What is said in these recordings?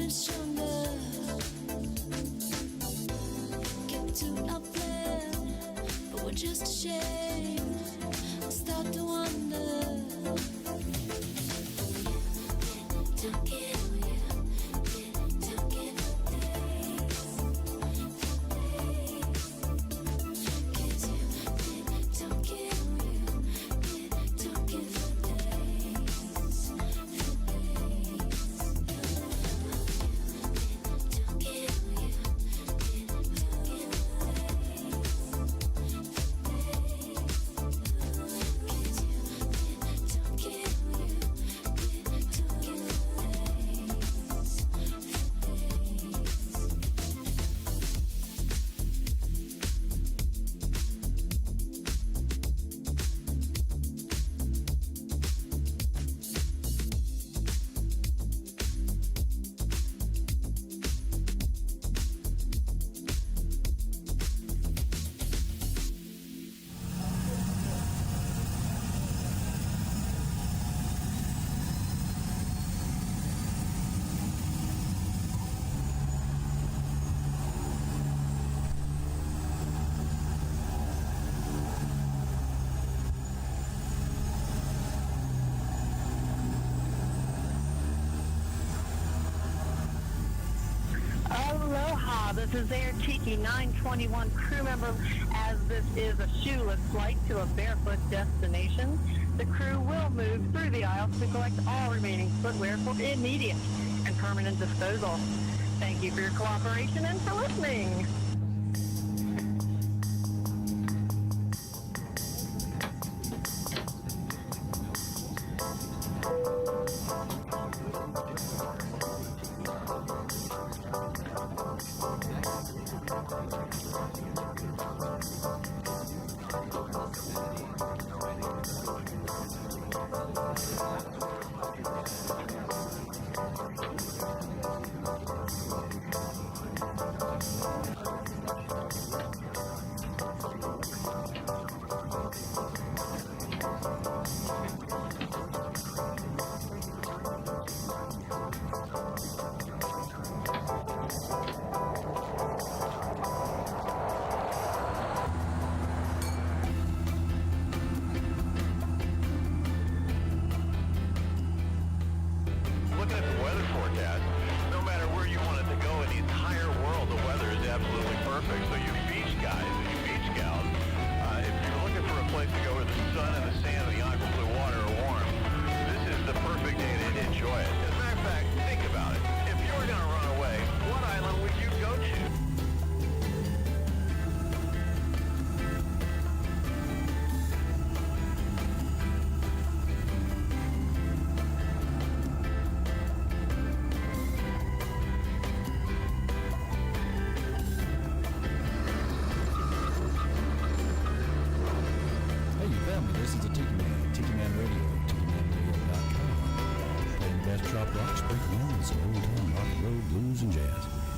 getting stronger. Get to our plan, but we're just ashamed. I start to wonder. Don't get This is Air Tiki 921 crew member. As this is a shoeless flight to a barefoot destination, the crew will move through the aisles to collect all remaining footwear for immediate and permanent disposal. Thank you for your cooperation and for listening.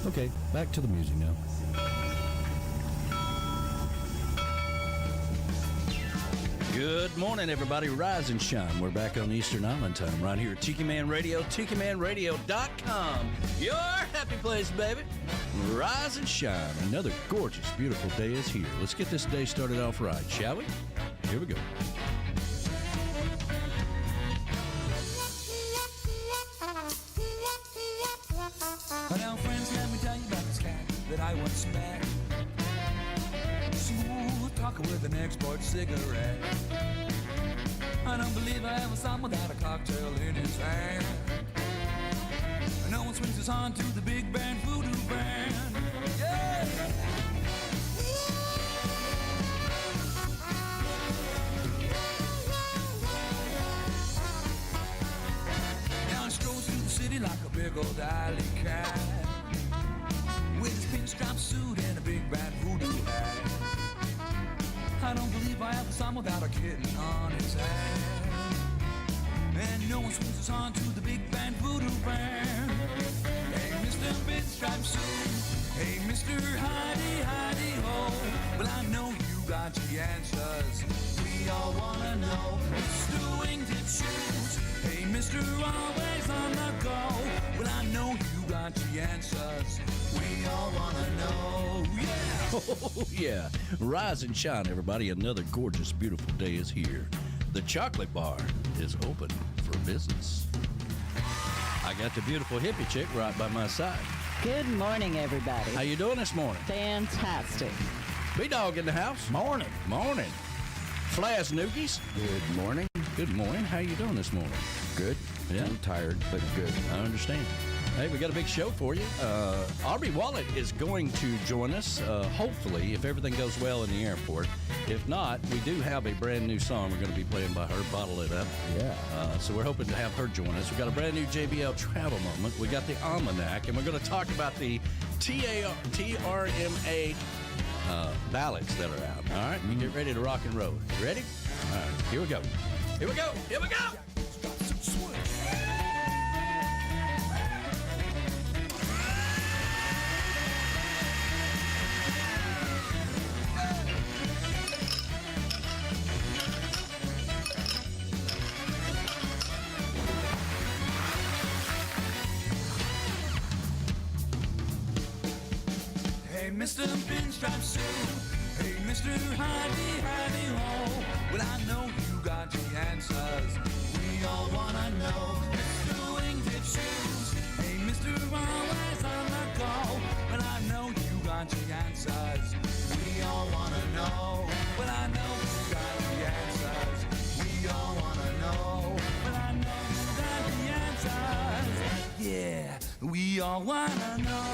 Okay, back to the music now. Good morning, everybody. Rise and shine. We're back on Eastern Island time right here at Tiki Man Radio, TikiManRadio.com. Your happy place, baby. Rise and shine. Another gorgeous, beautiful day is here. Let's get this day started off right, shall we? Here we go. Now, friends, let me tell you about this cat that I once met. Smooth talker with an export cigarette. I don't believe I ever saw him without a cocktail in his hand. No one swings his on to the big band voodoo band. Yeah! Now he strolls through the city like a big old alley cat, with his pinstripe suit and a big bad voodoo hat. I don't believe I ever saw him without a kitten on his hand. And no one swings his on to the big band voodoo band. Hey, Mr. Pinstripe Suit. Hey, Mr. Hidey, Hidey, Ho. Well, I know you got the answers. We all wanna know. Mr. Wingtip Shoes. Hey, Mr. Always on the go. Well, I know you got got the answers. We all wanna know, yeah. Oh, yeah. Rise and shine, everybody. Another gorgeous, beautiful day is here. The chocolate bar is open for business. I got the beautiful hippie chick right by my side. Good morning, everybody. How you doing this morning? Fantastic. B-Dog in the house. Morning. Morning. Flaz Noogies. Good morning. Good morning. How you doing this morning? Good. Yeah. I'm tired, but good. I understand. Hey, we got a big show for you. Aubrey Wollett is going to join us, hopefully, if everything goes well in the airport. If not, we do have a brand new song we're going to be playing by her, Bottle It Up. Yeah. So we're hoping to have her join us. We got a brand new JBL Travel Moment. We got the Almanac, and we're going to talk about the TRMA ballads that are out. All right, you get ready to rock and roll. You ready? All right, here we go. Here we go. Here we go. Hey, Mr. Pinstripe Suit. Hey, Mr. Hidey, Hidey Ho. Well, I know you got the answers. We all wanna know. Mr. Wingtip Shoes. Hey, Mr. Always on the go. Well, I know you got the answers. We all wanna know. Well, I know you got the answers. We all wanna know. Well, I know you got the answers. Yeah, we all wanna know.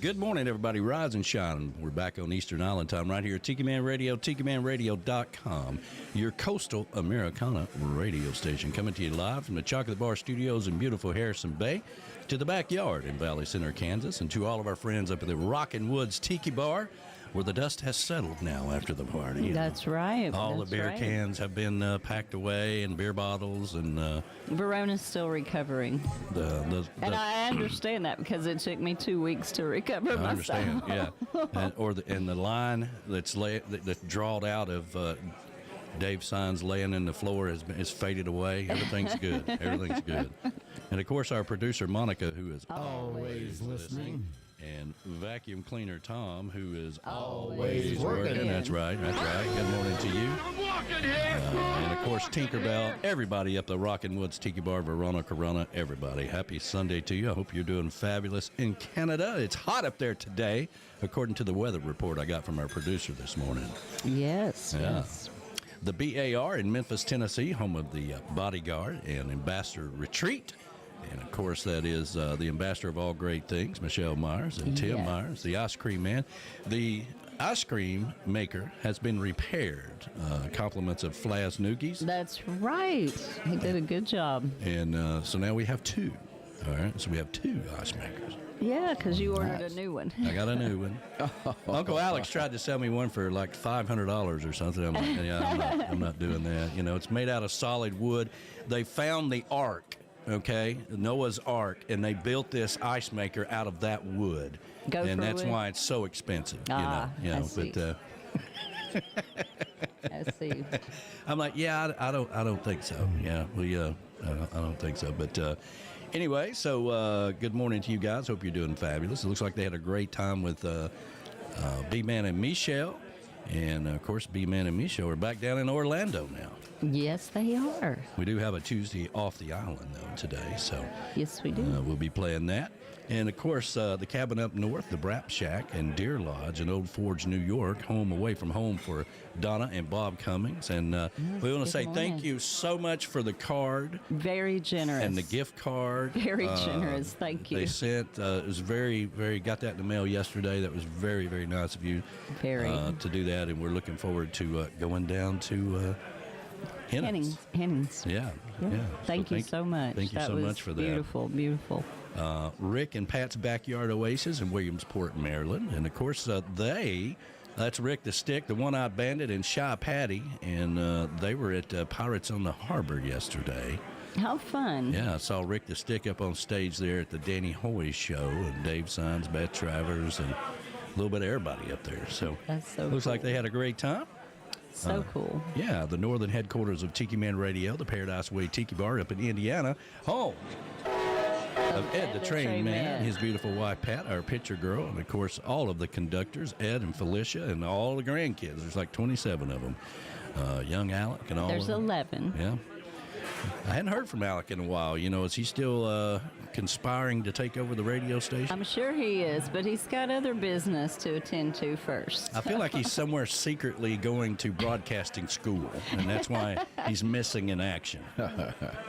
Good morning, everybody. Rise and shine. We're back on Eastern Island time right here at Tiki Man Radio, TikiManRadio.com, your coastal Americana radio station, coming to you live from the Chocolate Bar Studios in beautiful Harrison Bay to the backyard in Valley Center, Kansas, and to all of our friends up at the Rockin' Woods Tiki Bar, where the dust has settled now after the party. That's right. All That's the beer right. cans have been packed away, and beer bottles, and Verona's still recovering. the And I understand that because it took me 2 weeks to recover I myself. understand, yeah. And the line that's drawed out of Dave Signs laying in the floor is faded away. Everything's good. Everything's good. And of course, our producer Monica, who is Always listening. and vacuum cleaner Tom, who is Always working. That's right. That's right. Good morning to you. I'm walking here. And of course, Tinkerbell, everybody up the Rockin' Woods Tiki Bar, Verona, Corona, everybody. Happy Sunday to you. I hope you're doing fabulous in Canada. It's hot up there today, according to the weather report I got from our producer this morning. Yes, Yeah. yes. The BAR in Memphis, Tennessee, home of the Bodyguard and Ambassador Retreat. And, of course, that is the ambassador of all great things, Michelle Myers, and Tim Yes. Myers, the ice cream man. The ice cream maker has been repaired. Compliments of Flaz Noogies. That's right. He did a good job. And so now we have two. All right, so we have two ice makers. Yeah, because you ordered a new one. I got a new one. Uncle Alex tried to sell me one for like $500 or something. I'm like, yeah, I'm not doing that. You know, it's made out of solid wood. They found the Ark, okay, Noah's Ark, and they built this ice maker out of that wood. Gopher and that's wood? why it's so expensive. Ah, you know, I see. But I see. I'm like, yeah, I don't think so. Yeah, I don't think so. But anyway, so good morning to you guys. Hope you're doing fabulous. It looks like they had a great time with B-Man and Michelle. And, of course, B-Man and Michelle are back down in Orlando now. Yes, they are. We do have a Tuesday off the island, though, today. So Yes, we do. we'll be playing that. And, of course, the cabin up north, the Brap Shack and Deer Lodge in Old Forge, New York, home away from home for Donna and Bob Cummings. And we want to good say thank morning. you so much for the card Very generous. and the gift card. Very generous. Thank you. They sent, it was very, very, got that in the mail yesterday. That was very, very nice of you Very. to do that. And we're looking forward to going down to Hennings. Hennings. Yeah. Thank you so much. Thank you that so was much for that. Beautiful, beautiful. Rick and Pat's Backyard Oasis in Williamsport, Maryland. And, of course, they That's Rick the Stick, the One-Eyed Bandit, and Shy Patty, and they were at Pirates on the Harbor yesterday. How fun. Yeah, I saw Rick the Stick up on stage there at the Danny Hoy show, and Dave Sines, Beth Travers, and a little bit of everybody up there. So That's so looks cool. like they had a great time. So cool. Yeah, the northern headquarters of Tiki Man Radio, the Paradise Way Tiki Bar up in Indiana, home of Ed the Train Man, his beautiful wife Pat, our picture girl, and of course all of the conductors, Ed and Felicia, and all the grandkids. There's like 27 of them. Young Alec and all There's of them. 11. Yeah. I hadn't heard from Alec in a while. You know, is he still conspiring to take over the radio station? I'm sure he is, but he's got other business to attend to first. I feel like he's somewhere secretly going to broadcasting school, and that's why he's missing in action.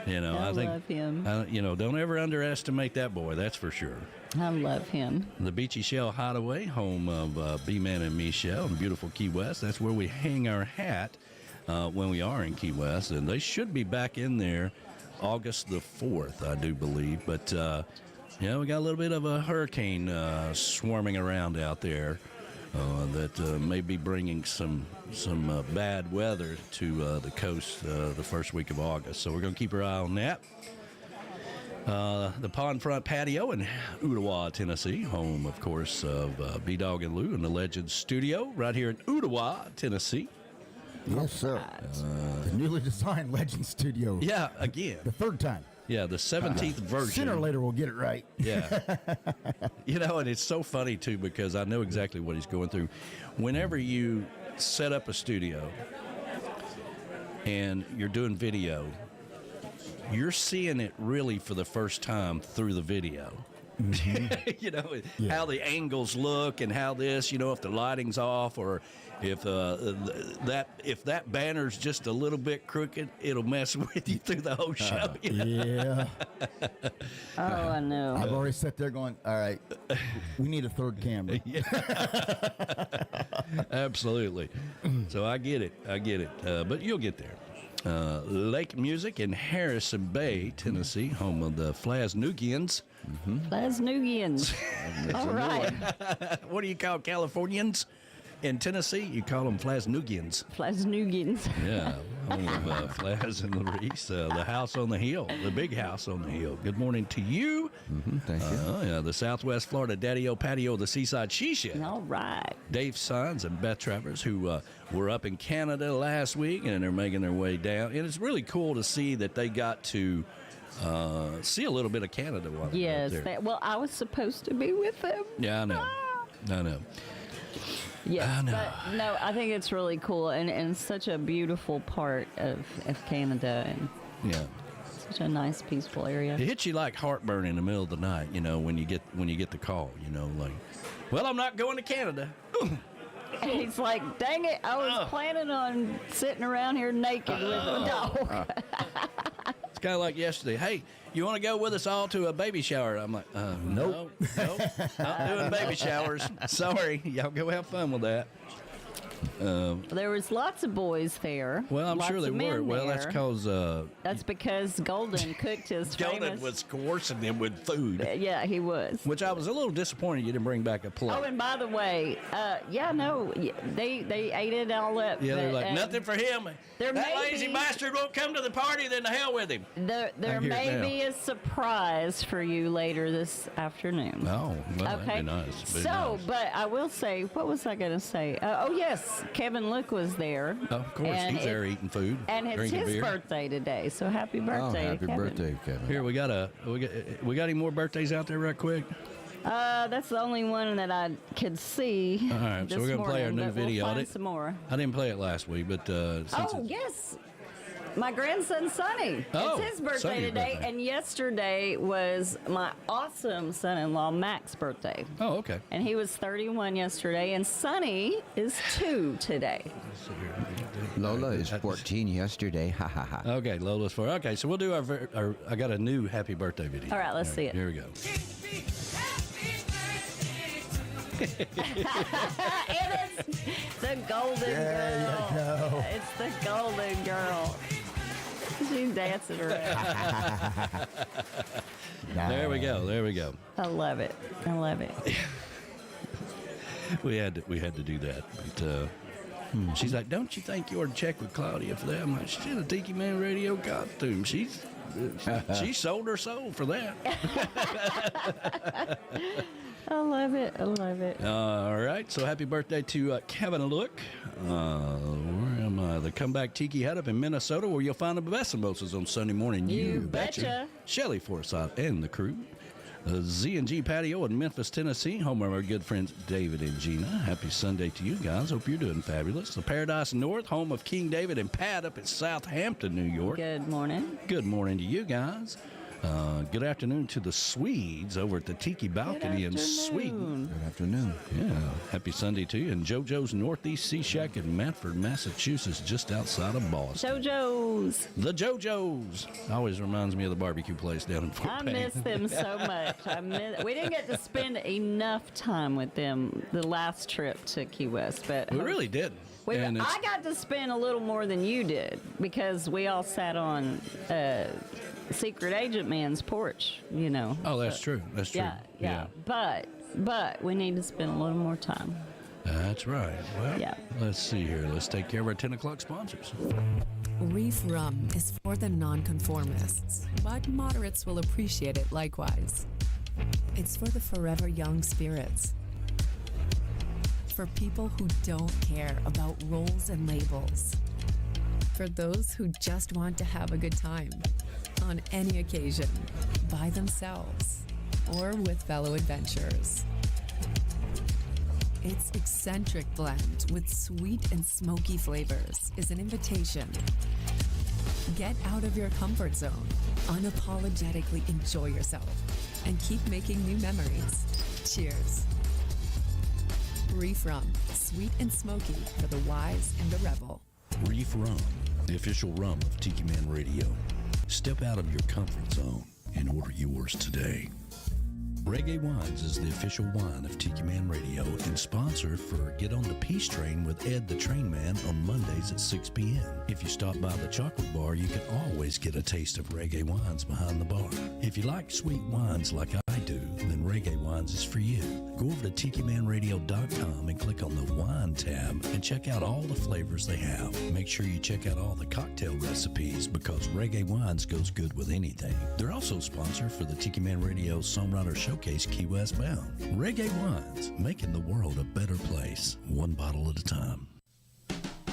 You know, I I think, love him. you know, don't ever underestimate that boy. That's for sure. I love him. The Beachy Shell Hideaway, home of B-Man and Michelle in beautiful Key West. That's where we hang our hat when we are in Key West, and they should be back in there August the 4th, I do believe. But, yeah, we got a little bit of a hurricane swarming around out there that may be bringing some bad weather to the coast the first week of August. So we're going to keep our eye on that. The Pond Front Patio in Ottawa, Tennessee, home, of course, of B-Dog and Lou and the Legends Studio right here in Ottawa, Tennessee. Yes, sir. The newly designed Legend Studio. Yeah, again. The third time. Yeah, the 17th version. Sooner or later, we'll get it right. Yeah. You know, and it's so funny, too, because I know exactly what he's going through. Whenever you set up a studio and you're doing video, you're seeing it really for the first time through the video. Mm-hmm. You know, how the angles look and how this, you know, if the lighting's off or if that banner's just a little bit crooked, it'll mess with you through the whole show. You know? Yeah. Oh, I know. I've already sat there going, all right, we need a third camera. Yeah. Absolutely. So I get it. But you'll get there. Lake Music in Harrison Bay, Tennessee, home of the Flasnugians. Flasnugians. All right. What do you call Californians? In Tennessee, you call them Flasnugians. Flasnugians. Yeah, home of Flas and Larice, the house on the hill, the big house on the hill. Good morning to you. Thank you. Yeah, the Southwest Florida Daddy-O Patio, the Seaside She-Shed. All right. Dave Sines and Beth Travers, who were up in Canada last week, and they're making their way down. And it's really cool to see that they got to see a little bit of Canada while they were Yes. up there. Well, I was supposed to be with them. Yeah, I know. I know. Yes, I know. but no, I think it's really cool and such a beautiful part of Canada and Yeah. such a nice, peaceful area. It hits you like heartburn in the middle of the night, you know, when you get the call, you know, like, well, I'm not going to Canada. And he's like, dang it, I was planning on sitting around here naked with a dog. It's kind of like yesterday. Hey, you want to go with us all to a baby shower? I'm like, nope, not doing baby showers. Sorry, y'all go have fun with that. There was lots of boys there. Well, I'm lots sure they of men were. Well, that's there. because That's because Golden cooked his Golden famous... was coercing them with food, Yeah, he was. which I was a little disappointed you didn't bring back a plate. Oh, and by the way, they ate it all up. Yeah, they're but, like, nothing for him. there That may lazy be- bastard won't come to the party, then the hell with him. There I hear it may now. be a surprise for you later this afternoon. Oh, well, Okay. that'd be nice. Be So, nice. but I will say, what was I going to say? Oh, yes, Kevin Look was there. Oh, of course, And he's there eating food, And it's drinking his beer. birthday today, so happy birthday, happy Kevin. birthday, Kevin. Here we got any more birthdays out there, right quick? That's the only one that I could see. All right, so this we're gonna play our morning, new but video. We'll I find didn't- some more. I didn't play it last week, but since Oh, it's- yes. My grandson, Sonny. Oh, it's his birthday Sonny's today, birthday. and yesterday was my awesome son-in-law, Mac's birthday. Oh, okay. And he was 31 yesterday, and Sonny is 2 today. Lola is 14 yesterday. Ha ha ha. Okay, Lola's 4. Okay, so we'll do our I got a new happy birthday video. All right, let's see it. Here we go. And it's the golden girl. go. It's the golden girl. She's dancing around. There we go. There we go. I love it. I love it. we had to do that. But she's like, "Don't you think you ought to check with Claudia for that?" I'm like, "She's in a Tiki Man Radio costume. She sold her soul for that." I love it. I love it. All right. So happy birthday to Kevin Look. Where am I? The Comeback Tiki Hut up in Minnesota, where you'll find the best mimosas on Sunday morning. You betcha. Shelley Forsyth and the crew. The Z&G Patio in Memphis, Tennessee, home of our good friends David and Gina. Happy Sunday to you guys. Hope you're doing fabulous. The Paradise North, home of King David and Pat up at Southampton, New York. Good morning. Good morning to you guys. Good afternoon to the Swedes over at the Tiki Balcony in Sweden. Good afternoon. Yeah, happy Sunday to you. And JoJo's Northeast Sea Shack in Manford, Massachusetts, just outside of Boston. JoJo's. The JoJo's. Always reminds me of the barbecue place down in Fort I Payne. miss them so much. We didn't get to spend enough time with them the last trip to Key West, but We really didn't. And I got to spend a little more than you did because we all sat on Secret Agent Man's porch, you know. Oh, that's true. That's true. Yeah. But we need to spend a little more time. That's right. Well, Yeah. let's see here. Let's take care of our 10 o'clock sponsors. Reef rum is for the nonconformists, but moderates will appreciate it likewise. It's for the forever young spirits. For people who don't care about roles and labels. For those who just want to have a good time on any occasion, by themselves or with fellow adventurers. Its eccentric blend with sweet and smoky flavors is an invitation. Get out of your comfort zone, unapologetically enjoy yourself, and keep making new memories. Cheers. Reef Rum, sweet and smoky for the wise and the rebel. Reef Rum, the official rum of Tiki Man Radio. Step out of your comfort zone and order yours today. Reggae Wines is the official wine of Tiki Man Radio and sponsor for Get on the Peace Train with Ed the Train Man on Mondays at 6 p.m. If you stop by the chocolate bar, you can always get a taste of Reggae Wines behind the bar. If you like sweet wines like I do, then Reggae Wines is for you. Go over to TikiManRadio.com and click on the Wine tab and check out all the flavors they have. Make sure you check out all the cocktail recipes because Reggae Wines goes good with anything. They're also sponsor for the Tiki Man Radio Songwriter Showcase Key West Bound. Reggae Wines, making the world a better place, one bottle at a time.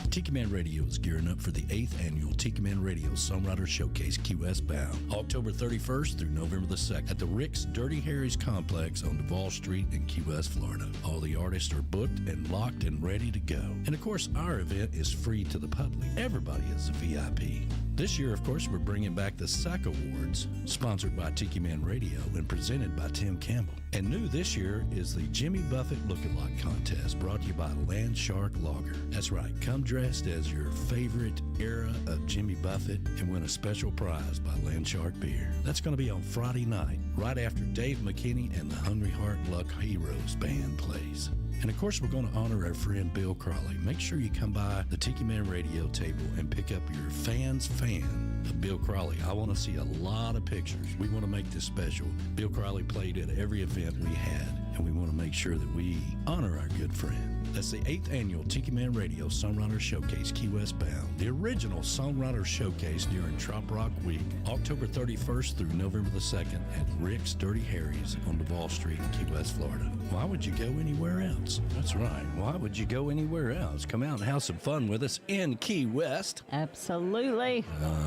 Tiki Man Radio is gearing up for the 8th annual Tiki Man Radio Songwriter Showcase Key West Bound, October 31st through November the 2nd at the Rick's Dirty Harry's Complex on Duval Street in Key West, Florida. All the artists are booked and locked and ready to go. And of course, our event is free to the public. Everybody is a VIP. This year, of course, we're bringing back the SAC Awards, sponsored by Tiki Man Radio and presented by Tim Campbell. And new this year is the Jimmy Buffett Look-alike Contest, brought to you by Land Shark Lager. That's right, come dressed as your favorite era of Jimmy Buffett and win a special prize by Land Shark Beer. That's going to be on Friday night, right after Dave McKinney and the Hungry Heart Luck Heroes band plays. And of course, we're going to honor our friend Bill Crawley. Make sure you come by the Tiki Man Radio table and pick up your fan's fan of Bill Crawley. I want to see a lot of pictures. We want to make this special. Bill Crawley played at every event we had, and we want to make sure that we honor our good friend. That's the 8th annual Tiki Man Radio Songwriter Showcase Key West Bound, the original Songwriter Showcase during Trop Rock Week, October 31st through November the 2nd at Rick's Dirty Harry's on Duval Street in Key West, Florida. Why would you go anywhere else? That's right. Why would you go anywhere else? Come out and have some fun with us in Key West. Absolutely.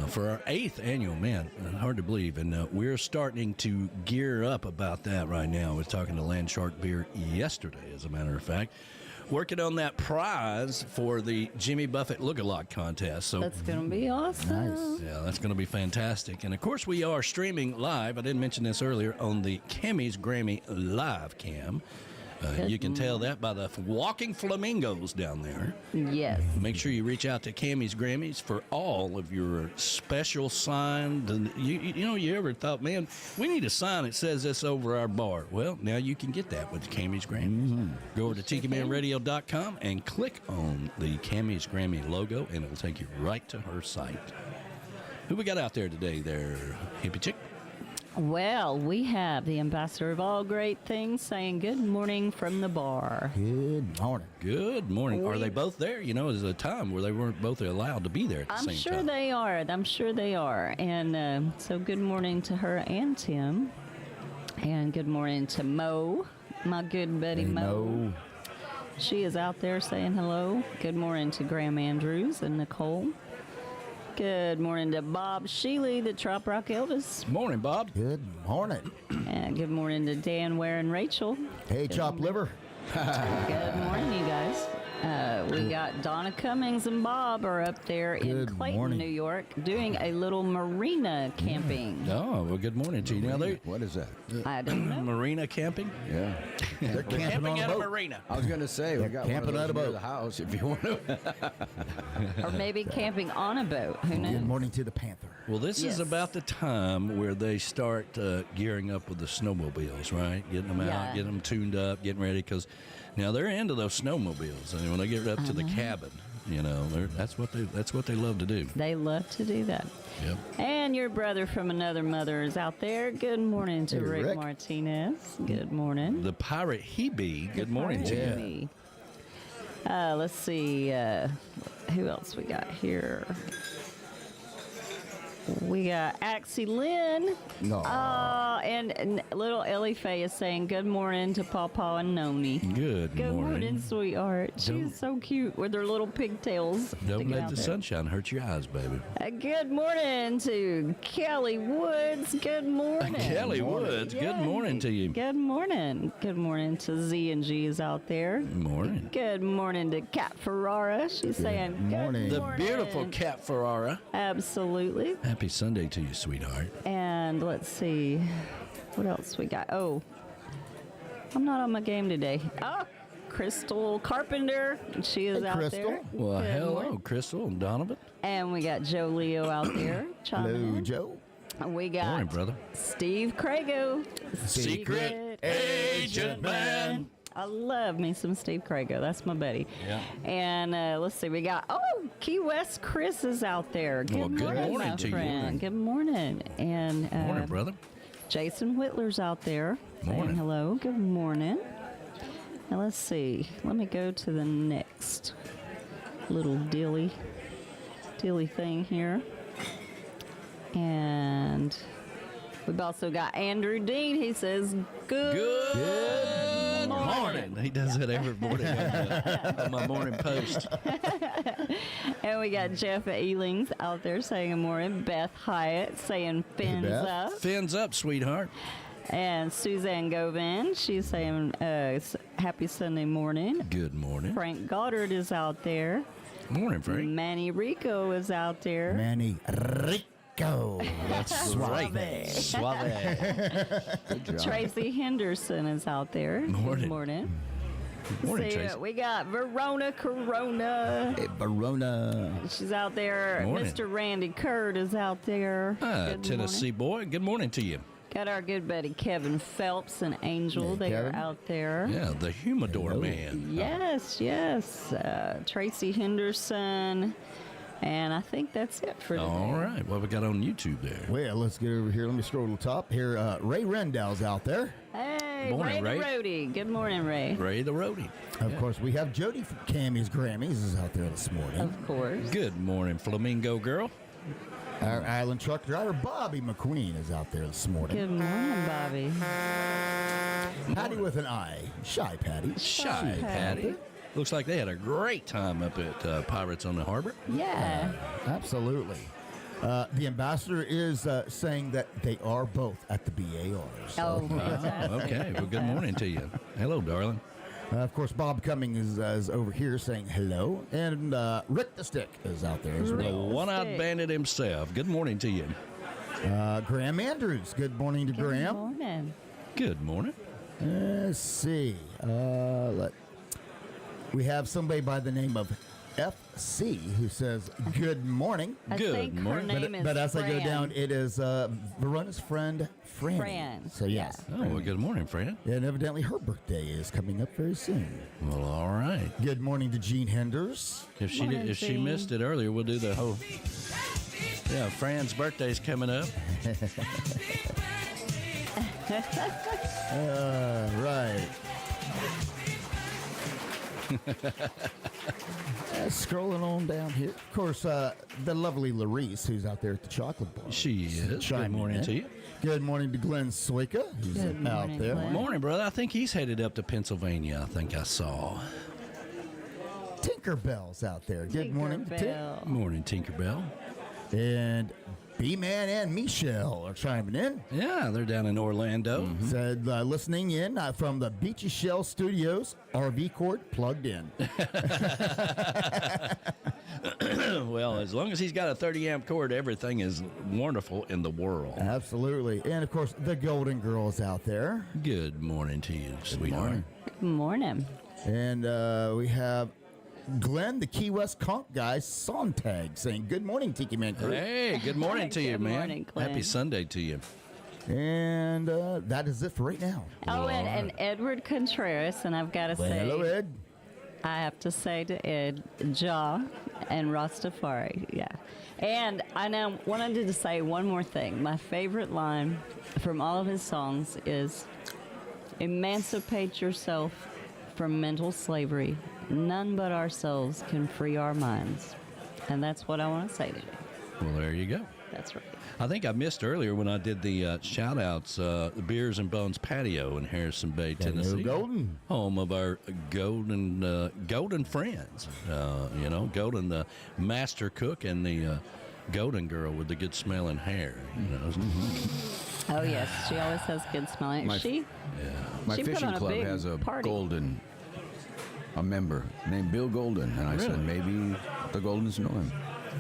For our 8th annual, man, hard to believe. And we're starting to gear up about that right now. I was talking to Land Shark Beer yesterday, as a matter of fact. Working on that prize for the Jimmy Buffett Look-alike Contest. So That's going to be awesome. Nice. yeah, that's going to be fantastic. And, of course, we are streaming live. I didn't mention this earlier on the Camys Grammy Live Cam. You can tell that by the walking flamingos down there. Yes. Make sure you reach out to Camys Grammys for all of your special signed. You ever thought, man, we need a sign that says this over our bar? Well, now you can get that with the Camys Grammys. Mm-hmm. Go over to TikiManRadio.com and click on the Camys Grammy logo, and it'll take you right to her site. Who we got out there today there, hippie chick? Well, we have the ambassador of all great things saying good morning from the bar. Good morning. Good morning. Are they both there? You know, there's a time where they weren't both allowed to be there at the same I'm sure time. they are. I'm sure they are. And so good morning to her and Tim. And good morning to Mo, my good buddy Hey, Mo. She is out there saying hello. Good morning to Graham Andrews and Nicole. Good morning to Bob Sheely, the Trop Rock Elvis. Morning, Bob. Good morning. And good morning to Dan Ware and Rachel. Hey, Chop Liver. Good morning, you guys. We got Donna Cummings and Bob are up there in Good Clayton, morning. New York, doing a little marina camping. Oh, well, good morning to you. Now, they What is that? I don't know. marina camping? Yeah. They're camping on Camping a at a boat. marina. I was going to say, we got camping one at of a those near boat. the house if you want to. Or maybe camping on a boat. Who knows? Good morning to the Panther. Well, this Yes. is about the time where they start gearing up with the snowmobiles, right? Getting them Yeah. out, getting them tuned up, getting ready. Because now they're into those snowmobiles. I mean, when they get up to the cabin, you know, that's what they love to do. They love to do that. Yep. And your brother from another mother is out there. Good morning to Hey, Rick Rick. Martinez. Good morning. The pirate he be. Good morning to you. you. Let's see. Who else we got here? We got Axie Lynn. No. And little Ellie Faye is saying good morning to Pawpaw and Noni. Good Good morning, morning. sweetheart. She's so cute with her little pigtails. Don't sticking let out the there. sunshine hurt your eyes, baby. Good morning to Kelly Woods. Good morning. Kelly Woods, good morning to you. Good morning. Good morning to Z and G is out there. Morning. Good morning to Kat Ferrara. She's saying good morning. The morning. beautiful Cat Ferrara. Absolutely. Happy Sunday to you, sweetheart. And let's see, what else we got? Oh, I'm not on my game today. Oh, Crystal Carpenter. She is Hey, out Crystal. there. Well, Good hello, morning. Crystal and Donovan. And we got Joe Leo out there. chiming Hello, in. Joe. And we got Morning, brother. Steve Crago. Secret Agent Man. I love me some Steve Crago. That's my buddy. Yeah. And let's see, we got, Key West Chris is out there. Good Well, good morning, morning my to you. friend. Good morning. And Morning, brother. Jason Whitler's out there saying Morning. hello. Good morning. Now let's see. Let me go to the next little dilly thing here. And we've also got Andrew Dean. He says, Good morning. He does it every morning on my morning post. And we got Jeff Ealings out there saying good morning. Beth Hyatt saying fins Beth. up. Fins up, sweetheart. And Suzanne Govan, she's saying happy Sunday morning. Good morning. Frank Goddard is out there. Morning, Frank. Manny Rico is out there. Manny Rico. That's right. Suave. Good job. Tracy Henderson is out there. Morning. Good morning. Morning, See, Tracy. we got Verona Corona. Hey, Verona. She's out there. Morning. Mr. Randy Kurt is out there. Good Tennessee boy. Good morning to you. morning. Got our good buddy Kevin Phelps and Angel. Hey, They Kevin. are out there. Yeah, the humidor man. Yes, yes. Tracy Henderson. And I think that's it for today. All right. What we got on YouTube there? Well, let's get over here. Let me scroll to the top. Here, Ray Rendell's out there. Hey, Morning, Ray Ray. the Roadie. Good morning, Ray. Ray the Roadie. Of course, we have Jody from Camys Grammys is out there this morning. Of course. Good morning, Flamingo girl. Our island truck driver, Bobby McQueen, is out there this morning. Good morning, Bobby. Patty with an I. Shy Patty. Shy Patty. Looks like they had a great time up at Pirates on the Harbor. Yeah. Absolutely. The ambassador is saying that they are both at the BAR. So. Oh, fantastic. Okay. Well, good morning to you. Hello, darling. Of course, Bob Cummings is over here saying hello. And Rick the Stick is out there as The well. one-eyed Stick. bandit himself. Good morning to you. Graham Andrews. Good morning to Good Graham. morning. Good morning. Let's see. We have somebody by the name of FC who says good morning. I Good think morning. her name is But as I go Fran. down, it is Verona's friend, Franny. Fran, So, yes. Oh, well, good morning, Fran. And evidently her birthday is coming up very soon. Well, all right. Good morning to Gene Henders. If she Morning, if she Jean. missed it earlier, we'll do the whole. Yeah, Fran's birthday's coming up. Right. Scrolling on down here. Of course, the lovely Larice, who's out there at the chocolate bar. She is. Good chiming morning in. to you. Good morning to Glenn Swieka, who's Good out morning, there. Glenn. Morning, brother. I think he's headed up to Pennsylvania. I think I saw. Tinkerbell's out there. Good morning to Tink. Tinkerbell. Morning, Tinkerbell. And B-Man and Michelle are chiming in. Yeah, they're down in Orlando. Said listening in from the Beachy Shell Studios, RV cord plugged in. Well, as long as he's got a 30-amp cord, everything is wonderful in the world. Absolutely. And of course, the Golden Girls out there. Good morning to you, sweetheart. morning. Good morning. And we have Glenn, the Key West Conch guy, Sontag, saying, good morning, Tiki Man crew. Hey, good morning to you, Good man. morning, Glenn. Happy Sunday to you. And that is it for right now. Oh, and Edward Contreras, and I've got to Well, say, hello, Ed. I have to say to Ed, Ja and Rastafari, yeah. And I now wanted to say one more thing. My favorite line from all of his songs is, emancipate yourself from mental slavery. None but ourselves can free our minds. And that's what I want to say today. Well, there you go. That's right. I think I missed earlier when I did the shout-outs, the Beers and Bones Patio in Harrison Bay, Tennessee. Golden. Home of our golden friends. Golden, the master cook, and the golden girl with the good smelling hair. You know. Oh, yes. She always has good smelling. My She put fishing on a club big has a party. Golden, a member named Bill Golden, and I said maybe the Goldens know him.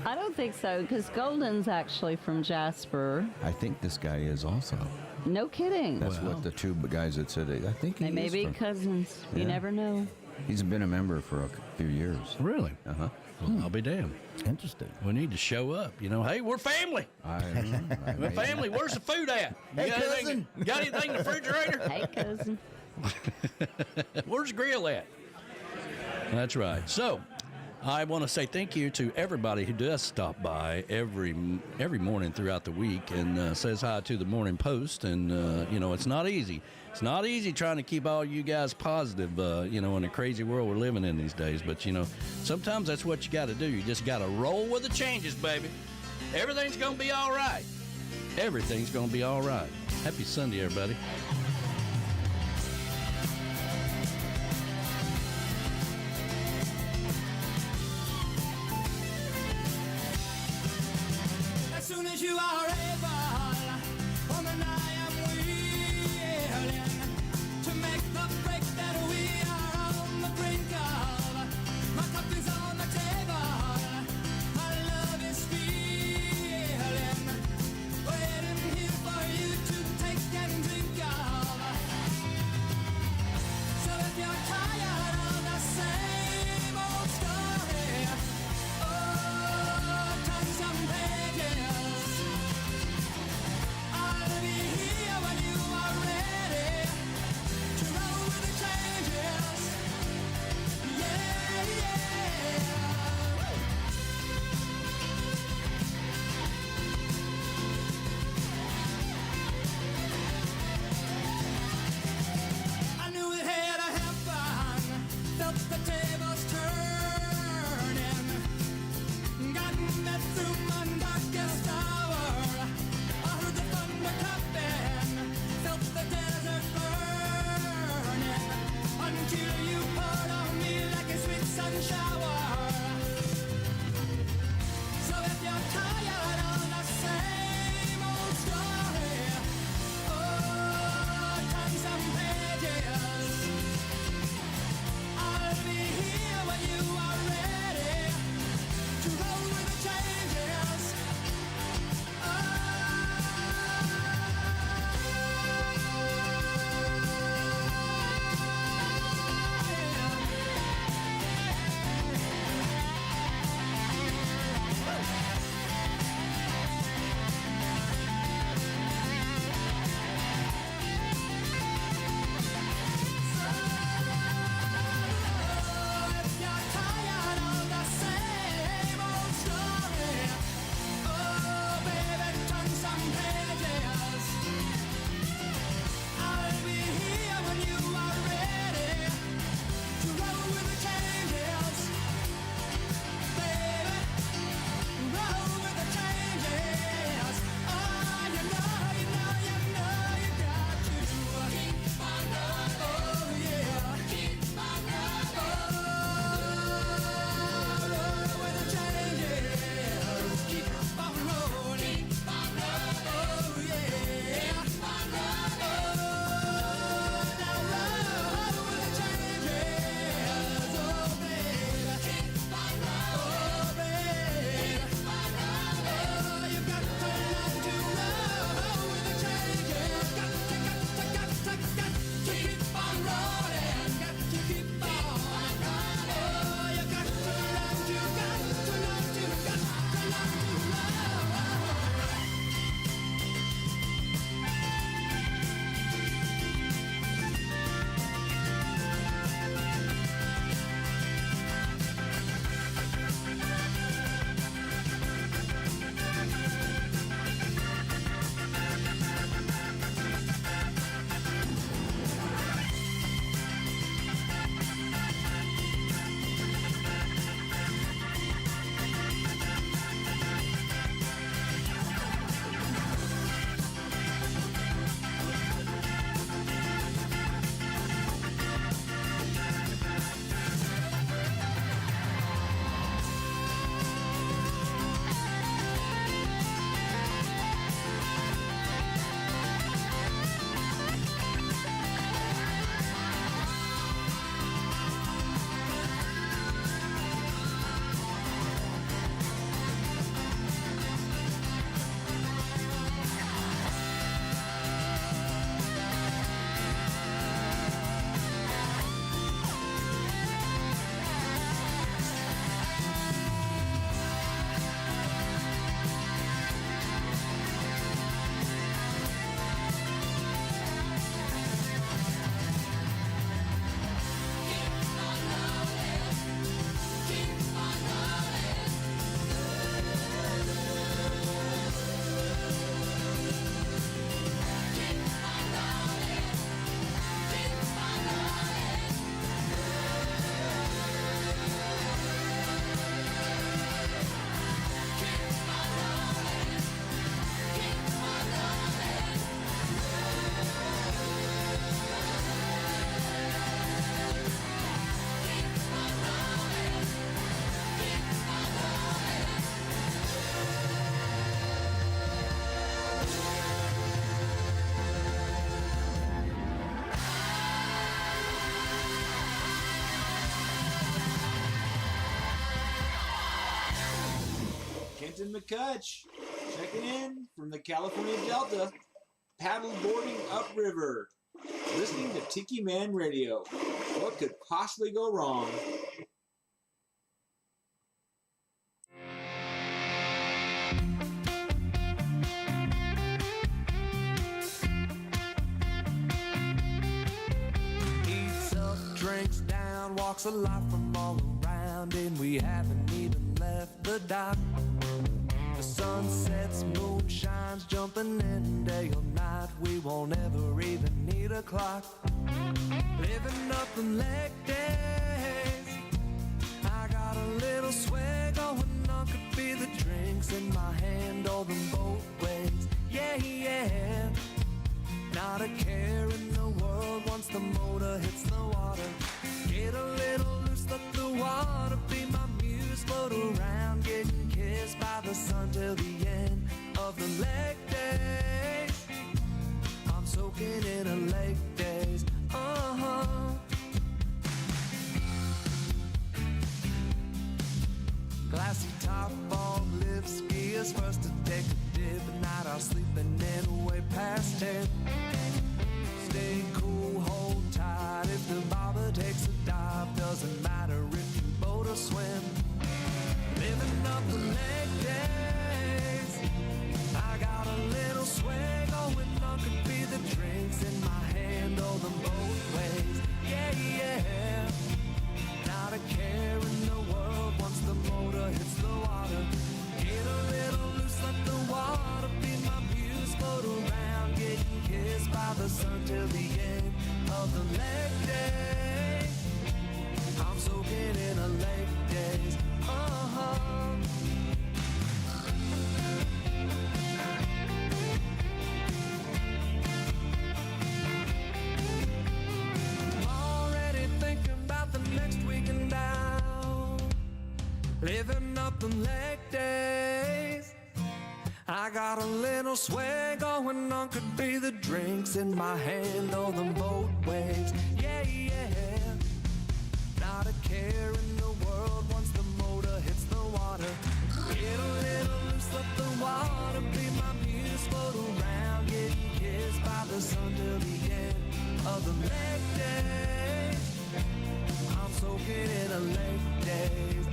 I don't think so, because Golden's actually from Jasper. I think this guy is also. No kidding. That's what the two guys that said it. I think They he may is be from- cousins. You Yeah. never know. He's been a member for a few years. Really? Uh-huh. Well, I'll be damned. Interesting. We need to show up. Hey, we're family. We're family. Where's the food at? Hey, got cousin. anything, got anything in the refrigerator? Hey, cousin. Where's the grill at? That's right. So, I want to say thank you to everybody who does stop by every morning throughout the week and says hi to the Morning Post. And, it's not easy. It's not easy trying to keep all you guys positive, in the crazy world we're living in these days. But, sometimes that's what you got to do. You just got to roll with the changes, baby. Everything's going to be all right. Everything's going to be all right. Happy Sunday, everybody. As soon as you are able, woman, I am willing to make the break that we are on the brink of. My cup is on the table, my love is feeling, waiting here for you to take and drink of. So if you're tired of the same old story, oh, turn some pages. McCutch, checking in from the California Delta, paddle boarding upriver, listening to Tiki Man Radio. What could possibly go wrong? Eats up, drinks down, walks a lot from all around, and we haven't even left the dock. The sun sets, moon shines, jumping in day or night. We won't ever even need a clock. Living up in leg days, I got a little swag going on. Could be the drinks in my hand or them both ways. Yeah, yeah. Not a care in the world once the motor hits the water. Get a little loose, let the water be my muse. Float around, getting kissed by the sun till the end of the leg days. I'm soaking in a leg days. Glassy top, fog, lift, skiers first to take a dip. At night I'll sleeping in way past 10. Stay cool, hold tight. If the bobber takes a dive, doesn't matter if you boat or swim. Living up the leg days, I got a little swag going on. Could be the drinks in my hand or them both ways. Yeah, yeah. Not a care in the world once the motor hits the water. Get a little loose, let the water be my muse. Float around, getting kissed by the sun till the end of the leg day. I'm soaking in a leg days. Already thinking about the next weekend down. Living up the leg days. I got a little swag going on. Could be the drinks in my hand or them boat waves. Yeah, yeah. Not a care in the world once the motor hits the water. Get a little loose, let the water be my muse. Float around, getting kissed by the sun till the end of the leg days. I'm soaking in a leg days.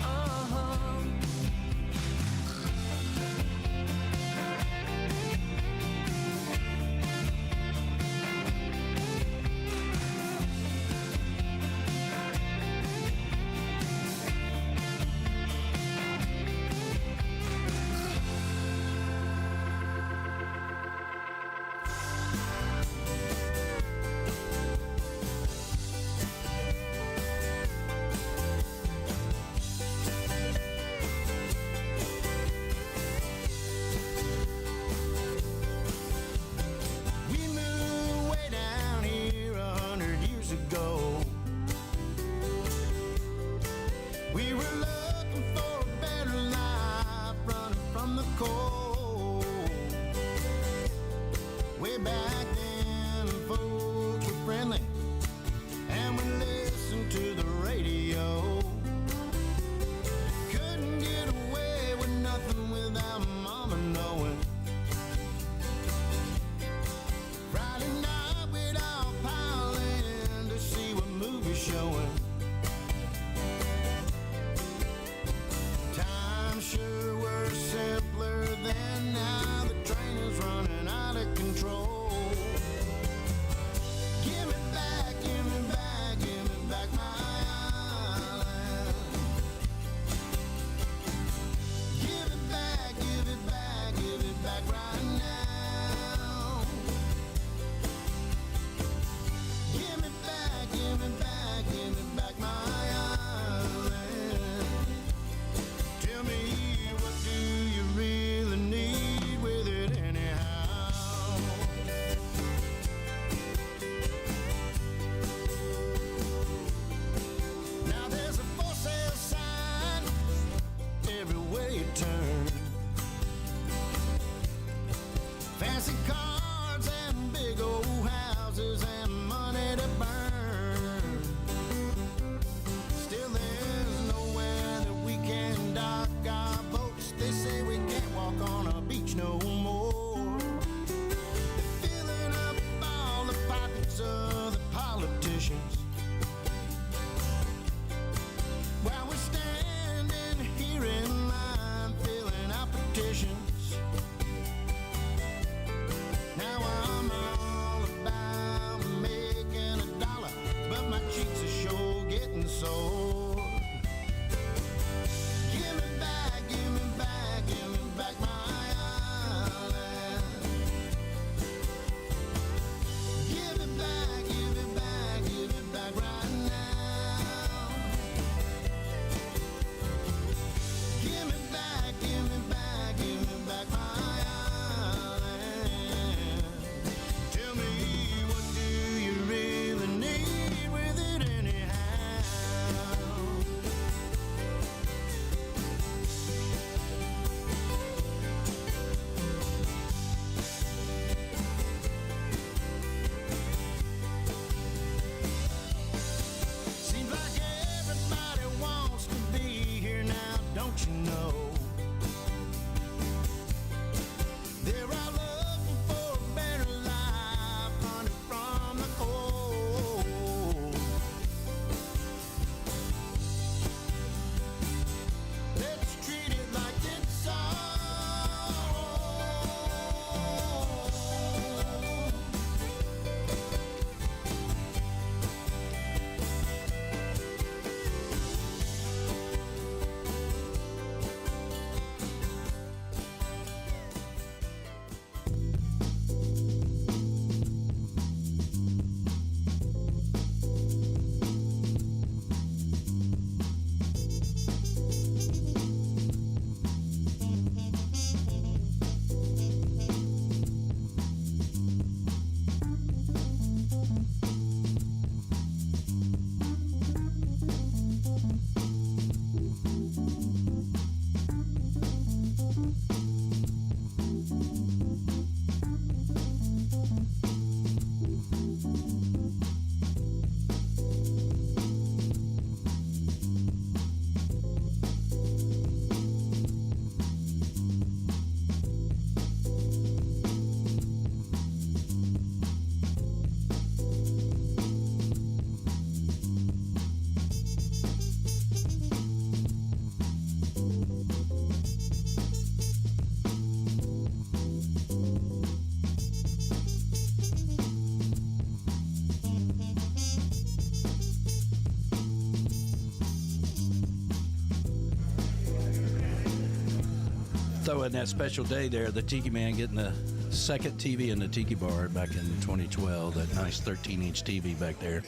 So, in that special day there, the Tiki Man getting the second TV in the Tiki Bar back in 2012, that nice 13-inch TV back there.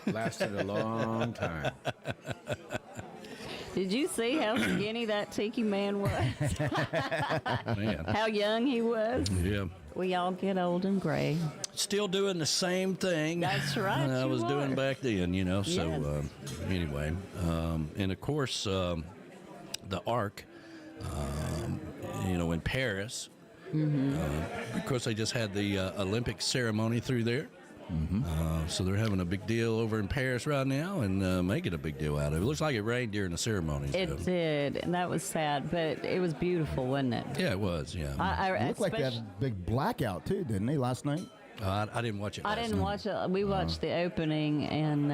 Lasted a long time. Did you see how skinny that Tiki Man was? Man. How young he was? Yeah. We all get old and gray. Still doing the same thing. That's right, I you was doing are. back then, you know. So, Yes. anyway. And, of course, the Arc, you know, in Paris. Of course, they just had the Olympic ceremony through there. So they're having a big deal over in Paris right now and making a big deal out of it. It looks like it rained during the ceremony. It did, and that was sad, but it was beautiful, wasn't it? Yeah, it was, yeah. It looked like they had a big blackout, too, didn't they, last night? I didn't watch it last I didn't night. watch it. We watched the opening, and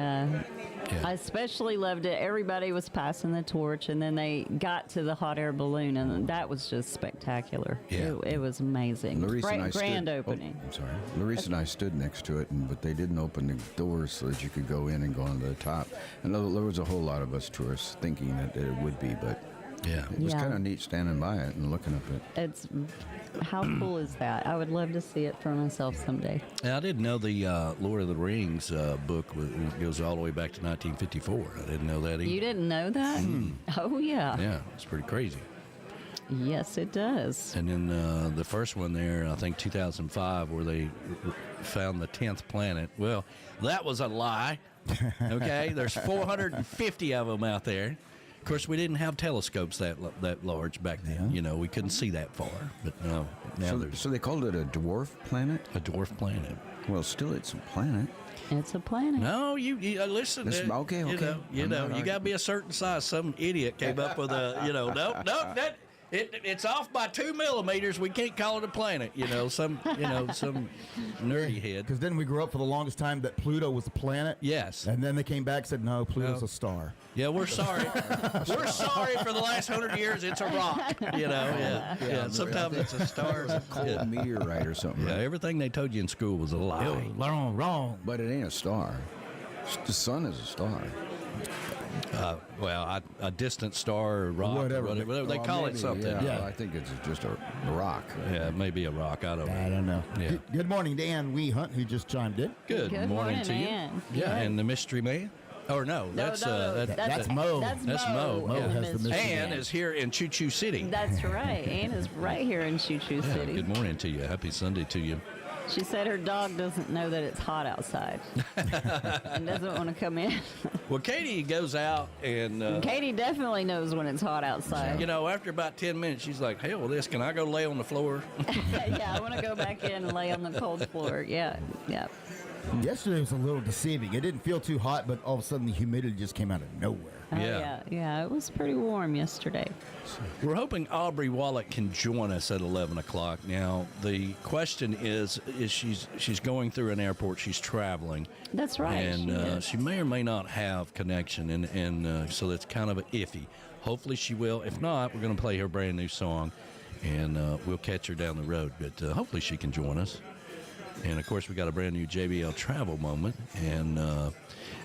I especially loved it. Everybody was passing the torch, and then they got to the hot air balloon, and that was just spectacular. Yeah. It was amazing. Larissa and I Grand stood, opening. I'm sorry. Larissa and I stood next to it, but they didn't open the doors so that you could go in and go on to the top. And there was a whole lot of us tourists thinking that it would be, but Yeah. it was Yeah. kind of neat standing by it and looking up it. It's how cool is that? I would love to see it for myself someday. I didn't know the Lord of the Rings book goes all the way back to 1954. I didn't know that either. You didn't know that? Oh yeah. Yeah, it's pretty crazy. Yes, it does. And then the first one there, I think 2005, where they found the 10th planet. Well, that was a lie. Okay, there's 450 of them out there. Of course, we didn't have telescopes that large back then. You know, we couldn't see that far. But now there's So they called it a dwarf planet? a dwarf planet. Well, still it's a planet. It's a planet. No, you listen. Listen, okay. You I'm know, not you got to be a certain size. Some idiot came up with a, that. It's off by 2 millimeters. We can't call it a planet. Some nerdy head. Because then we grew up for the longest time that Pluto was a planet. Yes. And then they came back and said, no, Pluto's No. a star. Yeah, we're sorry. We're sorry for the last 100 years. It's a rock. Yeah. Sometimes it's a star. Cold meteorite or something. Yeah, Right? everything they told you in school was a lie. Wrong. But it ain't a star. The sun is a star. A distant star or rock, Whatever. or whatever. They call it Maybe, something. Yeah, I think it's just a rock. Yeah, it may be a rock. I don't know. I don't know. Yeah. Good morning to Ann Wee Hunt, who just chimed in. Good morning to you. Ann. Yeah, and the mystery man. Or no, that's That's Mo. That's Mo. Mo Yeah. has the mystery Ann man. is here in Choo Choo City. That's right. Ann is right here in Choo Choo Yeah, City. good morning to you. Happy Sunday to you. She said her dog doesn't know that it's hot outside and doesn't want to come in. Well, Katie goes out and Katie definitely knows when it's hot outside. after about 10 minutes, she's like, "Hell, this can I go lay on the floor?" Yeah, I want to go back in and lay on the cold floor. Yeah. Yesterday was a little deceiving. It didn't feel too hot, but all of a sudden the humidity just came out of nowhere. Oh, Yeah. yeah. It was pretty warm yesterday. We're hoping Aubrey Wollett can join us at 11 o'clock. Now, the question is she's going through an airport. She's traveling. That's right. And she may or may not have connection, and so that's kind of iffy. Hopefully she will. If not, we're going to play her brand new song, and we'll catch her down the road. But hopefully she can join us. And, of course, we got a brand new JBL Travel moment. And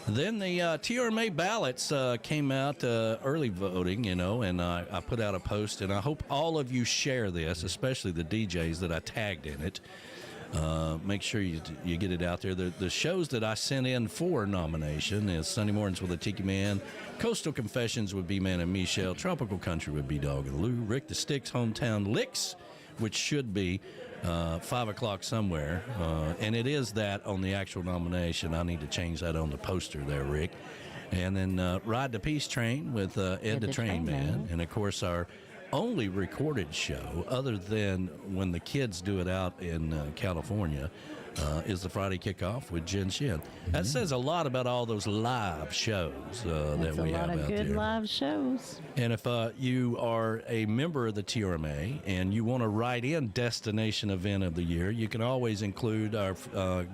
then the TRMA ballots came out, early voting, and I put out a post. And I hope all of you share this, especially the DJs that I tagged in it. Make sure you get it out there. The shows that I sent in for nomination is Sunday Mornings with a Tiki Man, Coastal Confessions with B-Man and Michelle, Tropical Country with B-Dog and Lou, Rick the Sticks Hometown Licks, which should be 5 o'clock somewhere, and it is that on the actual nomination. I need to change that on the poster there, Rick. And then Ride the Peace Train with Ed the Train Man, and of course our only recorded show, other than when the kids do it out in California, is the Friday Kickoff with Jen Shin. That says a lot about all those live shows that we have out there. That's a lot of good live shows. And if you are a member of the TRMA and you want to write in Destination Event of the Year, you can always include our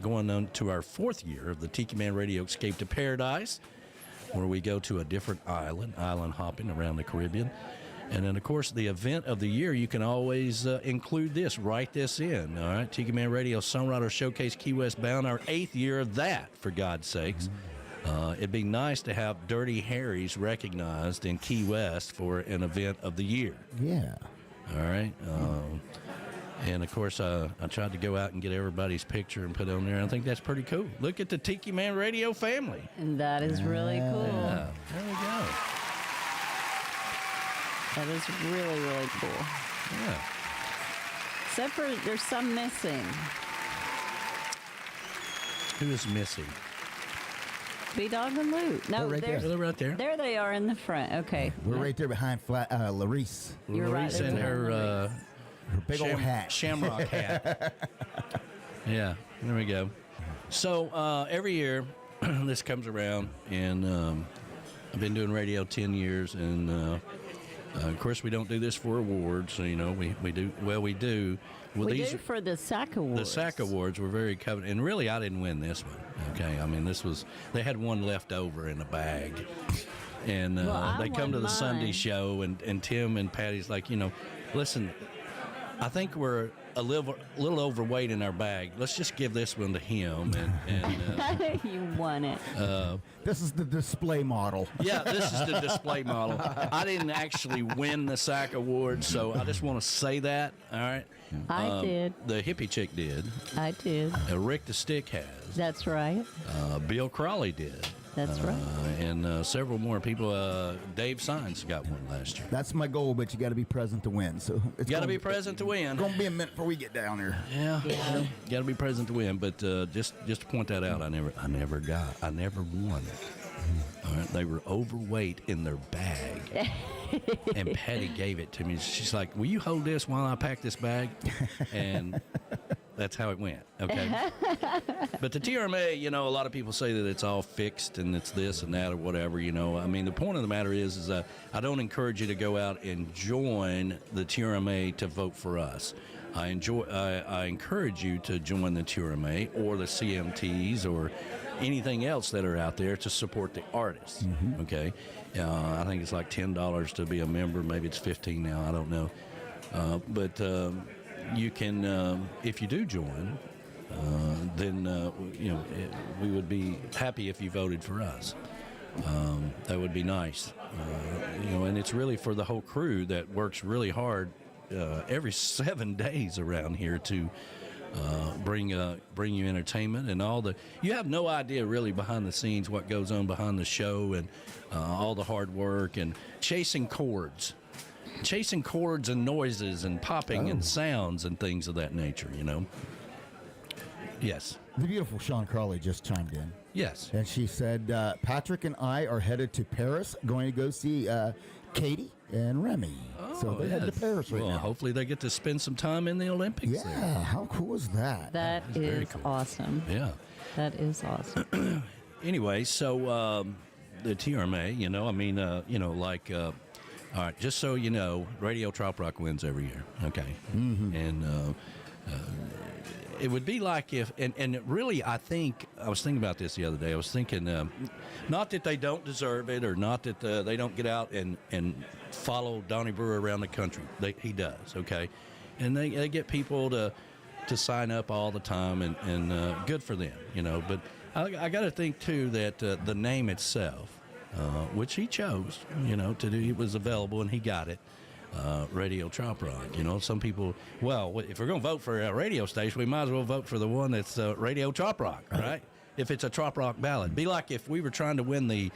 going on to our 4th year of the Tiki Man Radio Escape to Paradise, where we go to a different island hopping around the Caribbean. And then, of course, the event of the year, you can always include this, write this in, all right? Tiki Man Radio Songwriter Showcase Key West Bound, our 8th year of that, for God's sakes. It'd be nice to have Dirty Harry's recognized in Key West for an event of the year. Yeah. All right. And of course, I tried to go out and get everybody's picture and put it on there. I think that's pretty cool. Look at the Tiki Man Radio family. And that is really cool. Yeah, there we go. That is really, really cool. Yeah. Except for there's some missing. Who is missing? B-Dog and Lou. No, They're right there. They're right there. There they are in the front. Okay. We're right there behind Larice. You're right, Larice they're and doing her Her big old hat. Shamrock hat. Yeah, there we go. So every year this comes around, and I've been doing radio 10 years, and of course we don't do this for awards. So, you know, we do. Well, we do. Well, We these do for the SAC Awards. The SAC Awards were very coveted, and really, I didn't win this one. Okay, I mean, they had one left over in a bag, and Well, I they come won to the mine. Sunday show, and Tim and Patty's like, you know, listen, I think we're a little overweight in our bag. Let's just give this one to him, and You won it. This is the display model. yeah, this is the display model. I didn't actually win the SAC Award, so I just want to say that. All right. I did. The hippie chick did. I did. Rick the Stick has. That's right. Bill Crawley did. That's right. And several more people. Dave Sines got one last year. That's my goal, but you got to be present to win. So it's Got to gonna be present to win. It's gonna be a minute before we get down there. Yeah. Got to be present to win. But just to point that out, I never won it. All right, they were overweight in their bag. And Patty gave it to me. She's like, "Will you hold this while I pack this bag?" And that's how it went. Okay. But the TRMA, you know, a lot of people say that it's all fixed and it's this and that or whatever. You know, I mean, the point of the matter is I don't encourage you to go out and join the TRMA to vote for us. I encourage you to join the TRMA or the CMTs or anything else that are out there to support the artists. Okay. I think it's like $10 to be a member. Maybe it's $15 now. I don't know. But you can, if you do join, then you know, we would be happy if you voted for us. That would be nice. You know, and it's really for the whole crew that works really hard every 7 days around here to bring you entertainment and all the. You have no idea really behind the scenes what goes on behind the show and all the hard work and chasing chords and noises and popping and sounds and things of that nature. You know. Yes. The beautiful Sean Crawley just chimed in. Yes. And she said, Patrick and I are headed to Paris, going to go see Katie and Remy. So they're headed to Paris right well, now. Hopefully they get to spend some time in the Olympics. Yeah, there. how cool is that? That is cool. awesome. Yeah. That is awesome. Anyway, so the TRMA, you know, I mean, you know, like, all right, just so you know, Radio Trop Rock wins every year, okay? And it would be like if, and really, I think, I was thinking about this the other day. I was thinking, not that they don't deserve it or not that they don't get out and follow Donnie Brewer around the country. He does, okay? And they get people to sign up all the time, and good for them, you know. But I got to think, too, that the name itself, which he chose, you know, to do, it was available and he got it. Radio Trop Rock. You know, some people, well, if we're going to vote for a radio station, we might as well vote for the one that's Radio Trop Rock, right? If it's a Trop Rock ballad. Be like if we were trying to win the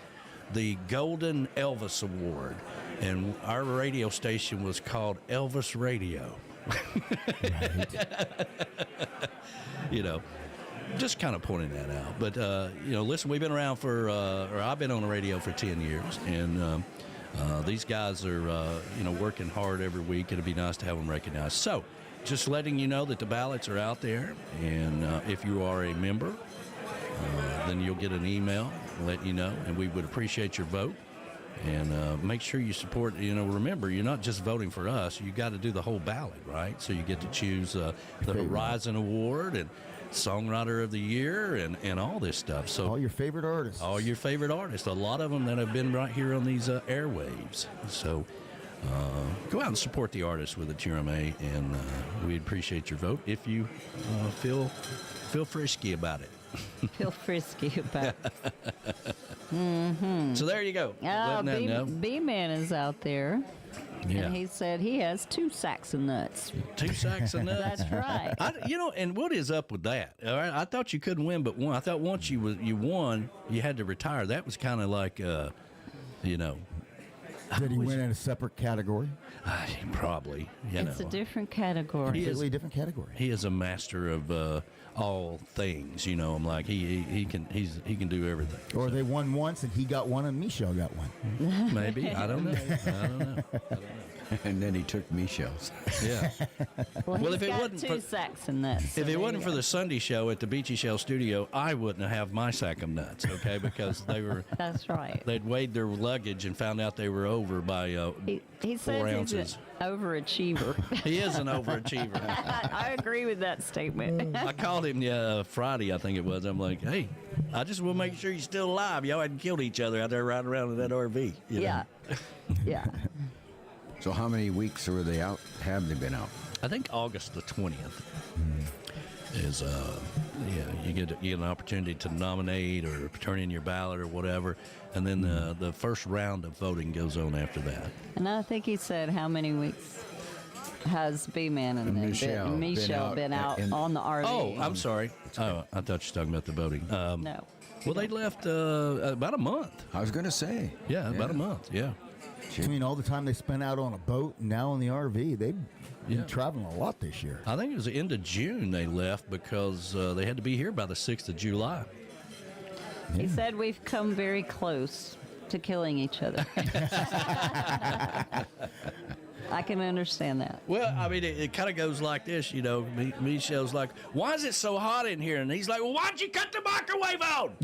Golden Elvis Award, and our radio station was called Elvis Radio. You know, just kind of pointing that out. But, you know, listen, we've been around for, or I've been on the radio for 10 years, and these guys are, you know, working hard every week. It'd be nice to have them recognized. So, just letting you know that the ballots are out there, and if you are a member, then you'll get an email letting you know, and we would appreciate your vote. And make sure you support, you know, remember, you're not just voting for us. You got to do the whole ballot, right? So you get to choose the Horizon Award and Songwriter of the Year and all this stuff. So all your favorite artists. All your favorite artists. A lot of them that have been right here on these airwaves. So go out and support the artists with the TRMA, and we'd appreciate your vote if you feel frisky about it. Feel frisky about it. So there you go. Oh, B-Man is out there. Yeah. And he said he has 2 sacks of nuts. 2 sacks of nuts. That's right. And what is up with that? All right, I thought you couldn't win but one. I thought once you won, you had to retire. That was kind of like, Did he win in a separate category? Probably. It's a different category. Completely different category. He is a master of all things. I'm like he can do everything. Or they won once and he got one and Michelle got one. Maybe. I don't know. And then he took Michelle's. Yeah. Well, if he's it got wasn't 2 for- sacks of nuts. If it wasn't for the Sunday show at the Beachy Shell Studio, I wouldn't have my sack of nuts, okay? Because That's right. they'd weighed their luggage and found out they were over by He 4 says ounces. he's an overachiever. He is an overachiever. I agree with that statement. I called him Friday, I think it was. I'm like, hey, I just want to make sure you're still alive. Y'all hadn't killed each other out there riding around in that RV. you know? Yeah. Yeah. So how many weeks were they out? Have they been out? I think August the 20th is you get an opportunity to nominate or turn in your ballot or whatever, and then the first round of voting goes on after that. And I think he said how many weeks has B-Man and Michelle been out on the RV. Oh, I'm sorry. Oh, I thought you were talking about the voting. No. Well, they left about a month. I was going to say. Yeah, about a month. Yeah. Between all the time they spent out on a boat and now in the RV, they've been traveling a lot this year. I think it was the end of June they left because they had to be here by the 6th of July. He said we've come very close to killing each other. I can understand that. Well, I mean, it kind of goes like this, Michelle's like, why is it so hot in here? And he's like, well, why don't you cut the microwave on?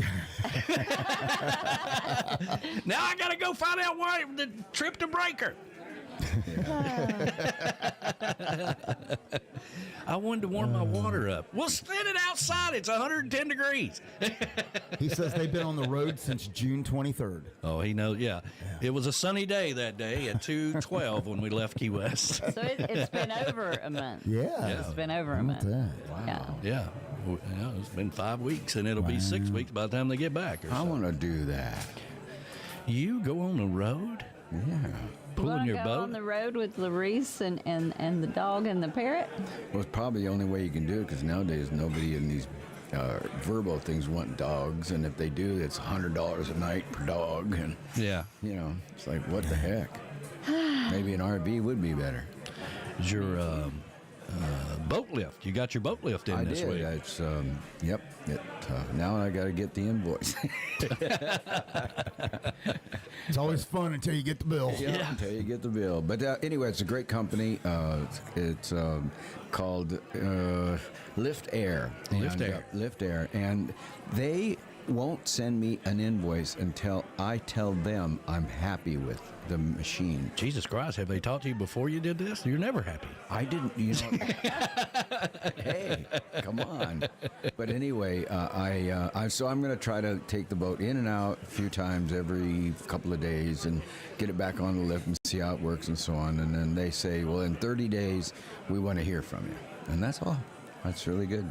Now I got to go find out why the trip to breaker. I wanted to warm my water up. Well, stand it outside. It's 110 degrees. He says they've been on the road since June 23rd. Oh, he knows. Yeah. It was a sunny day that day at 2:12 when we left Key West. So it's been over a month. Yeah. It's been over a month. Wow. Yeah. Yeah. It's been 5 weeks, and it'll be 6 weeks by the time they get back. I want to do that. You go on the road? Yeah. Pulling your go boat? on the road with Larice and the dog and the parrot? Well, it's probably the only way you can do it because nowadays nobody in these Verbo things want dogs, and if they do, it's $100 a night per dog, and Yeah. It's like, what the heck? Maybe an RV would be better. Is your boat lift? You got your boat lift in I this did. week. It's yep. Now I got to get the invoice. It's always fun until you get the bill. Yeah, until you get the bill. But anyway, it's a great company. It's called Lift Air. Lift Air. And they won't send me an invoice until I tell them I'm happy with the machine. Jesus Christ, have they talked to you before you did this? You're never happy. I didn't, Hey, come on. But anyway, so I'm going to try to take the boat in and out a few times every couple of days and get it back on the lift and see how it works and so on. And then they say, well, in 30 days, we want to hear from you. And that's all. That's really good.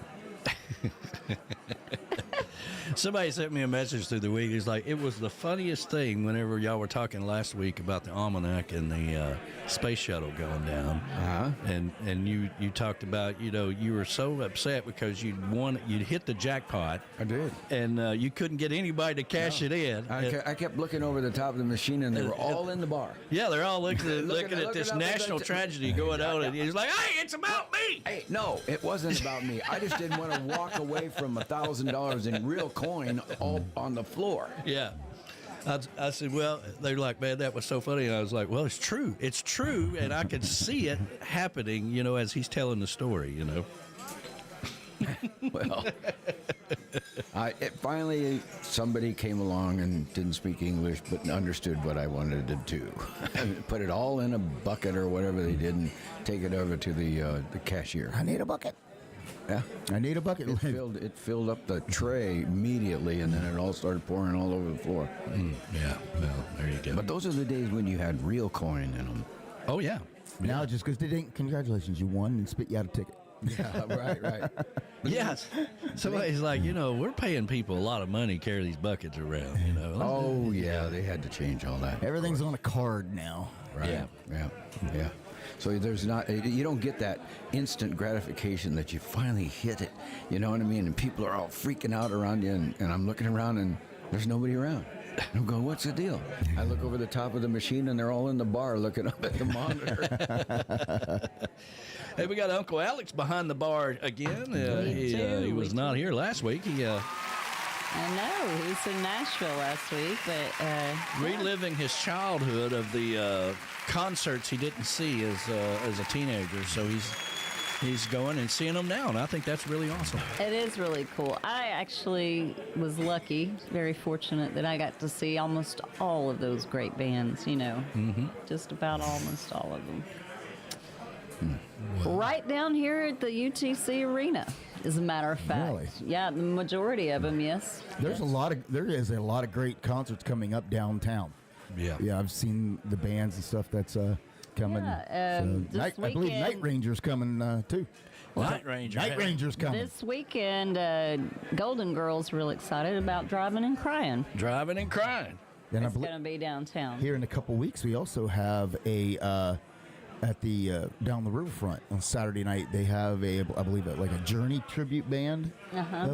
Somebody sent me a message through the week. He's like, it was the funniest thing whenever y'all were talking last week about the Almanac and the space shuttle going down. Uh-huh. And you talked about, you were so upset because you'd hit the jackpot. I did. And you couldn't get anybody to cash it in. I kept looking over the top of the machine, and they were all in the bar. Yeah, they're all looking at this up national at tragedy going on. And he's like, hey, it's about me. Hey, no, it wasn't about me. I just didn't want to walk away from $1,000 in real coin all on the floor. Yeah. I said, well, they're like, man, that was so funny. And I was like, well, it's true. It's true. And I could see it happening, as he's telling the story, Well, finally somebody came along and didn't speak English but understood what I wanted to do. Put it all in a bucket or whatever they did and take it over to the cashier. I need a bucket. Yeah. I need a bucket. It filled up the tray immediately, and then it all started pouring all over the floor. Yeah, well, there you go. But those are the days when you had real coin in them. Oh, yeah. Now just because they didn't, congratulations, you won and spit you out a ticket. Yeah, right. Yes. Somebody's like, we're paying people a lot of money to carry these buckets around, Oh, yeah, they had to change all that. Everything's on a card now. Right. Yeah. So you don't get that instant gratification that you finally hit it. You know what I mean? And people are all freaking out around you, and I'm looking around and there's nobody around. I'm going, what's the deal? I look over the top of the machine and they're all in the bar looking up at the monitor. Hey, we got Uncle Alex behind the bar again. He was not here last week. I know. He was in Nashville last week, but... reliving his childhood of the concerts he didn't see as a teenager. So he's going and seeing them now, and I think that's really awesome. It is really cool. I actually was lucky, very fortunate, that I got to see almost all of those great bands, just about almost all of them. Right down here at the UTC Arena, as a matter of fact. Really? Yeah, the majority of them, yes. There is a lot of great concerts coming up downtown. Yeah, I've seen the bands and stuff that's coming. Yeah, I believe Night Ranger's coming too. Night Ranger's coming. This weekend, Golden Girl's real excited about Driving and Crying. Driving and Crying. And It's going to be downtown. Here in a couple weeks, we also have at the down the riverfront on Saturday night. They have I believe like a Journey tribute band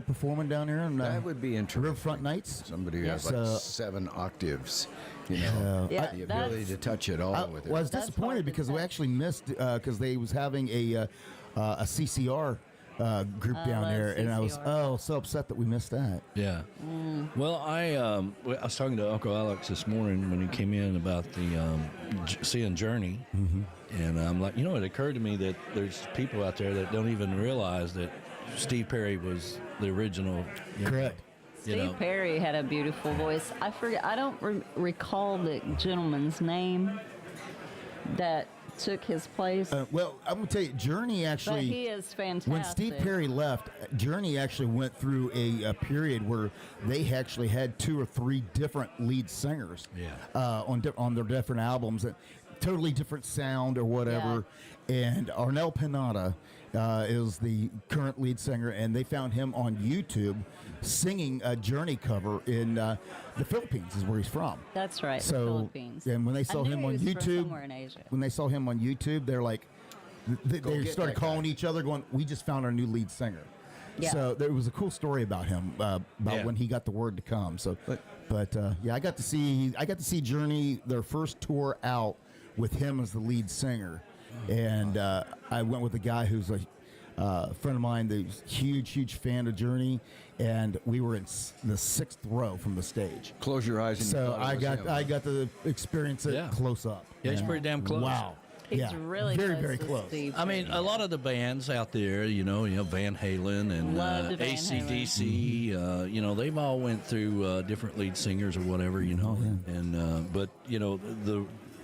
performing down there on That would be interesting. Riverfront Nights. Somebody who has like 7 octaves, the ability to touch it all with it. Well, I was disappointed because we actually missed because they was having a CCR group down there, and I was so upset that we missed that. Yeah. Well, I was talking to Uncle Alex this morning when he came in about the seeing Journey, and I'm like, it occurred to me that there's people out there that don't even realize that Steve Perry was the original. Correct. Steve Perry had a beautiful voice. I forget. I don't recall the gentleman's name that took his place. Well, I'm going to tell you, Journey actually... But he is fantastic. When Steve Perry left, Journey actually went through a period where they actually had 2 or 3 different lead singers on their different albums. Totally different sound or whatever. Yeah. And Arnel Pinata is the current lead singer, and they found him on YouTube singing a Journey cover in the Philippines, is where he's from. That's right, so, the Philippines. And when they saw him on YouTube, somewhere in Asia. when they saw him on YouTube, they're like, they started calling each other, going, "We just found our new lead singer." Yeah. So there was a cool story about him when he got the word to come. So, but I got to see Journey, their first tour out with him as the lead singer, and I went with a guy who's a friend of mine that's huge fan of Journey, and we were in the 6th row from the stage. Close your eyes. And so I got to experience it close up. Yeah, it's pretty damn close. Wow. He's really very close. I mean, a lot of the bands out there, Van Halen and AC/DC, they've all went through different lead singers or whatever, and but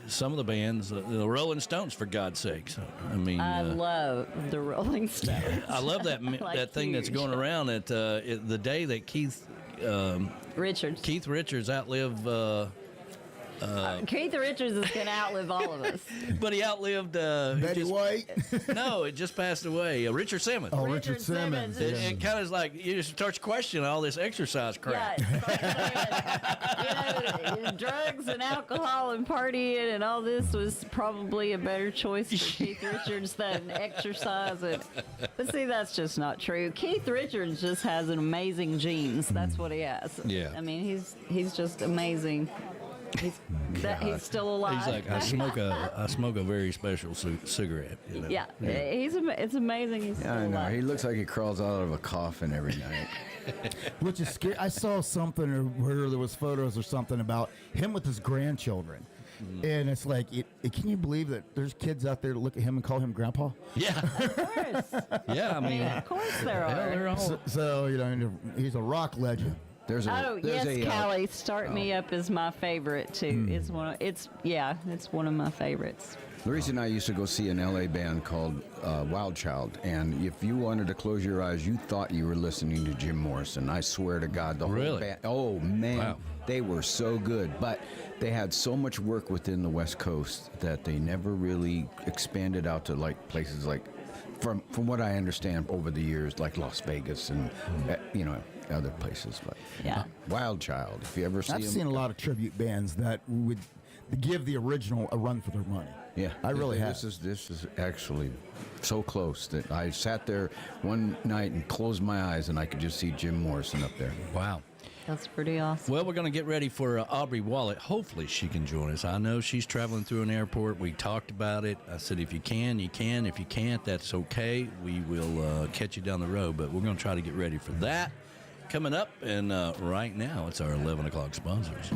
some of the bands, the Rolling Stones, for God's sakes. I mean, I love the Rolling Stones. I love that that thing that's going around at the day that Keith Richards outlived. Keith Richards is going to outlive all of us. But he outlived... Betty White? No, it just passed away. Richard Simmons. Oh, Richard Simmons. It kind of is like, you just start questioning all this exercise crap. Yeah, drugs and alcohol and partying and all this was probably a better choice for Keith Richards than exercise. But see, that's just not true. Keith Richards just has an amazing genes. That's what he has. Yeah. I mean, he's just amazing. He's still alive. He's like, I smoke a very special cigarette. Yeah, it's amazing. He's still I know. alive. He looks like he crawls out of a coffin every night. Which is scary. I saw something where there was photos or something about him with his grandchildren. And it's like, can you believe that there's kids out there that look at him and call him grandpa? Yeah. Of course. Yeah, I mean. Of course there are. They're all... So, he's a rock legend. Callie, Start Me Up is my favorite too. It's one of my favorites. The reason I used to go see an LA band called Wild Child, and if you wanted to close your eyes, you thought you were listening to Jim Morrison. I swear to God, the whole band. Oh man, wow. They were so good, but they had so much work within the West Coast that they never really expanded out to like places like from what I understand over the years, like Las Vegas and other places. But Wild Child, if you ever see I've seen a lot of tribute bands that would give the original a run for their money. Yeah, I really have. This is actually so close that I sat there one night and closed my eyes and I could just see Jim Morrison up there. Wow. That's pretty awesome. Well, we're going to get ready for Aubrey Wollett. Hopefully she can join us. I know she's traveling through an airport. We talked about it. I said, if you can, you can. If you can't, that's okay. We will catch you down the road, but we're going to try to get ready for that. Coming up, and right now, it's our 11 o'clock sponsors.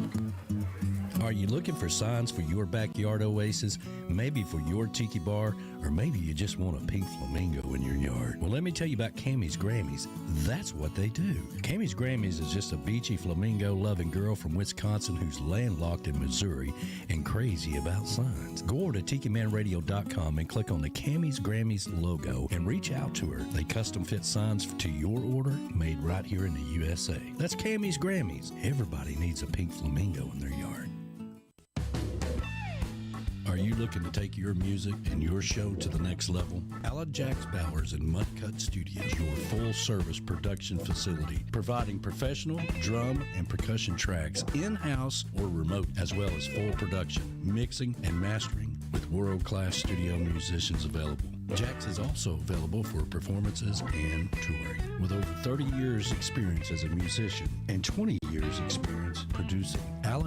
Are you looking for signs for your backyard oasis? Maybe for your tiki bar, or maybe you just want a pink flamingo in your yard. Well, let me tell you about Camys Grammys. That's what they do. Camys Grammys is just a beachy flamingo-loving girl from Wisconsin who's landlocked in Missouri and crazy about signs. Go over to TikiManRadio.com and click on the Camys Grammys logo and reach out to her. They custom fit signs to your order, made right here in the USA. That's Camys Grammys. Everybody needs a pink flamingo in their yard. Are you looking to take your music and your show to the next level? Jax Bowers and Mudcut Studios, your full-service production facility, providing professional drum and percussion tracks in-house or remote, as well as full production, mixing, and mastering with world-class studio musicians available. Jax is also available for performances and touring. With over 30 years experience as a musician and 20 years experience producing,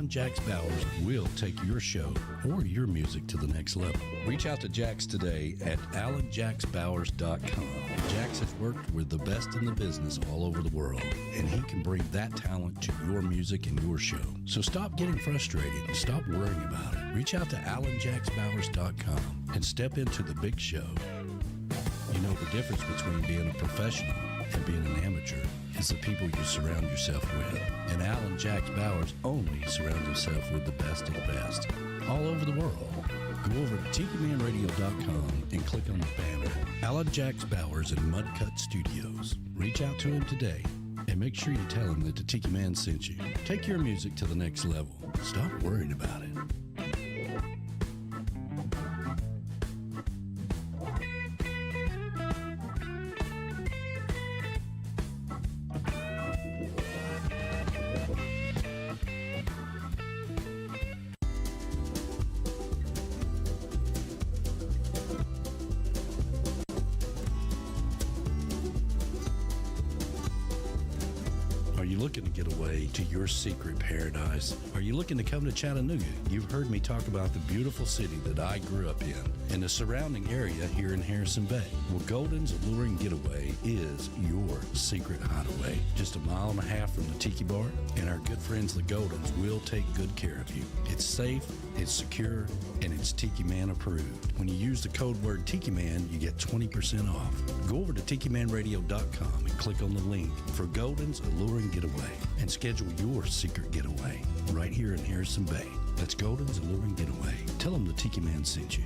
Jax Bowers will take your show or your music to the next level. Reach out to Jax today at alanjaxbowers.com. Jax has worked with the best in the business all over the world, and he can bring that talent to your music and your show. So stop getting frustrated and stop worrying about it. Reach out to alanjaxbowers.com and step into the big show. You know, the difference between being a professional and being an amateur is the people you surround yourself with. And Jax Bowers only surrounds himself with the best of the best all over the world. Go over to TikiManRadio.com and click on the banner, Jax Bowers and Mudcut Studios. Reach out to him today and make sure you tell him that the Tiki Man sent you. Take your music to the next level. Stop worrying about it. Looking to get away to your secret paradise? Are you looking to come to Chattanooga? You've heard me talk about the beautiful city that I grew up in and the surrounding area here in Harrison Bay. Well, Golden's A-lure-ing Getaway is your secret hideaway. Just a mile and a half from the Tiki Bar, and our good friends the Goldens will take good care of you. It's safe, it's secure, and it's Tiki Man approved. When you use the code word Tiki Man, you get 20% off. Go over to TikiManRadio.com and click on the link for Golden's A-lure-ing Getaway and schedule your secret getaway right here in Harrison Bay. That's Golden's A-lure-ing Getaway. Tell them the Tiki Man sent you.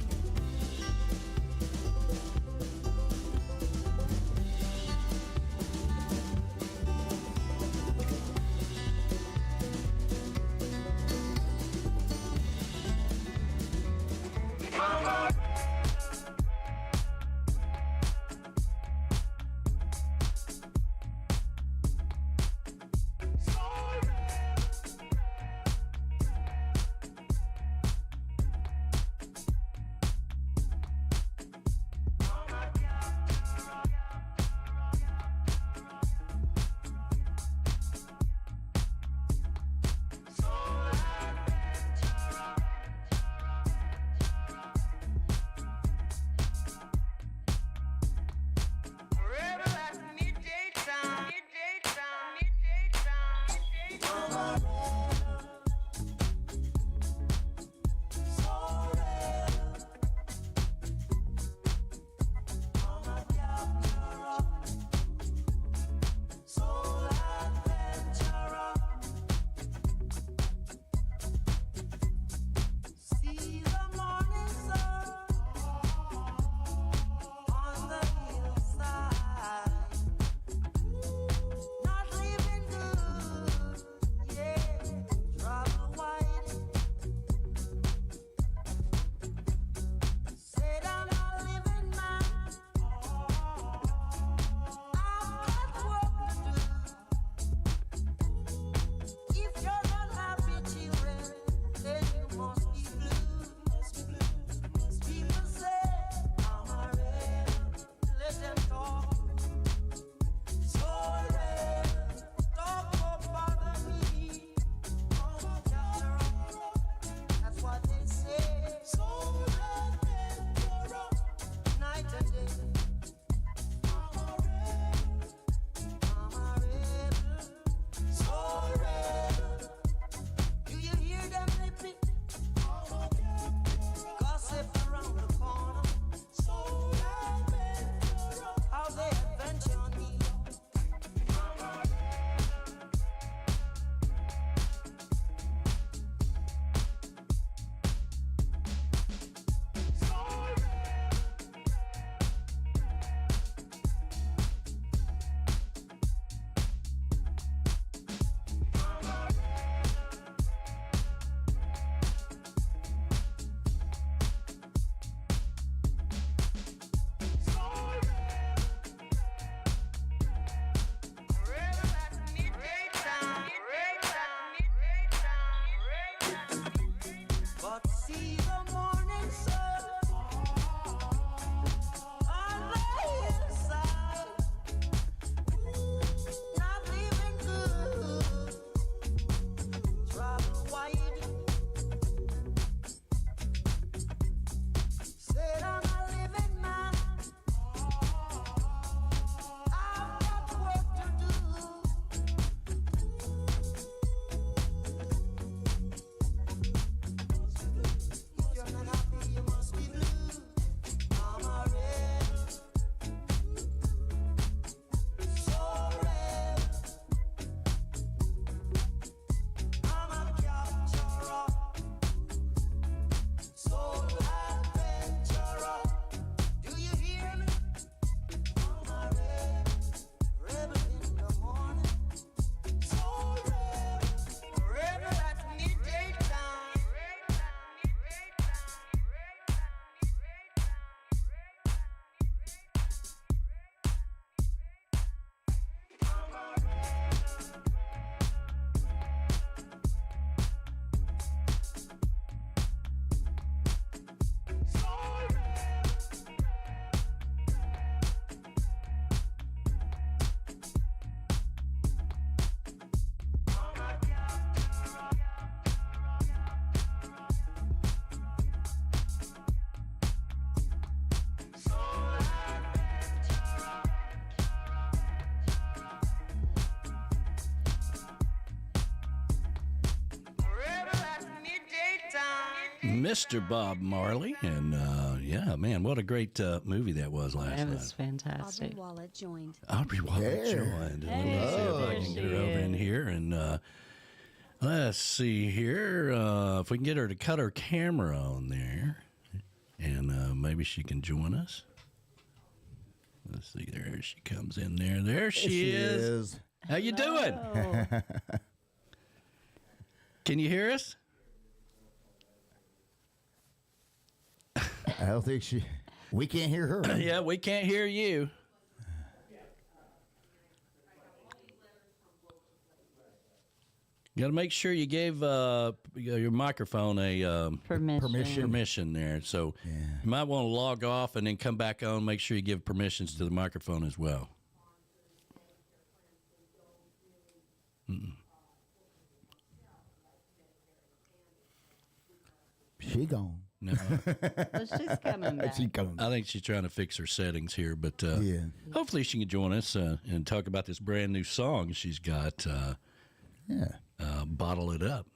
Mr. Bob Marley. And, yeah, man, what a great movie that was last night. That was fantastic. Aubrey Wollett joined. Aubrey Wollett joined. Hey, Let's see if I there can she get her over in is. here. And let's see here. If we can get her to cut her camera on there. And maybe she can join us. Let's see. There she comes in there. There she is. How you doing? Can you hear us? I don't think we can't hear her. Yeah, we can't hear you. You got to make sure you gave your microphone a permission there. So you might want to log off and then come back on. Make sure you give permissions to the microphone as well. She gone. No, She's coming back. She gone. I think she's trying to fix her settings here, but hopefully she can join us and talk about this brand new song she's got. Bottle It Up.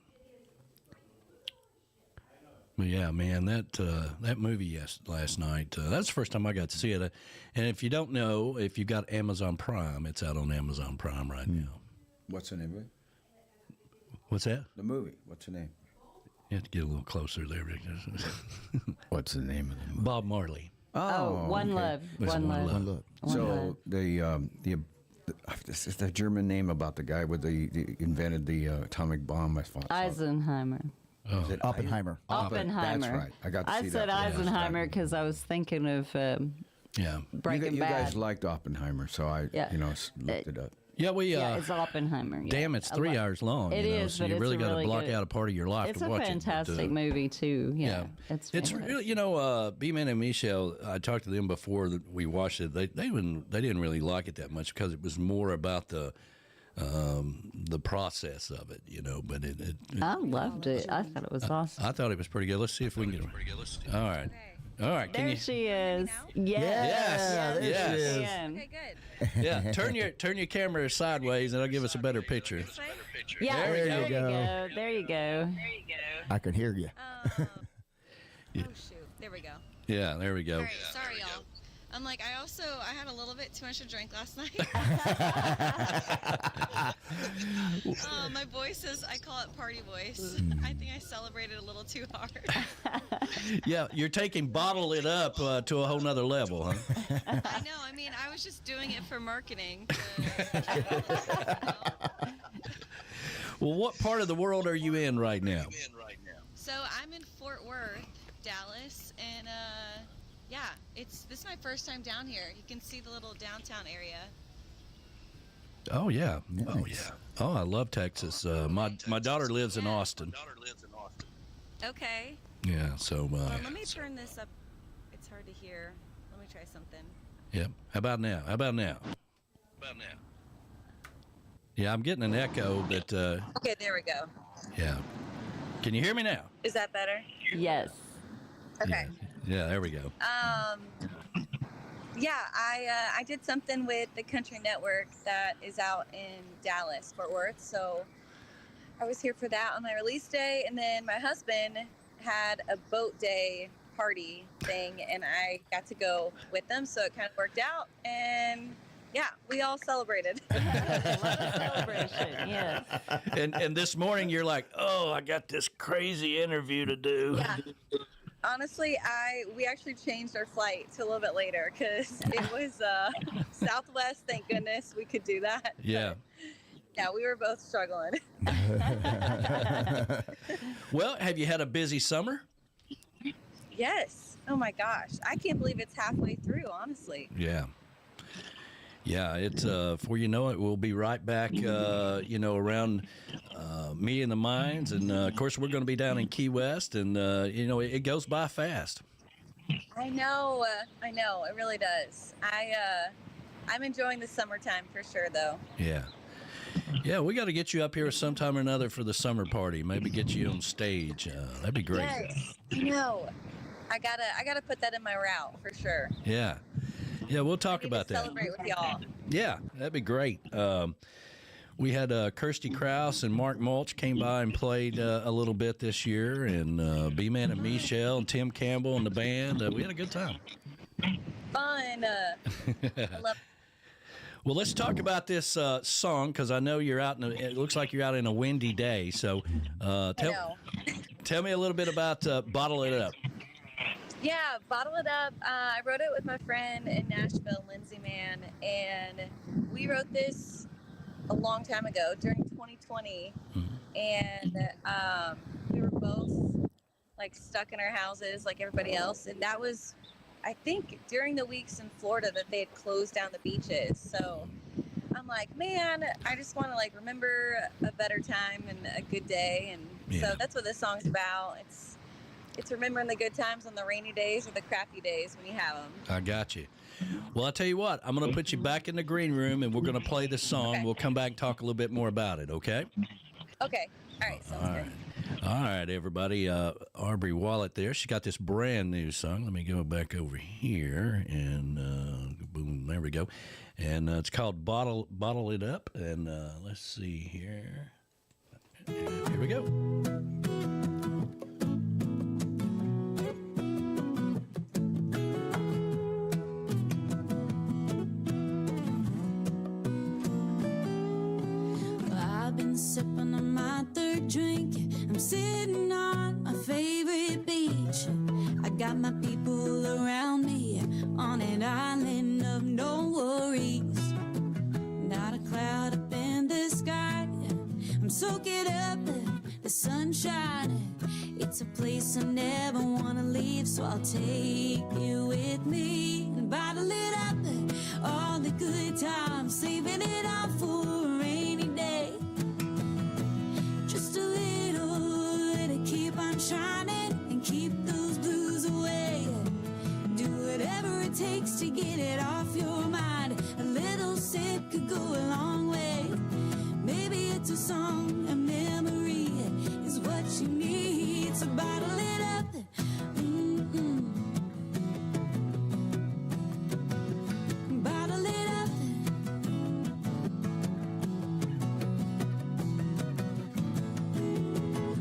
But yeah, man, that movie last night, that's the first time I got to see it. And if you don't know, if you've got Amazon Prime, it's out on Amazon Prime right now. What's the name of it? What's that? The movie. What's the name? You have to get a little closer there. What's the name of the movie? Bob Marley. One Love. It's One Love. One look. So this is the German name about the guy with the invented the atomic bomb. I thought. Eisenhower. Is it Oppenheimer. Oppenheimer. That's right. I got to see said that. Eisenhower because I was thinking of Breaking You Bad. guys liked Oppenheimer, so I looked it up. Yeah, it's Oppenheimer. Yeah. Damn, it's 3 hours long. It is, so but you it's really a got to really block good- out a part of your life It's to a watch fantastic it. movie too. Yeah, It's fantastic. really, B-Man and Michelle, I talked to them before that we watched it. They didn't really like it that much because it was more about the process of it, But I loved it. I thought it was awesome. I thought it was pretty good. Let's see if we can get it. All right. All right. Can There you? she is. Yes. There Yes. she is. Okay, good. Yeah. Turn your camera sideways, and it'll give us a better picture. Yeah. There There we you go. go. There you go. I can hear you. Oh shoot. There we go. Yeah. There we go. All right, sorry y'all. I'm like, I had a little bit too much to drink last night. My voice I call it party voice. I think I celebrated a little too hard. Yeah. You're taking Bottle It Up to a whole nother level, huh? I know. I mean, I was just doing it for marketing. Well, what part of the world are you in right now? So I'm in Fort Worth, Dallas, and this is my first time down here. You can see the little downtown area. Oh yeah. Nice. Oh yeah. Oh, I love Texas. My daughter lives in Austin. Okay. Yeah. So. Let me turn this up. It's hard to hear. Let me try something. Yeah. How about now? Yeah, I'm getting an echo, but Okay, there we go. yeah. Can you hear me now? Is that better? Yes. Okay. Yeah, there we go. I did something with the Country Network that is out in Dallas, Fort Worth. So I was here for that on my release day, and then my husband had a boat day party thing, and I got to go with them. So it kind of worked out, and yeah, we all celebrated. Celebration. Yes. And this morning you're like, oh, I got this crazy interview to do. Yeah. Honestly, we actually changed our flight to a little bit later because it was Southwest. Thank goodness we could do that. Yeah. Yeah, we were both struggling. Well, have you had a busy summer? Yes. Oh my gosh, I can't believe it's halfway through. Honestly. Yeah. Yeah, it's before you know it, we'll be right back, around me and the mines, and of course we're going to be down in Key West, and it goes by fast. I know, it really does. I'm enjoying the summertime for sure, though. Yeah, we got to get you up here sometime or another for the summer party. Maybe get you on stage. That'd be great. Yes, I know. I gotta put that in my route for sure. Yeah, we'll talk about that. Celebrate with y'all. Yeah, that'd be great. We had Kirsty Krause and Mark Mulch came by and played a little bit this year, and B-Man and Michelle and Tim Campbell and the band. We had a good time. Fun. I love. Well, let's talk about this song, because I know you're out. It looks like you're out in a windy day. So, tell me a little bit about "Bottle It Up." Yeah, Bottle It Up. I wrote it with my friend in Nashville, Lindsay Mann, and we wrote this a long time ago during 2020, and we were both like stuck in our houses like everybody else, and that was, I think, during the weeks in Florida that they had closed down the beaches. So I'm like, man, I just want to like remember a better time and a good day, and so that's what this song's about. It's remembering the good times on the rainy days or the crappy days when you have them. I got you. Well, I'll tell you what. I'm going to put you back in the green room, and we're going to play the song. Okay. We'll come back and talk a little bit more about it, okay? Okay. All right. Sounds good. All right, everybody. Aubrey Wollett there. She got this brand new song. Let me go back over here, and boom, there we go. And it's called Bottle It Up. And let's see here. Here we go. Sipping on my third drink, I'm sitting on my favorite beach. I got my people around me on an island of no worries. Not a cloud up in the sky. I'm soaking up the sunshine. It's a place I never want to leave, so I'll take you with me and bottle it up. All the good times, saving it all for a rainy day. Just a little to keep on shining and keep those blues away. Do whatever it takes to get it off your mind. A little sip could go a long way. Maybe it's a song, a memory is what you need. So bottle it up. Bottle it up.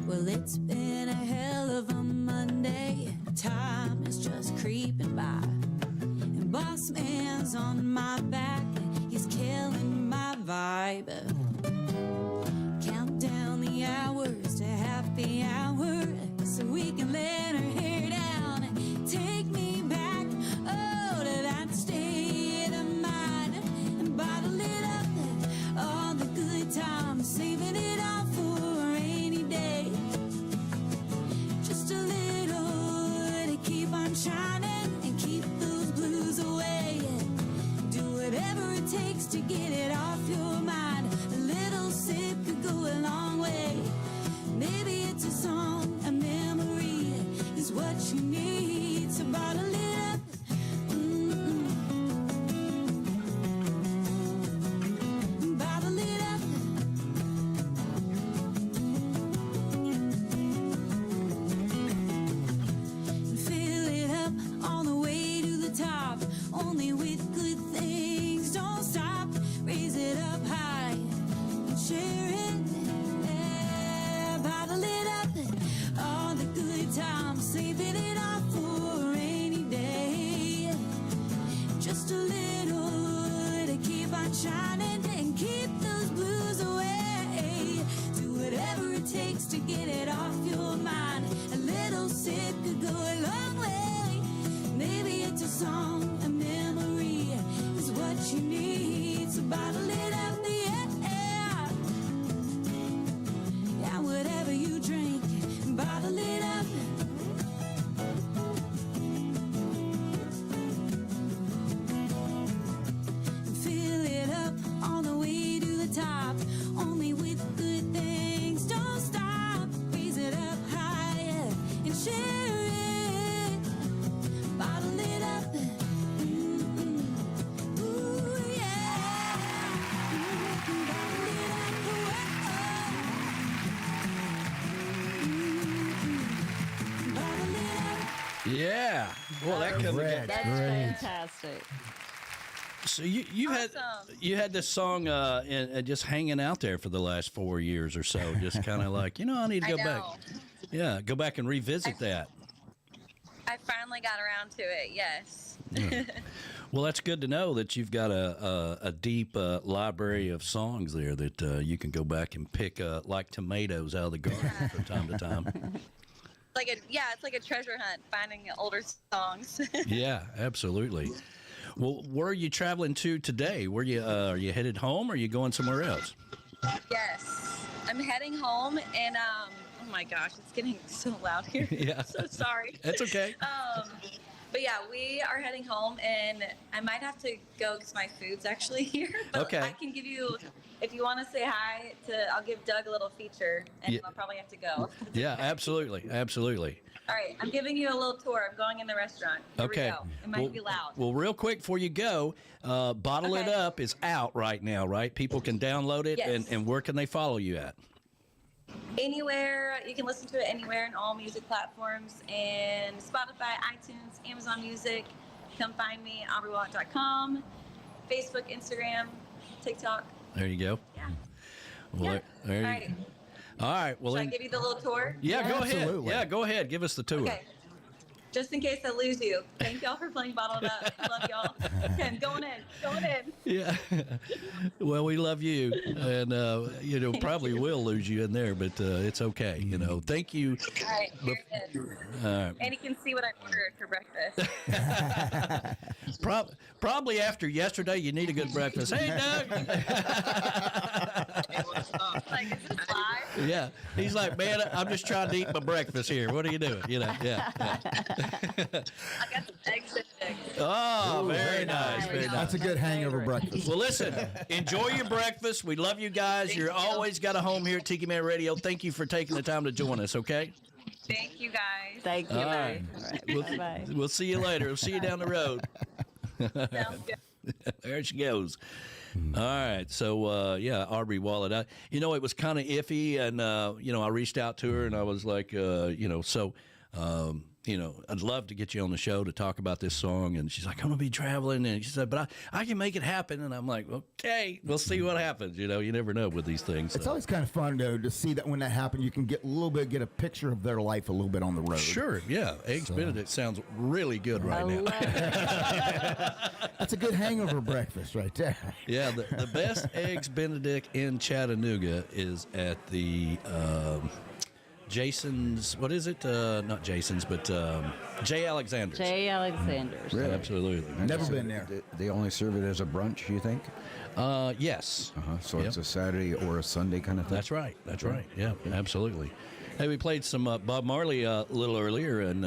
Well, it's been a hell of a Monday. Time is just creeping by. And boss man's on my back. He's killing my vibe. Count down the hours to happy hour so we can let our hair down. Take me back, oh, to that state of mind. And bottle it up, all the good times, saving it all for a rainy day. Just a little to keep on shining and keep those blues away. Do whatever it takes to get it off your mind. A little sip could go a long way. Maybe it's a song, a memory is what you need. So bottle it up. Bottle it up. Fill it up all the way to the top. Only with good things. Don't stop. Raise it up high and share it. Yeah, bottle it up. All the good times, saving it all for a rainy day. Just a little to keep on shining and keep those blues away. Do whatever it takes to get it off your mind. A little sip could go a long way. Maybe it's a song, a memory is what you need. So bottle it up, yeah. Yeah, whatever you drink, bottle it up. Fill it up all the way to the top. Only with good things. Don't stop. Raise it up higher and share it. Bottle it up. Ooh, yeah. Bottle it up. Bottle it up. Yeah. Well, that comes Red, That's great. fantastic. So you had this song and just hanging out there for the last 4 years or so, just kind of like, I need to go back. Yeah, go back and revisit that. I finally got around to it. Yes. Yeah. Well, that's good to know that you've got a deep library of songs there that you can go back and pick like tomatoes out of the garden from time to time. It's like a treasure hunt, finding older songs. Yeah, absolutely. Well, where are you traveling to today? Are you headed home or are you going somewhere else? Yes, I'm heading home, and oh my gosh, it's getting so loud here. Yeah. I'm so sorry. That's okay. But yeah, we are heading home, and I might have to go because my food's actually here. But okay. I can give you, if you want to say hi I'll give Doug a little feature, and I'll probably have to go. Yeah, absolutely. All right, I'm giving you a little tour. I'm going in the restaurant. Here we go. It might be loud. Well, real quick before you go, Bottle It Up is out right now, right? People can download it, and where can they follow you at? Anywhere. You can listen to it anywhere in all music platforms, and Spotify, iTunes, Amazon Music. Come find me, AubreyWollett.com, Facebook, Instagram, TikTok. There you go. Yeah. Well, All right. All right. Well, Should I give you the little tour? Yeah, go ahead. Yeah, go ahead. Give us the tour. Okay. Just in case I lose you. Thank y'all for playing Bottled Up. I love y'all. Okay, going in. Yeah. Well, we love you, and probably will lose you in there, but it's okay. Thank you. All right. Here it is. All right. And you can see what I ordered for breakfast. Probably after yesterday, you need a good breakfast. Hey, Doug. Like, is this live? Yeah. He's like, man, I'm just trying to eat my breakfast here. What are you doing? Yeah. I got some eggs and eggs. Oh, very nice. Very nice. That's a good hangover breakfast. Well, listen, enjoy your breakfast. We love you guys. You're always got a home here at Tiki Man Radio. Thank you for taking the time to join us, okay? Thank you, guys. Thank you. All right. Bye. We'll see you later. We'll see you down the road. Sounds good. There she goes. All right. So, Aubrey Wollett. It was kind of iffy, and, I reached out to her, and I was like, I'd love to get you on the show to talk about this song. And she's like, I'm going to be traveling. And she said, but I can make it happen. And I'm like, okay, we'll see what happens. You never know with these things. It's always kind of fun, to see that when that happens, you can get a picture of their life a little bit on the road. Sure, yeah. Eggs Benedict sounds really good right now. That's a good hangover breakfast right there. Yeah, the best Eggs Benedict in Chattanooga is at the... Jason's, what is it? Not Jason's, but J. Alexander's. J. Alexander's. Really? Absolutely. Never been there. They only serve it as a brunch, you think? Yes. So it's a Saturday or a Sunday kind of thing? That's right. Yeah, absolutely. Hey, we played some Bob Marley a little earlier, and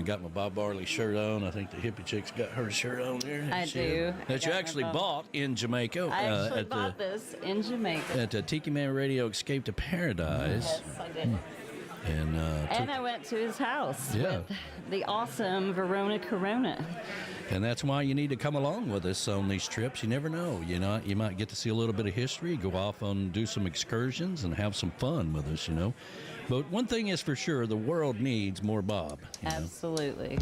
got my Bob Marley shirt on. I think the hippie chick's got her shirt on there. I do. That you actually bought in Jamaica. I actually bought this in Jamaica. At the Tiki Man Radio Escape to Paradise. Yes, I did. And I went to his house Yeah. with the awesome Verona Corona. And that's why you need to come along with us on these trips. You never know. You might get to see a little bit of history, go off and do some excursions, and have some fun with us, But one thing is for sure, the world needs more Bob. Absolutely.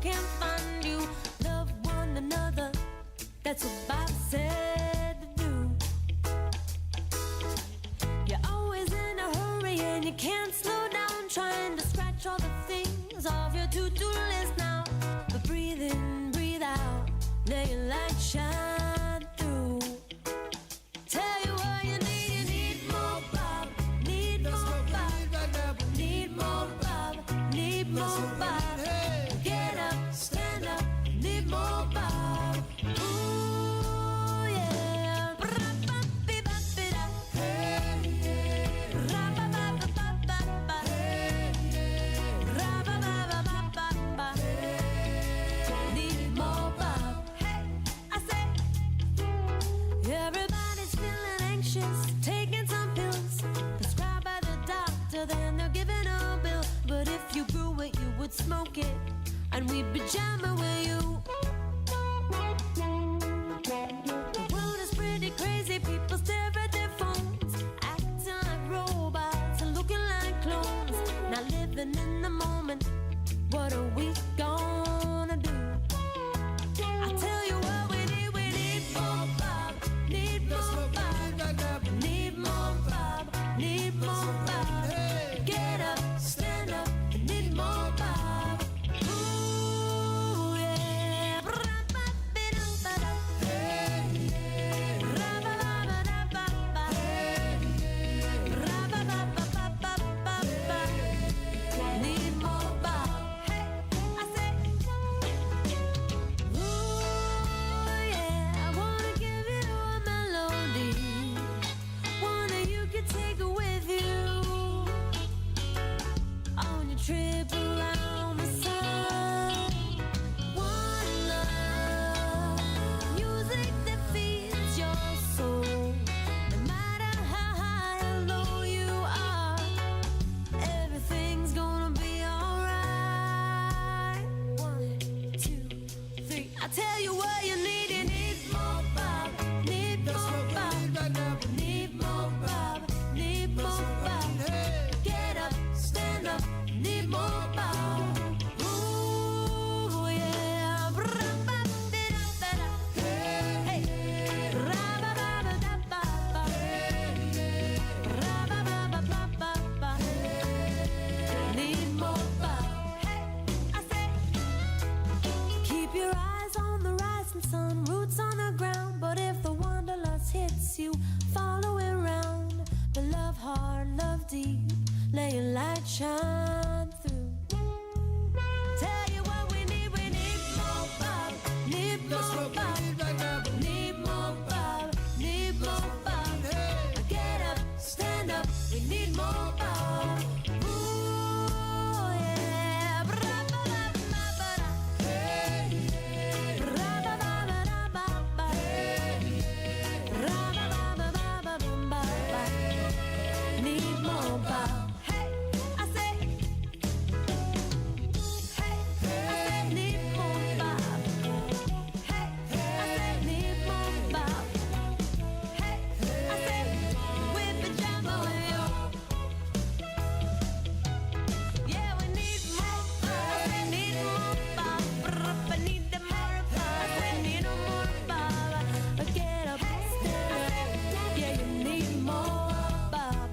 Can't find you, love one another. That's what Bob said to do. You're always in a hurry and you can't slow down, trying to scratch all the things off your to-do list now. But breathe in, breathe out, let your light shine through. Tell you what you need more Bob, need more Bob, need more Bob, need more Bob. Stand up, need more Bob. Ooh, living in the moment. What are we gonna do? I tell you what we need more Bob, need more Bob, need more Bob, need more Bob. Get up, stand up, need more Bob. Ooh, yeah. Need more Bob. Hey, I say, ooh, yeah. I wanna give you a melody, one that you can take with you on your trip around the sun. One love, music that feeds your soul. No matter how high or low you are, everything's gonna be alright. 1, 2, 3. I tell you what you need. You need more Bob, need more Bob, need more Bob, need more Bob. Get up, stand up, need more Bob. Ooh, yeah. Hey, ra-ba-ba-ba-da-ba-ba. Ra-ba-ba-ba-ba-ba. Need more Bob. Hey, I say, keep your eyes on the rising sun, roots on the ground. But if the wanderlust hits you, follow it round. But love hard, love deep, let your light shine through. Tell you what we need more Bob, need more Bob, need more Bob, need more Bob. Get up, stand up, we need more Bob. Ooh, yeah. Ra-ba-ba-ba-ba-da. Ra-ba-ba-ba-da-ba-ba. Ra-ba-ba-ba-ba-ba-ba. Need more Bob. Hey, I say, hey, I said need more Bob. Hey, I said need more Bob. Hey, I said with the jambalaya. Yeah, we need more Bob. I said need more Bob. I need the more Bob. I said need more Bob. Get up, stand up. Yeah, you need more Bob.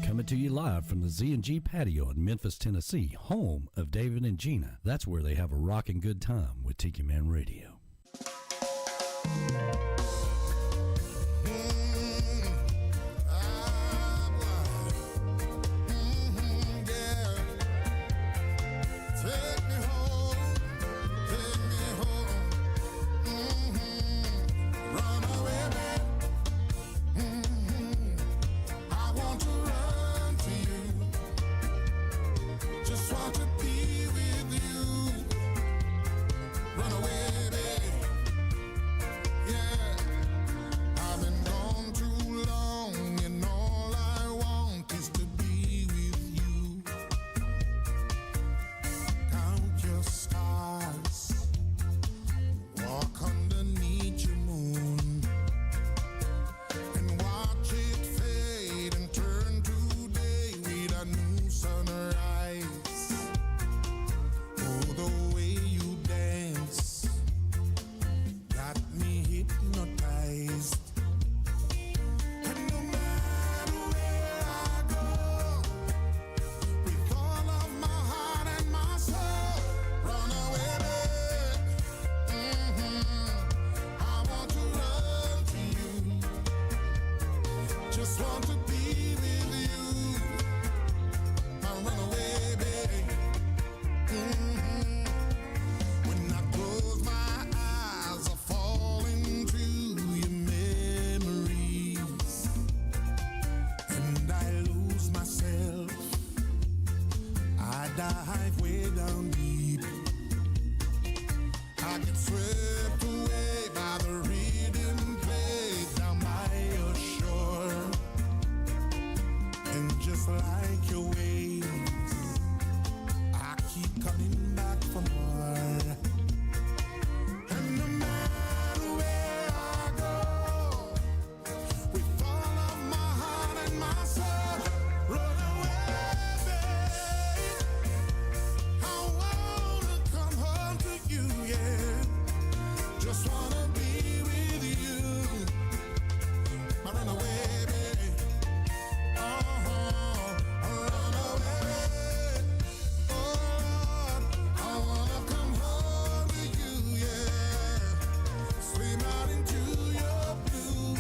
Coming to you live from the Z&G patio in Memphis, Tennessee, home of David and Gina. That's where they have a rockin' good time with Tiki Man Radio. Just want to be with you. Run away, baby. Yeah. Just wanna be with you, my runaway baby. Runaway. Oh, I wanna come home to you, yeah. Swim out into your blue.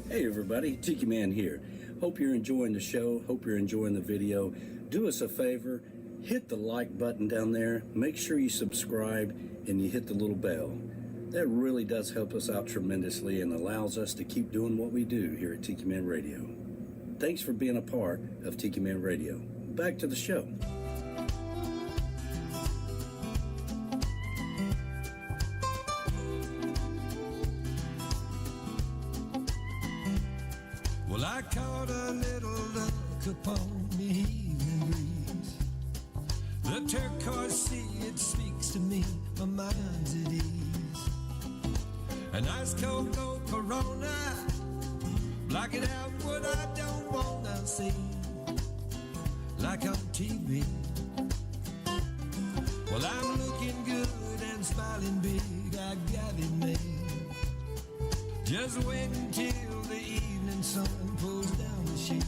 Hey everybody, Tiki Man here. Hope you're enjoying the show. Hope you're enjoying the video. Do us a favor, hit the like button down there. Make sure you subscribe and you hit the little bell. That really does help us out tremendously and allows us to keep doing what we do here at Tiki Man Radio. Thanks for being a part of Tiki Man Radio. Back to the show. Well, I caught a little look upon the evening breeze. The turquoise sea, it speaks to me, my mind's at ease. An ice cold old Corona, blocking out what I don't wanna see, like on TV. Well, I'm looking good and smiling big, I got it made. Just wait until the evening sun pulls down the sheet.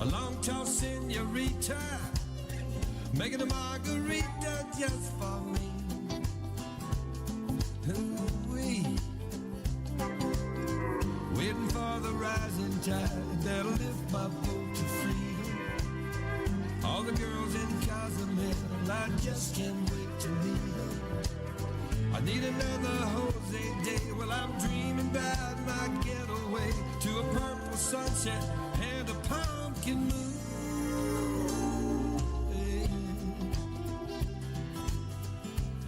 A long tall senorita, making a margarita just for me. Ooh-wee. Waiting for the rising tide that'll lift my boat to freedom. All the girls in Cozumel, I just can't wait to meet them. I need another Jose day. Well, I'm dreaming about my getaway to a purple sunset and a pumpkin moon. Hey.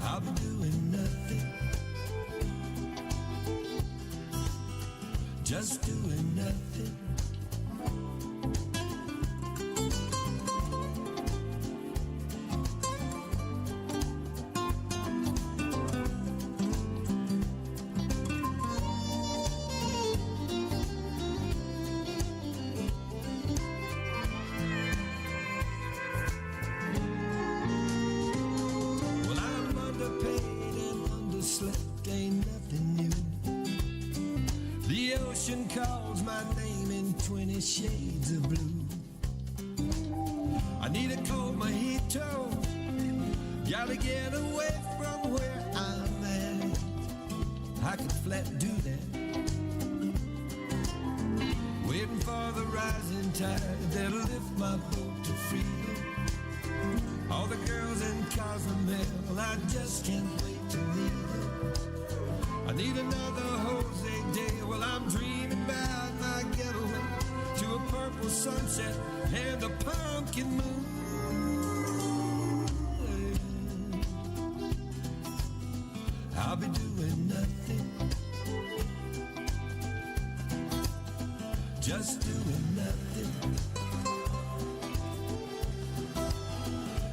I'll be doing nothing, just doing nothing. Calls my name in 20 shades of blue. I need a cold mojito, gotta get away from where I'm at. I could flat do that, waiting for the rising tide that'll lift my boat to freedom. All the girls in Cozumel, I just can't wait to meet them. I need another Jose day. Well, I'm dreaming about my getaway to a purple sunset and a pumpkin moon. I'll be doing nothing, just doing nothing.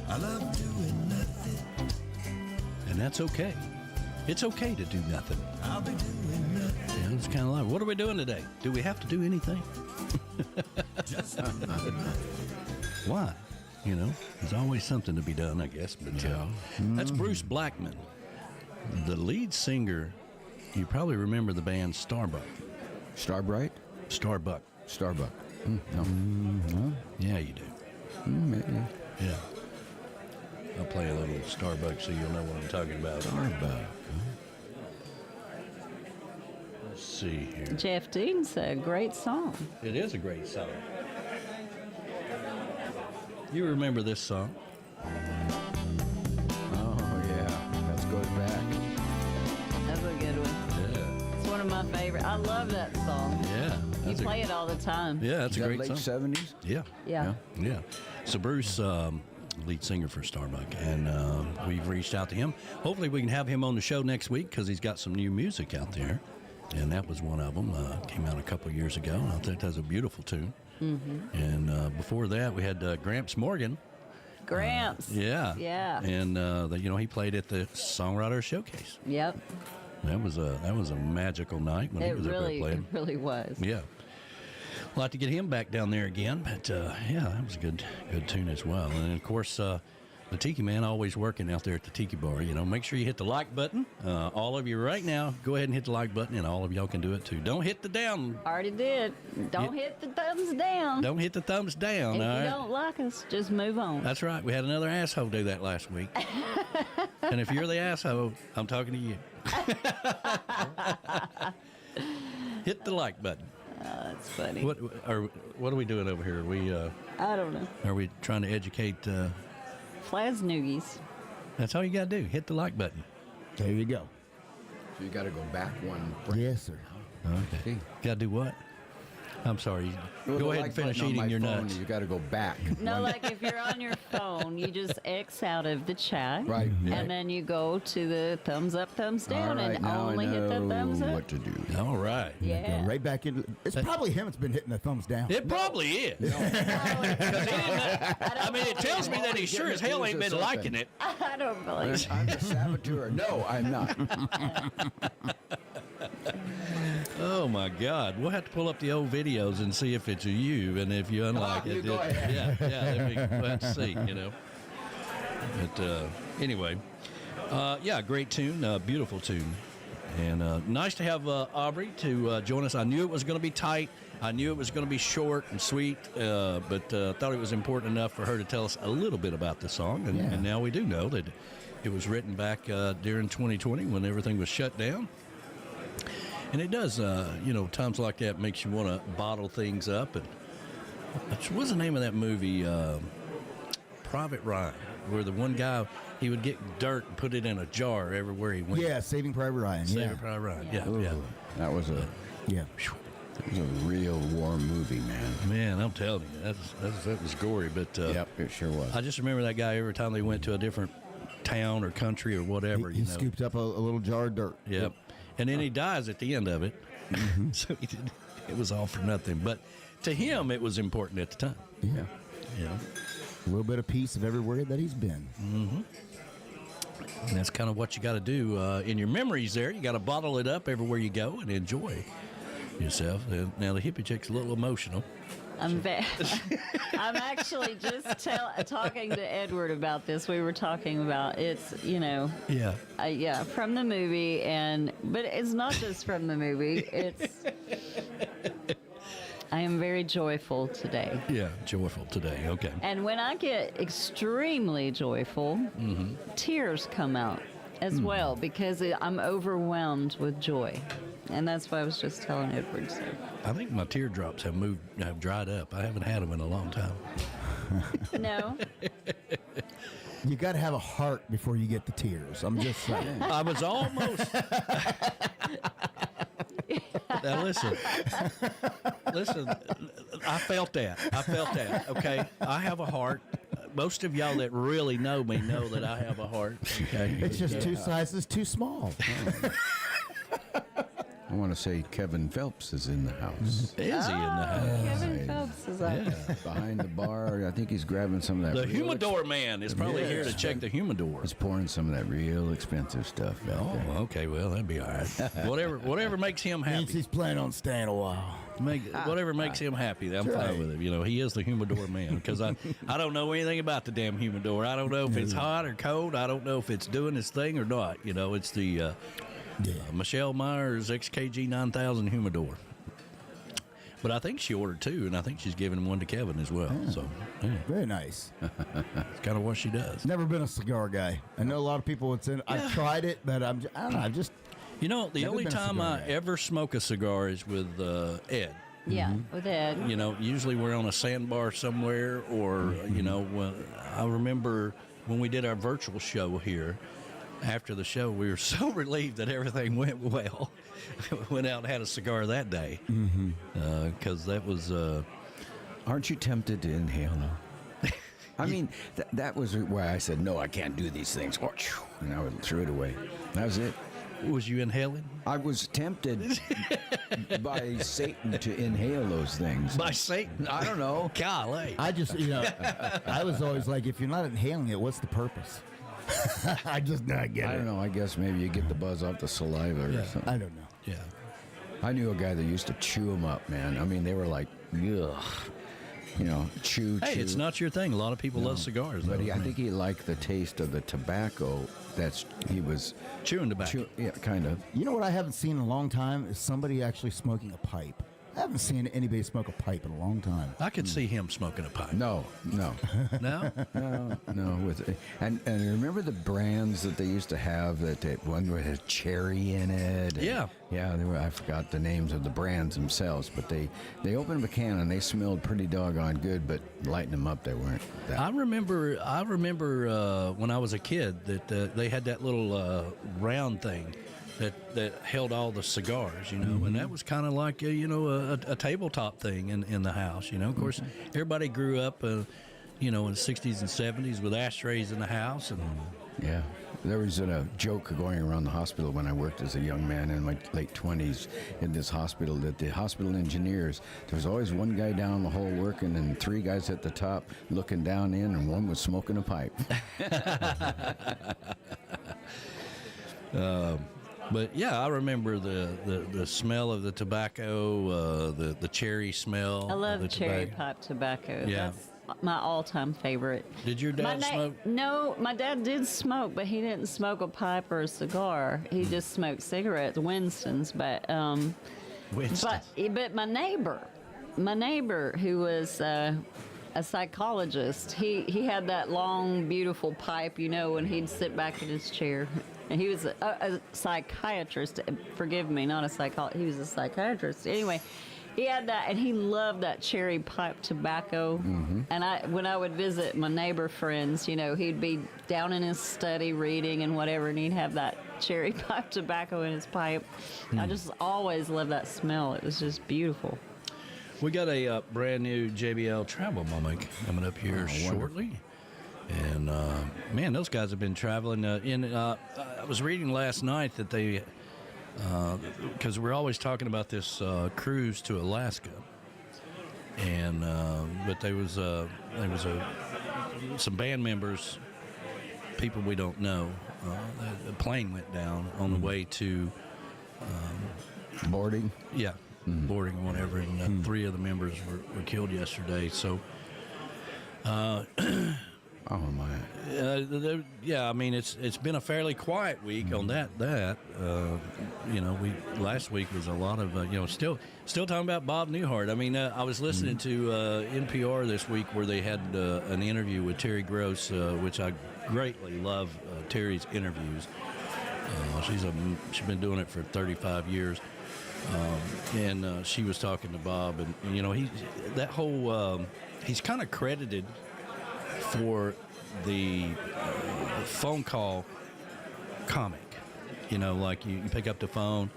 I love doing nothing. And that's okay. It's okay to do nothing. I'll be doing nothing. Yeah, it's kind of like, what are we doing today? Do we have to do anything? Just doing nothing. Why? You know, there's always something to be done, I guess. But that's Bruce Blackman, the lead singer. You probably remember the band Starbuck. Starbright? Starbuck. Starbuck. No. No? Yeah, you do. Maybe. Yeah. I'll play a little Starbuck so you'll know what I'm talking about. Starbuck. Let's see here. Jeff Dean's a great song. It is a great song. You remember this song? Oh, yeah. That goes back. That's a good one. Yeah. It's one of my favorite. I love that song. Yeah. You play it all the time. Yeah, that's Is a that great late song. 70s? Yeah. Yeah. Yeah. So Bruce, lead singer for Starbuck, and we've reached out to him. Hopefully we can have him on the show next week because he's got some new music out there, and that was one of them. Came out a couple years ago, and I think that's a beautiful tune. Mm-hmm. And before that, we had Gramps Morgan. Gramps. Yeah. Yeah. And he played at the Songwriter Showcase. Yep. That was a magical night when he was up there playing. It really was. Yeah. We'll have to get him back down there again, but yeah, that was a good tune as well. And of course, the Tiki Man always working out there at the Tiki Bar. Make sure you hit the like button. All of you right now, go ahead and hit the like button, and all of y'all can do it too. Don't hit the down. Already did. Don't hit the thumbs down. Don't hit the thumbs down. If all you right? don't like us, just move on. That's right. We had another asshole do that last week. And if you're the asshole, I'm talking to you. Hit the like button. Oh, that's funny. What are we doing over here? Are we I don't know. are we trying to educate? Flas Noogies. That's all you got to do. Hit the like button. There you go. So you got to go back one. Yes, sir. Okay. Got to do what? I'm sorry. Go ahead and finish eating your nuts. You got to go back. No, like if you're on your phone, you just X out of the chat. Right. And then you go to the thumbs up, thumbs down, All right, and now only I hit the know thumbs up. what to do. All right. Yeah. Go right back into. It's probably him that's been hitting the thumbs down. It probably is. I mean, it tells me that he sure as hell ain't been liking it. I don't believe. I'm the saboteur. No, I'm not. Oh my God! We'll have to pull up the old videos and see if it's you, and if you unlike it, go ahead. then we'll have to see. But anyway, yeah, great tune, beautiful tune, and nice to have Aubrey to join us. I knew it was going to be tight. I knew it was going to be short and sweet, but thought it was important enough for her to tell us a little bit about the song, and now we do know that it was written back during 2020 when everything was shut down. And it does, times like that makes you want to bottle things up. And what's the name of that movie? Private Ryan, where the one guy, he would get dirt and put it in a jar everywhere he went. Yeah, Saving Private Ryan. Saving Private Ryan. Yeah. That was a real war movie, man. Man, I'm telling you, that was gory. But yep, it sure was. I just remember that guy every time they went to a different town or country or whatever. He scooped up a little jar of dirt. Yep. And then he dies at the end of it. So it was all for nothing. But to him, it was important at the time. Yeah. Yeah. A little bit of piece of everywhere that he's been. Mm-hmm. And that's kind of what you got to do in your memories there. You got to bottle it up everywhere you go and enjoy yourself. Now, the hippie chick's a little emotional. I'm actually just talking to Edward about this. We were talking about it's, Yeah. from the movie, but it's not just from the movie. It's I am very joyful today. Yeah, joyful today. Okay. And when I get extremely joyful, tears come out as well because I'm overwhelmed with joy. And that's what I was just telling Edward. So. I think my teardrops have dried up. I haven't had them in a long time. No. You got to have a heart before you get the tears. I'm just saying. I was almost. Now listen. I felt that. Okay, I have a heart. Most of y'all that really know me know that I have a heart. Okay, it's just two sizes too small. I want to say Kevin Phelps is in the house. Is he in the house? Kevin Phelps is up. Yeah. Behind the bar. I think he's grabbing some of that. The humidor man is probably here to check the humidor. He's pouring some of that real expensive stuff out there. Okay, well, that'd be all right. Whatever makes him happy. Means he's planning on staying a while. Whatever makes him happy, I'm fine with it. He is the humidor man because I don't know anything about the damn humidor. I don't know if it's hot or cold. I don't know if it's doing its thing or not. It's the Michelle Myers XKG 9000 humidor. But I think she ordered two, and I think she's giving one to Kevin as well. Yeah. So, yeah. Very nice. It's kind of what she does. Never been a cigar guy. I know a lot of people would say, I've tried it, but I don't know. I've just... The only time I ever smoke a cigar is with Ed. Yeah, with Ed. You know, usually we're on a sandbar somewhere, or you know, I remember when we did our virtual show here. After the show, we were so relieved that everything went well. Went out and had a cigar that day, because that was. Aren't you tempted to inhale now? I mean, that was why I said, no, I can't do these things. And I threw it away. That was it. Was you inhaling? I was tempted by Satan to inhale those things. By Satan? I don't know. Golly. I just, I was always like, if you're not inhaling it, what's the purpose? I just not get it. I don't know. I guess maybe you get the buzz off the saliva or something. I don't know. Yeah. I knew a guy that used to chew them up, man. I mean, they were like, ugh. You know, chew. Hey, it's not your thing. A lot of people love cigars. But I think he liked the taste of the tobacco. He was chewing tobacco. Yeah, kind of. You know what I haven't seen in a long time is somebody actually smoking a pipe. I haven't seen anybody smoke a pipe in a long time. I could see him smoking a pipe. No. No? And remember the brands that they used to have, that one with a cherry in it? Yeah. Yeah, I forgot the names of the brands themselves, but they opened up a can and they smelled pretty doggone good, but lighting them up, they weren't. I remember when I was a kid that they had that little round thing that held all the cigars, and that was kind of like a tabletop thing in the house. Of course, everybody grew up, in the 60s and 70s with ashtrays in the house, and yeah. There was a joke going around the hospital when I worked as a young man in my late 20s in this hospital, that the hospital engineers, there was always one guy down the hall working and 3 guys at the top looking down in, and one was smoking a pipe. But yeah, I remember the smell of the tobacco, the cherry smell. I love of the cherry tobacco. pipe tobacco. Yeah. That's my all-time favorite. Did your dad smoke? No, my dad did smoke, but he didn't smoke a pipe or a cigar. He just smoked cigarettes, Winston's. But but my neighbor who was a psychologist, he had that long, beautiful pipe, and he'd sit back in his chair. And he was a psychiatrist. Forgive me, not a psychologist. He was a psychiatrist. Anyway, he had that, and he loved that cherry pipe tobacco. And when I would visit my neighbor friends, he'd be down in his study reading and whatever, and he'd have that cherry pipe tobacco in his pipe. I just always loved that smell. It was just beautiful. We got a brand new JBL Travel Group coming up here shortly. And, man, those guys have been traveling. I was reading last night that they, because we're always talking about this cruise to Alaska. And, but there was some band members, people we don't know. The plane went down on the way to boarding. Yeah, boarding or whatever. And 3 of the members were killed yesterday. So, oh my! Yeah, I mean it's been a fairly quiet week on that. Last week was a lot of still talking about Bob Newhart. I mean, I was listening to NPR this week where they had an interview with Terry Gross, which I greatly love. Terry's interviews. She's been doing it for 35 years, and she was talking to Bob, and he's kind of credited for the phone call comic. Like you pick up the phone,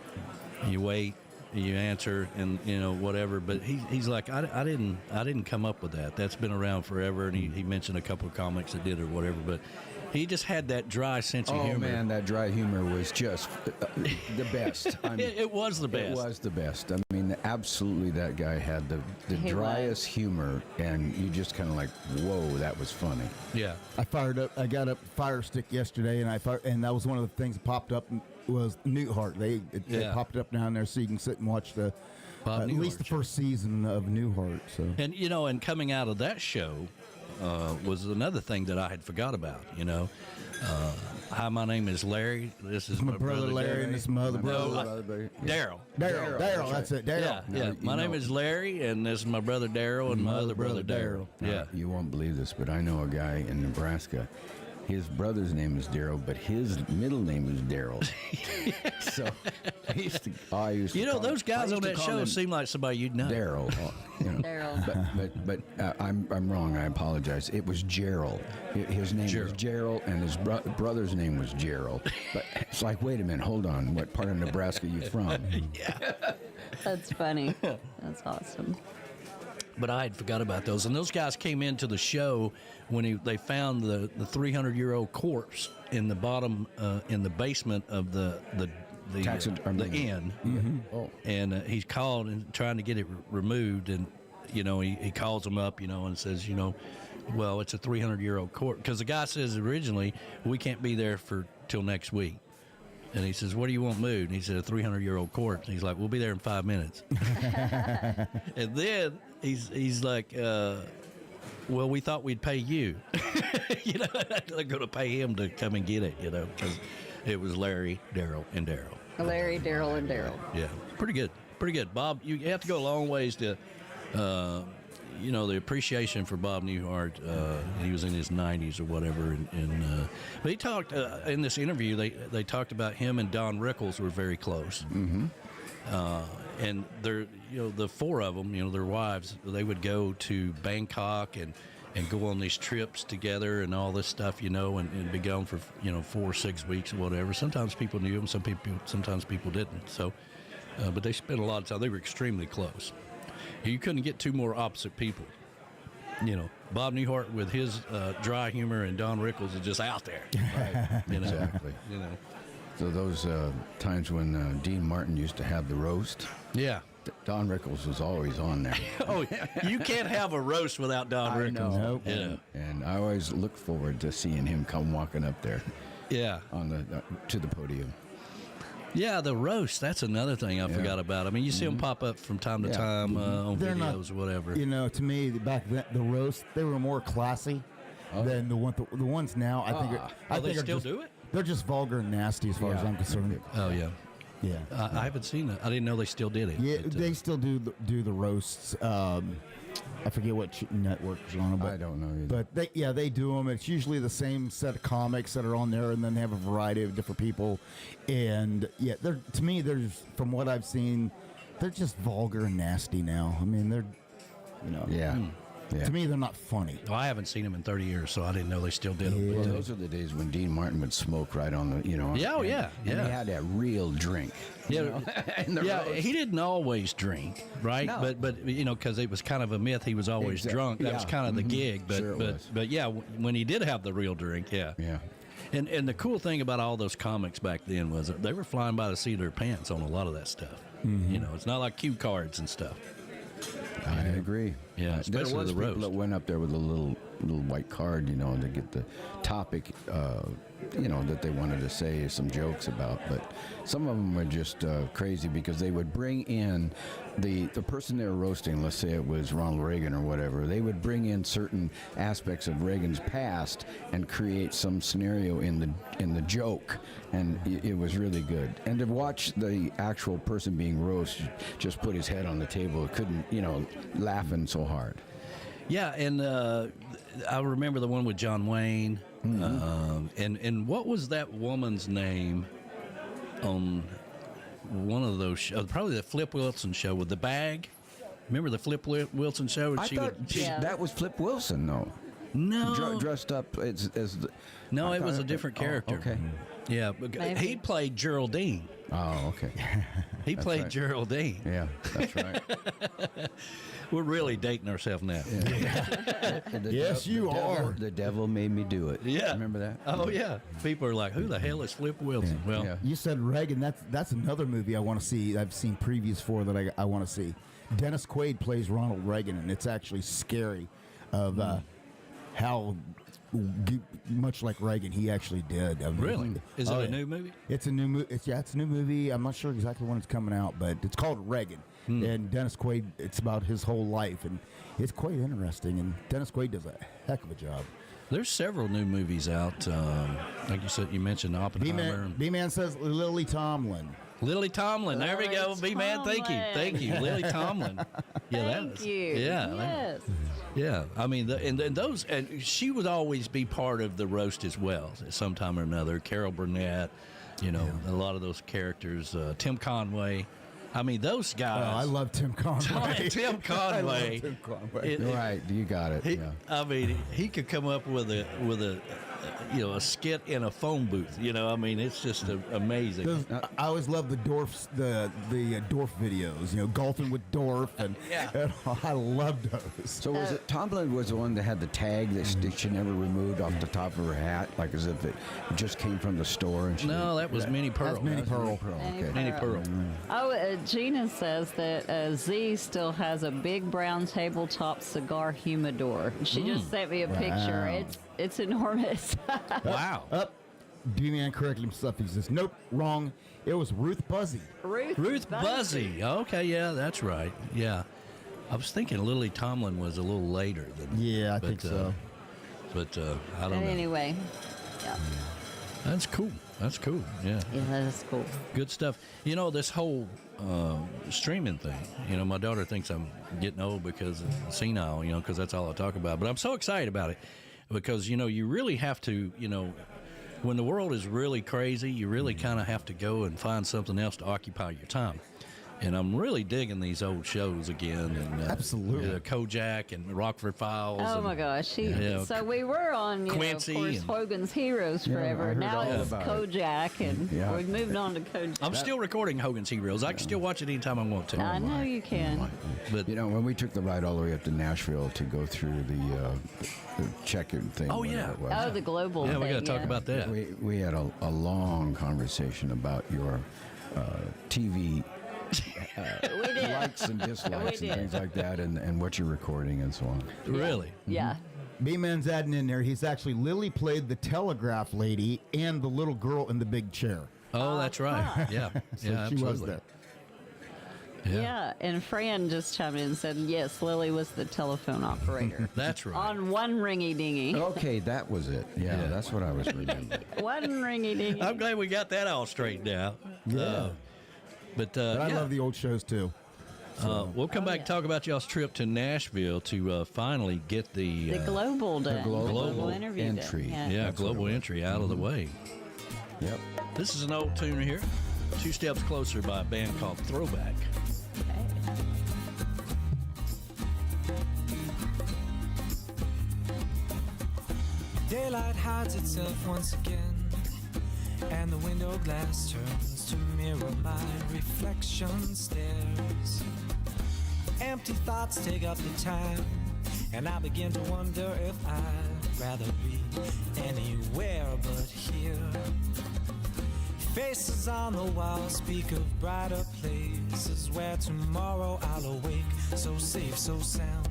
you wait, you answer, and whatever. But he's like, I didn't come up with that. That's been around forever. And he mentioned a couple of comics that did it or whatever. But he just had that dry sense of humor. Oh man, that dry humor was just the best. It was the best. It was the best. I mean, absolutely, that guy had the driest humor, and you just kind of like, whoa, that was funny. Yeah. I got a Fire Stick yesterday, and that was one of the things that popped up was Newhart. They popped up down there so you can sit and watch at least the first season of Newhart. So and coming out of that show. Was another thing that I had forgot about. Hi, my name is Larry. This is my brother Larry, and this is my other brother. Daryl. Daryl. That's it. Daryl. Yeah. My name is Larry, and this is my brother Daryl, and my other brother Daryl. Yeah. You won't believe this, but I know a guy in Nebraska. his brother's name is Daryl, but his middle name is Daryl. So I used to. You know, those guys on that show seem like somebody you'd know. Daryl. Daryl. But I'm wrong. I apologize. It was Gerald. His name was Gerald, and his brother's name was Gerald. But it's like, wait a minute, hold on. What part of Nebraska are you from? Yeah. That's funny. That's awesome. But I had forgot about those. And those guys came into the show when they found the 300-year-old corpse in the bottom, in the basement of the inn. Mm-hmm. Oh. And he's called and trying to get it removed. And, you know, he calls them up, you know, and says, you know, well, it's a 300-year-old corpse. Because the guy says originally, we can't be there till next week. And he says, what do you want moved? And he said, a 300-year-old corpse. And he's like, we'll be there in 5 minutes. And then he's like, well, we thought we'd pay you. You know, they're going to pay him to come and get it, you know, because it was Larry, Daryl, and Daryl. Larry, Daryl, and Daryl. Yeah, pretty good. Pretty good. Bob, you have to go a long ways to, you know, the appreciation for Bob Newhart. He was in his 90s or whatever. But he talked, in this interview, they talked about him and Don Rickles were very close. Mm-hmm. And they're, you know, the four of them, you know, their wives, they would go to Bangkok and go on these trips together and all this stuff, you know, and be gone for, you know, 4 or 6 weeks or whatever. Sometimes people knew them, sometimes people didn't. So, but they spent a lot of time. They were extremely close. You couldn't get two more opposite people. You know, Bob Newhart with his dry humor and Don Rickles is just out there. Right. You know? Exactly. You know. So those times when Dean Martin used to have the roast. Yeah. Don Rickles was always on there. Oh, you can't have a roast without Don Rickles. I know. Nope. Yeah. And I always look forward to seeing him come walking up there. Yeah. On to the podium. Yeah, the roast. That's another thing I forgot about. I mean, you see them pop up from time to time on videos or whatever. You know, to me, back then, the roast, they were more classy than the ones now. I think. I think they still do it? They're just vulgar and nasty as far as I'm concerned. Oh yeah. Yeah. I haven't seen it. I didn't know they still did it. Yeah, but, they still do the roasts. I forget what network is on it, but I don't know either. But they do them. It's usually the same set of comics that are on there, and then they have a variety of different people. And yeah, to me, from what I've seen, they're just vulgar and nasty now. I mean, they're, you know. Yeah. Yeah. To me, they're not funny. Well, I haven't seen them in 30 years, so I didn't know they still did them. Well, those are the days when Dean Martin would smoke right on the, you know. Yeah, and he had that real drink. Yeah, roast. He didn't always drink, right? No. But you know, because it was kind of a myth, he was always drunk. That was kind of the gig. But Sure but yeah, when he did have the real drink, yeah. And the cool thing about all those comics back then was that they were flying by the seat of their pants on a lot of that stuff. You know, it's not like cue cards and stuff. I agree. Yeah, especially there was the people roast. that went up there with a little white card, you know, to get the topic, you know, that they wanted to say some jokes about. But some of them were just crazy because they would bring in the person they were roasting. Let's say it was Ronald Reagan or whatever. They would bring in certain aspects of Reagan's past and create some scenario in the joke, and it was really good. And to watch the actual person being roasted just put his head on the table, couldn't, you know, laughing so hard. Yeah, and I remember the one with John Wayne. And what was that woman's name on one of those shows? Probably the Flip Wilson show with the bag. Remember the Flip Wilson show? I thought that was Flip Wilson, though. No. Dressed up as the... No, it was a different character. Okay. Yeah, but he played Geraldine. Oh, okay. He played Geraldine. Yeah, that's right. We're really dating ourselves now. Yeah. Yes, you are. The devil made me do it. Yeah. Remember that? Oh, yeah. People are like, who the hell is Flip Wilson? Yeah. Well, Yeah. You said Reagan. That's another movie I want to see. I've seen previews for that I want to see. Dennis Quaid plays Ronald Reagan, and it's actually scary of how much like Reagan he actually did. I mean, really? Is it a new movie? It's a new movie. It's a new movie. I'm not sure exactly when it's coming out, but it's called Reagan. And Dennis Quaid, it's about his whole life, and it's quite interesting. And Dennis Quaid does a heck of a job. There's several new movies out. Like you said, you mentioned Oppenheimer. B-Man says Lily Tomlin. Lily Tomlin. There we go. Lily B-Man, thank you. Tomlin. Thank you. Lily Tomlin. Yeah, Thank you. Yeah. Yes. Yeah, I mean, and those, and she would always be part of the roast as well, at some time or another. Carol Burnett, a lot of those characters. Tim Conway. I mean, those guys. Oh, I love Tim Conway. Tim Conway. I love Tim Conway. Right, you got it. I mean, he could come up with a skit in a phone booth. I mean, it's just amazing. I always love the Dorf, the Dorf videos. Golfing with Dorf, and I loved those. So was it Tomlin was the one that had the tag that she never removed off the top of her hat, like as if it just came from the store? And no, that was Minnie Pearl. That's Minnie Pearl. Okay. Minnie Pearl. Oh, Gina says that Z still has a big brown tabletop cigar humidor. She just sent me a picture. It's enormous. Wow. D-Man corrected himself. He says, nope, wrong. It was Ruth Buzzy. Ruth Buzzy. Okay, yeah, that's right. Yeah. I was thinking Lily Tomlin was a little later than. Yeah, I think so. But I don't know. Anyway, yeah. That's cool. That's cool. Yeah. Yeah, that's cool. Good stuff. This whole streaming thing, my daughter thinks I'm getting old because of senile, because that's all I talk about. But I'm so excited about it because, you really have to, when the world is really crazy, you really kind of have to go and find something else to occupy your time. And I'm really digging these old shows again. And, absolutely. Kojak and Rockford Files. Oh, my gosh. So we were on, Quincy of course, Hogan's Heroes forever. Now it's Kojak, and we've moved on to Kojak. I'm still recording Hogan's Heroes. I can still watch it anytime I want to. I know you can. But when we took the ride all the way up to Nashville to go through the check-in thing. Oh, yeah. Oh, the global thing. Yeah, we got to talk about that. We had a long conversation about your TV likes and dislikes and things like that, and what you're recording and so on. Really? Yeah. B-Man's adding in there. He's actually Lily played the telegraph lady and the little girl in the big chair. Oh, that's right. Yeah. So yeah, she absolutely. was there. Yeah, and Fran just chimed in and said, yes, Lily was the telephone operator. That's right. On one ringy-dingy. Okay, that was it. Yeah, that's what I was remembering. One ringy-dingy. I'm glad we got that all straightened out. Yeah. But I love the old shows, too. We'll come back and talk about y'all's trip to Nashville to finally get the global done. Global interview entry. done. Yeah, global entry out of the way. Yep. This is an old tune here. 2 Steps Closer by a band called Throwback. Daylight hides itself once again, and the window glass turns to mirror my reflection stares. Empty thoughts take up the time, and I begin to wonder if I'd rather be anywhere but here. Faces on the wall speak of brighter places where tomorrow I'll awake, so safe, so sound.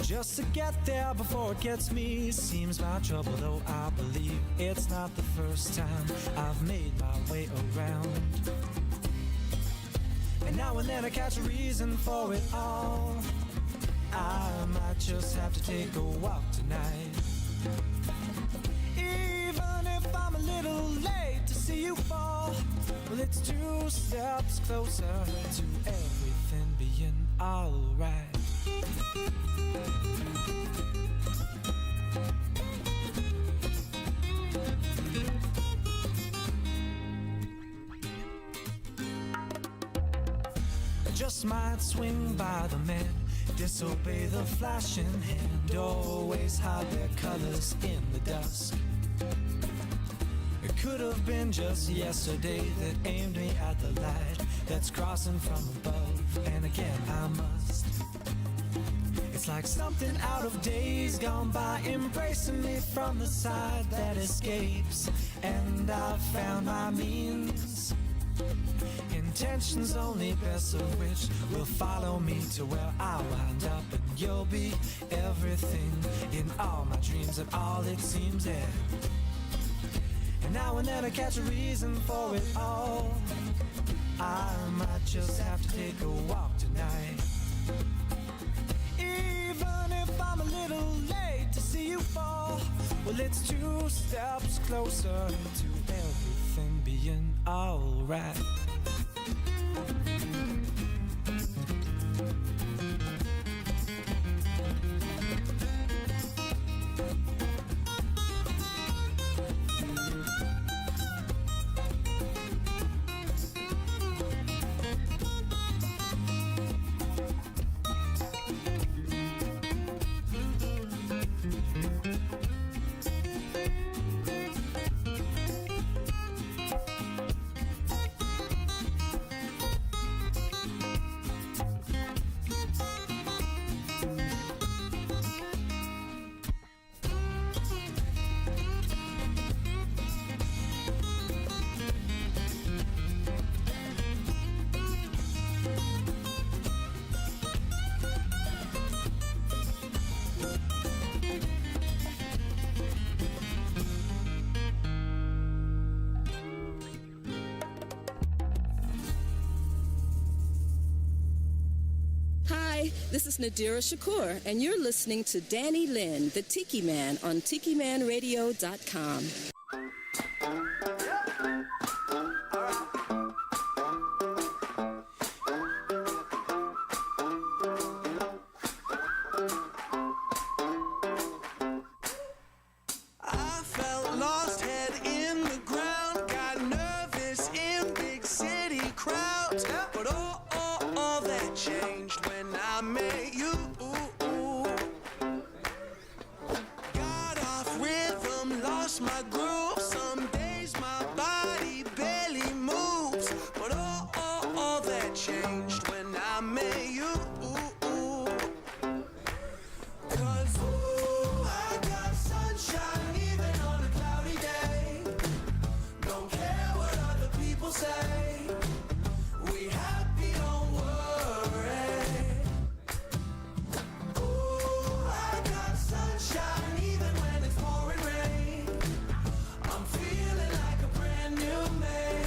Just to get there before it gets me seems my trouble, though I believe it's not the first time I've made my way around. And now and then I catch a reason for it all. I might just have to take a walk tonight. Even if I'm a little late to see you fall, well, it's 2 steps closer to everything being alright. Just might swing by the man, disobey the flashing hand, always hide their colors in the dusk. It could have been just yesterday that aimed me at the light that's crossing from above, and again I must. It's like something out of days gone by, embracing me from the side that escapes, and I've found my means. Intentions only best of which will follow me to where I wind up, and you'll be everything in all my dreams and all it seems. And now and then I catch a reason for it all. I might just have to take a walk tonight. Even if I'm a little late to see you fall, well, it's 2 steps closer to everything being alright. Hi, this is Nadira Shakur, and you're listening to Danny Lynn, the Tiki Man, on TikiManRadio.com. I felt lost, head in the ground, got nervous in big city crowds, but all that changed when I met you. Got off rhythm, lost my groove, some days my body barely moves, but all that changed when I met you. 'Cause I got sunshine even on a cloudy day. Don't care what other people say. We happy, don't worry. Ooh, I got sunshine even when it's pouring rain. I'm feeling like a brand new man.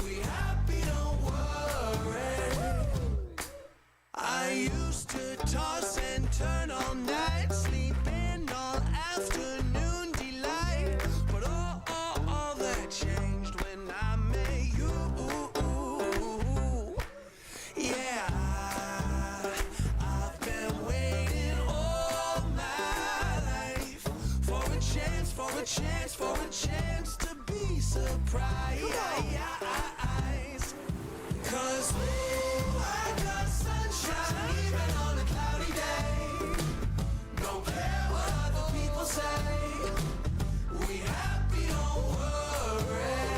We happy, don't worry. I used to toss and turn all night, sleep in all afternoon delight, but all that changed when I met you. Yeah, I've been waiting all my life for a chance, for a chance, for a chance to be surprised. 'Cause I got sunshine even on a cloudy day. Don't care what other people say. We happy, don't worry.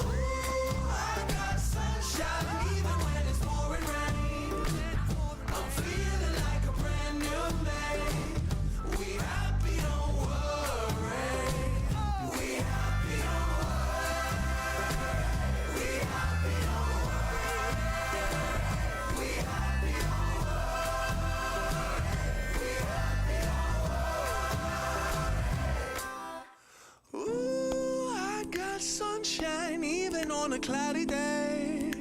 Ooh, I got sunshine even when it's pouring rain. I'm feeling like a brand new man. We happy, don't worry. We happy, don't worry. We happy, don't worry. We happy, don't worry. We happy, don't worry. Ooh, I got sunshine even on a cloudy day.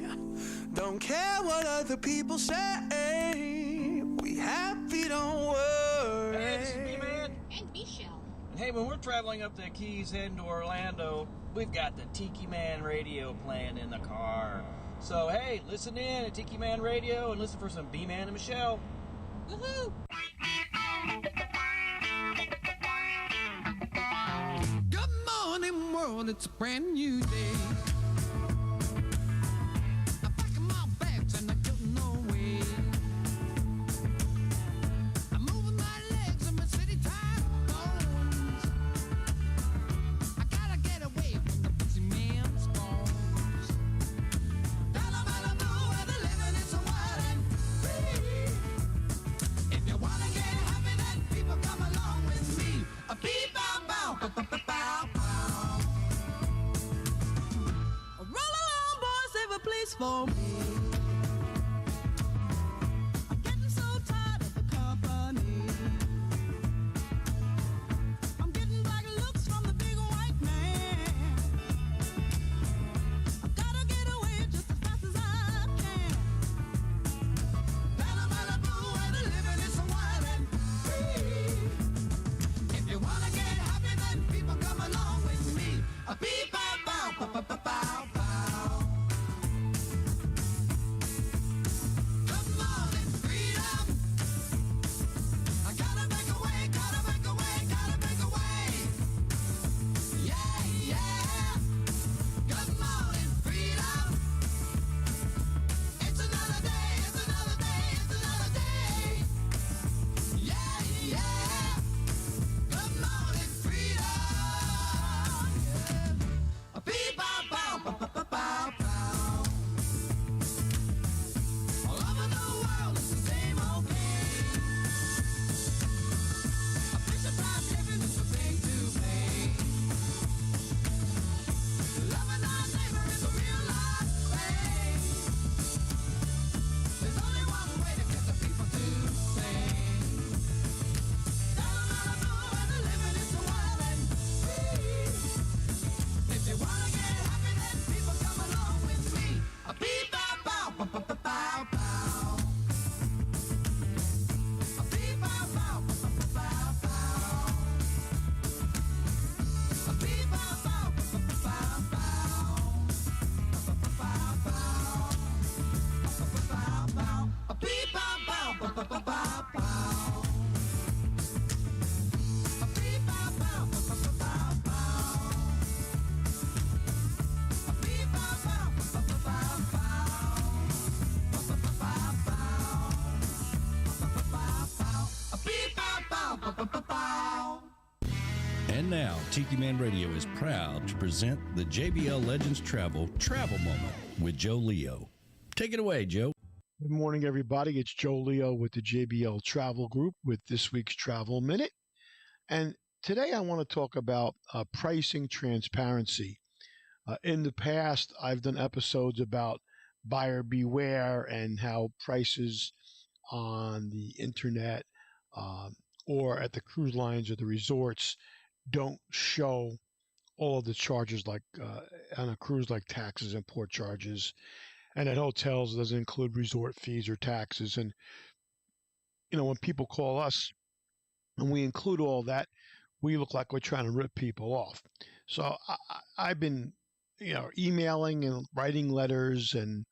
Don't care what other people say. We happy, don't worry. Hey, this is B-Man. And Michelle. And hey, when we're traveling up the Keys heading to Orlando, we've got the Tiki Man Radio playing in the car. So, hey, listen in at Tiki Man Radio and listen for some B-Man and Michelle. Woohoo! Good morning, world. It's a brand new day. I'm packing my bags and I'm getting away. I'm moving my legs and my city time bones. I gotta get away from the busy man's phones. Down on Malibu where the living is so wild and free. If you wanna get happy, then people come along with me. A beep, bow, bow, bow, bow, bow, bow. Roll along, boys, save a place for me. I'm getting so tired of the company. I'm getting black looks from the big white man. I've gotta get away just as fast as I can. Down on Malibu where the living is so wild and free. If you wanna get happy, then people come along with me. A beep, bow, bow, bow, bow, bow, bow. And now, Tiki Man Radio is proud to present the JBL Legends Travel Moment with Joe Leo. Take it away, Joe. Good morning, everybody. It's Joe Leo with the JBL Travel Group with this week's Travel Minute. And today I want to talk about pricing transparency. In the past, I've done episodes about buyer beware and how prices on the internet or at the cruise lines or the resorts don't show all of the charges, like on a cruise, like taxes and port charges. And at hotels, it doesn't include resort fees or taxes. And, you know, when people call us and we include all that, we look like we're trying to rip people off. So I've been, you know, emailing and writing letters, and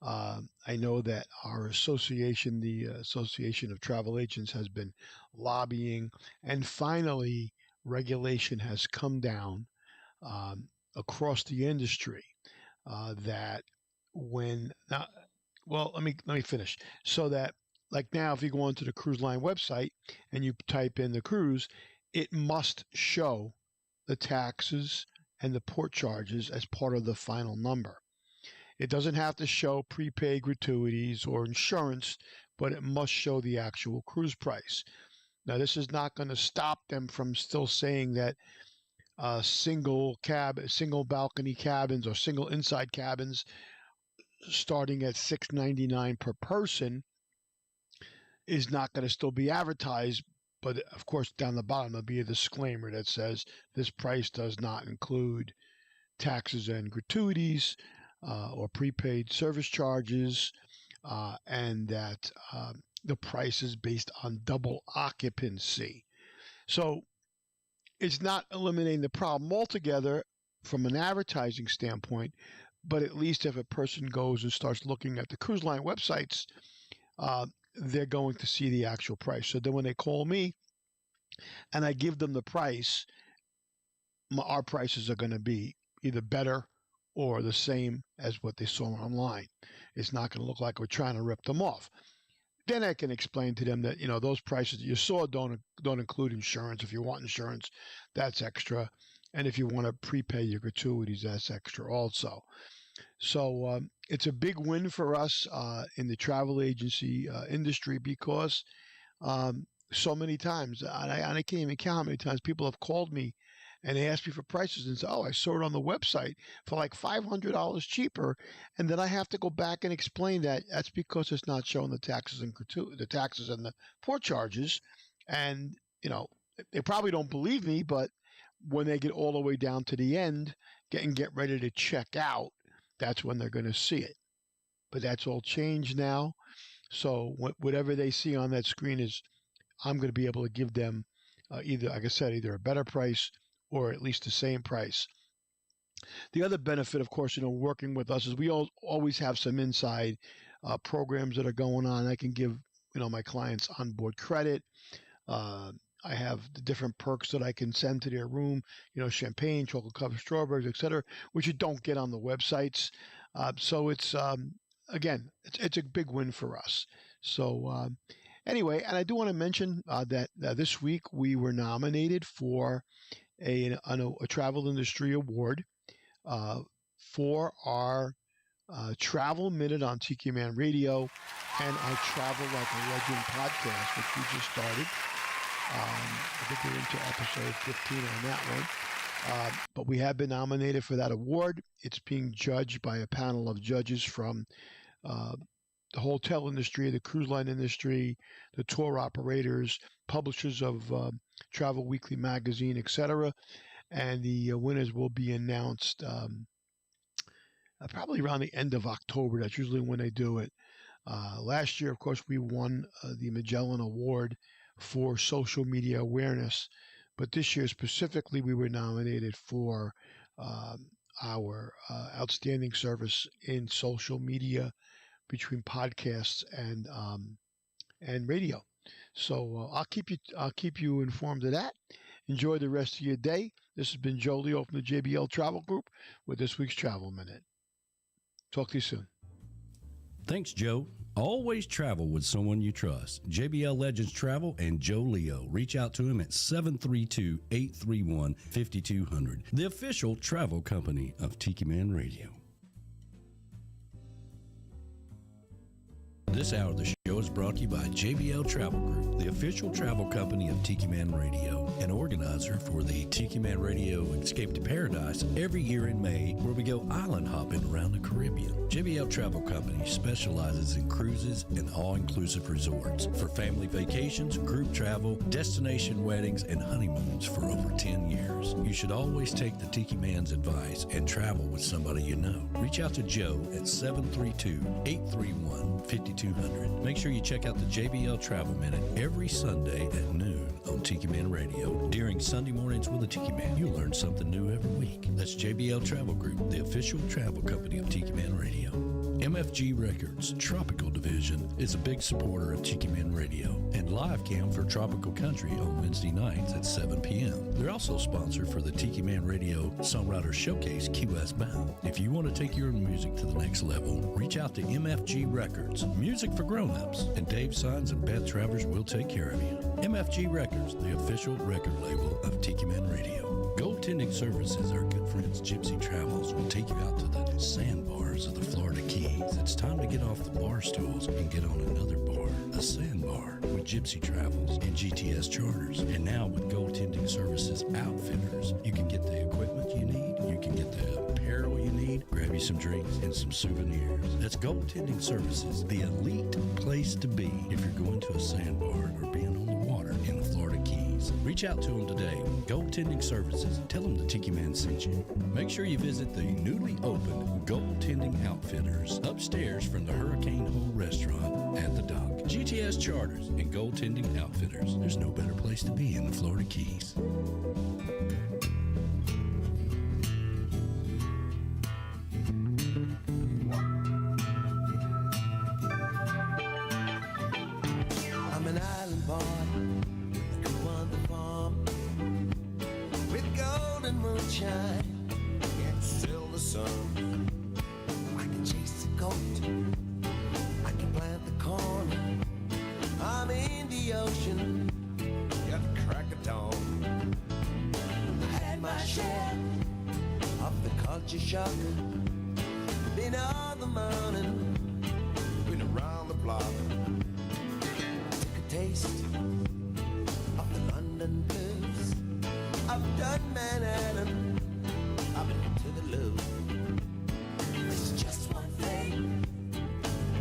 I know that our association, the Association of Travel Agents, has been lobbying, and finally regulation has come down across the industry that when now, well, let me finish. So that, like, now, if you go onto the cruise line website and you type in the cruise, it must show the taxes and the port charges as part of the final number. It doesn't have to show prepaid gratuities or insurance, but it must show the actual cruise price. Now, this is not going to stop them from still saying that single balcony cabins or single inside cabins starting at $6.99 per person is not going to still be advertised. But of course, down the bottom there'll be a disclaimer that says this price does not include taxes and gratuities or prepaid service charges, and that the price is based on double occupancy. So it's not eliminating the problem altogether from an advertising standpoint, but at least if a person goes and starts looking at the cruise line websites, they're going to see the actual price. So then when they call me and I give them the price, our prices are going to be either better or the same as what they saw online. It's not going to look like we're trying to rip them off. Then I can explain to them that, you know, those prices that you saw don't include insurance. If you want insurance, that's extra. And if you want to prepay your gratuities, that's extra also. So it's a big win for us in the travel agency industry, because so many times, and I can't even count how many times people have called me and they asked me for prices and said, oh, I saw it on the website for like $500 cheaper. And then I have to go back and explain that that's because it's not showing the taxes and the taxes and the port charges. And, you know, they probably don't believe me, but when they get all the way down to the end and get ready to check out, that's when they're going to see it. But that's all changed now. So whatever they see on that screen is, I'm going to be able to give them either, like I said, either a better price or at least the same price. The other benefit, of course, you know, working with us is we always have some inside programs that are going on. I can give, you know, my clients onboard credit. I have the different perks that I can send to their room, you know, champagne, chocolate covered strawberries, etc., which you don't get on the websites. So it's, again, it's a big win for us. So anyway, and I do want to mention that this week we were nominated for a travel industry award for our Travel Minute on Tiki Man Radio and our Travel Like a Legend podcast, which we just started. I think we're into episode 15 on that one. But we have been nominated for that award. It's being judged by a panel of judges from the hotel industry, the cruise line industry, the tour operators, publishers of Travel Weekly magazine, etc. And the winners will be announced probably around the end of October. That's usually when they do it. Last year, of course, we won the Magellan Award for social media awareness. But this year specifically, we were nominated for our outstanding service in social media between podcasts and radio. So I'll keep you informed of that. Enjoy the rest of your day. This has been Joe Leo from the JBL Travel Group with this week's Travel Minute. Talk to you soon. Thanks, Joe. Always travel with someone you trust. JBL Legends Travel and Joe Leo. Reach out to him at 732-831-5200. The official travel company of Tiki Man Radio. This hour of the show is brought to you by JBL Travel Group, the official travel company of Tiki Man Radio, an organizer for the Tiki Man Radio Escape to Paradise every year in May, where we go island hopping around the Caribbean. JBL Travel Company specializes in cruises and all-inclusive resorts for family vacations, group travel, destination weddings, and honeymoons for over 10 years. You should always take the Tiki Man's advice and travel with somebody you know. Reach out to Joe at 732-831-5200. Make sure you check out the JBL Travel Minute every Sunday at noon on Tiki Man Radio. During Sunday mornings with the Tiki Man, you'll learn something new every week. That's JBL Travel Group, the official travel company of Tiki Man Radio. MFG Records Tropical Division is a big supporter of Tiki Man Radio and Live Cam for Tropical Country on Wednesday nights at 7 p.m. They're also sponsor for the Tiki Man Radio Songwriter Showcase Key West Bound. If you want to take your music to the next level, reach out to MFG Records, music for grown-ups, and Dave Sines and Beth Travers will take care of you. MFG Records, the official record label of Tiki Man Radio. Goaltending services, our good friends Gypsy Travels will take you out to the sandbars of the Florida Keys. It's time to get off the bar stools and get on another bar, a sandbar, with Gypsy Travels and GTS Charters. And now with Goaltending Services Outfitters, you can get the equipment you need, you can get the apparel you need, grab you some drinks and some souvenirs. That's Goaltending Services, the elite place to be if you're going to a sandbar or being on the water in the Florida Keys. Reach out to them today. Goaltending Services. Tell them the Tiki Man sent you. Make sure you visit the newly opened Goaltending Outfitters upstairs from the Hurricane Hole Restaurant at the dock. GTS Charters and Goaltending Outfitters. There's no better place to be in the Florida Keys. I'm an island boy. Shine, yet still the sun. I can chase a goat, I can plant the corn. I'm in the ocean, at the crack of dawn. I had my share of the culture shock. Been on the morning, been around the block. Took a taste of the London blues. I've done Manhattan, I've been to the Louvre. There's just one thing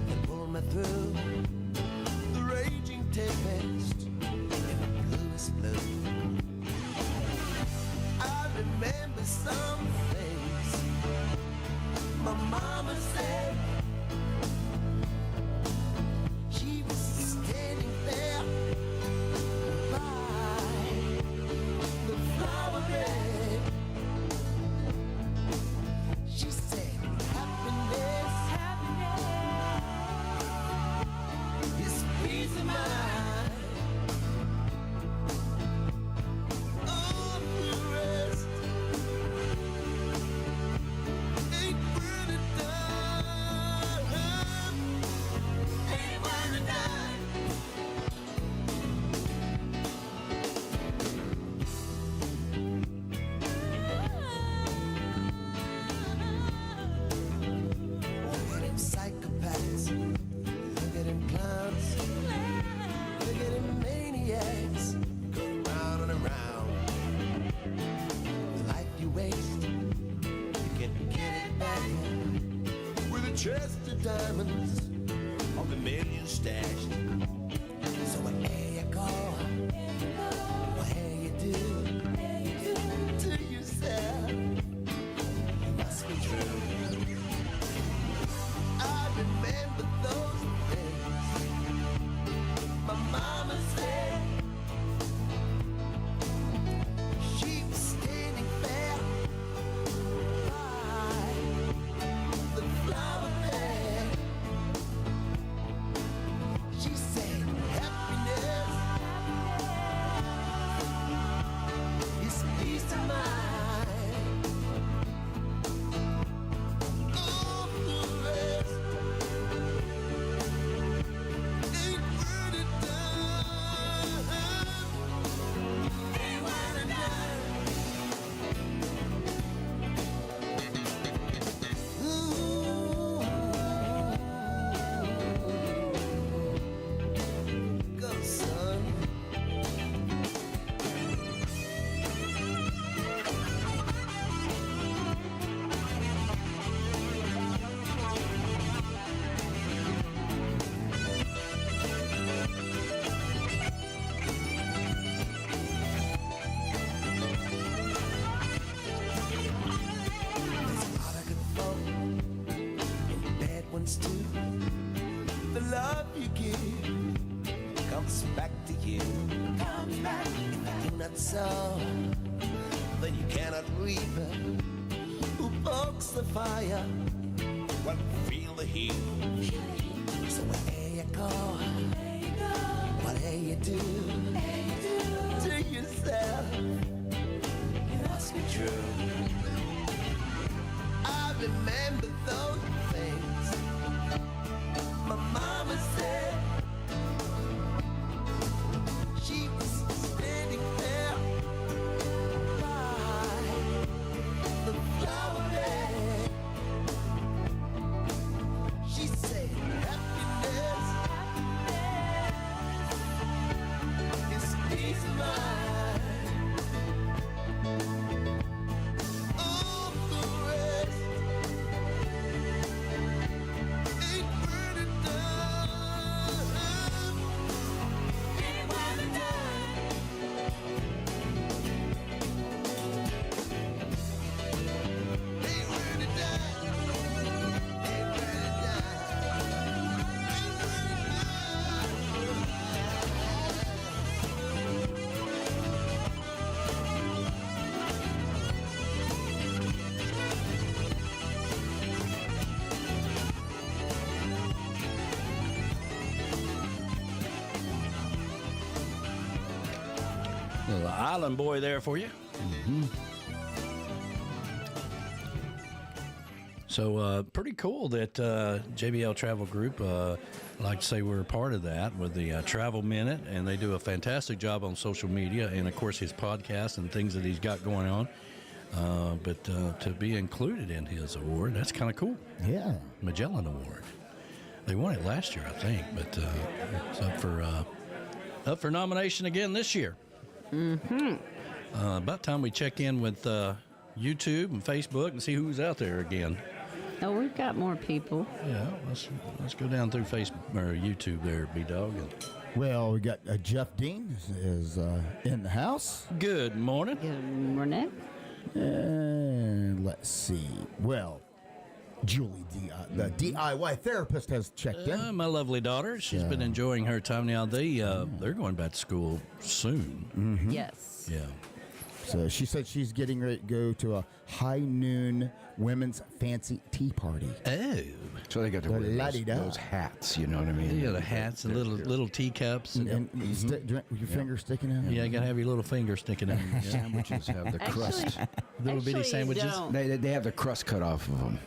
that pulled me through. The raging tempest in the bluest blue. I remember some things my mama said. She was standing there by the flower bed. She said, happiness, is peace of mind. All the rest ain't really done. Ain't really done. Look at them psychopaths, look at them clowns, look at them maniacs, go round and around. The life you waste, you can get it back with a chest of diamonds on the million stashed. So whatever you go, whatever you do to yourself, you must be true. I remember those things my mama said. She was standing there by the flower bed. She not sow, then you cannot reap. Who pokes the fire will feel the heat. So where you go, whatever you do to yourself, it must be true. I remember those things my mama said. She was standing there by the flower bed. She said, happiness is peace of mind. All the rest ain't worth a dime. Ain't worth a dime. Ain't worth a dime. Ain't worth a Little island boy there for you. So pretty cool that JBL Travel Group, like to say we're a part of that with the Travel Minute, and they do a fantastic job on social media and, of course, his podcast and things that he's got going on. But to be included in his award, that's kind of cool. Yeah. Magellan Award. They won it last year, I think, but it's up for nomination again this year. About time we check in with YouTube and Facebook and see who's out there again. Oh, we've got more people. Yeah, let's go down through Facebook or YouTube there, B-Dog. Well, we got Jeff Dean is in the house. Good morning. Good morning. And let's see. Well, Julie, the DIY therapist, has checked in. My lovely daughter. She's been enjoying her time now. They're going back to school soon. Yes. Yeah. So she said she's getting ready to go to a high noon women's fancy tea party. Oh. So they got to wear those hats, you know what I mean? Yeah, the hats and little teacups. And drink with your finger sticking in. Yeah, you got to have your little finger sticking in. Sandwiches have the crust. Little bitty sandwiches. They have the crust cut off of them.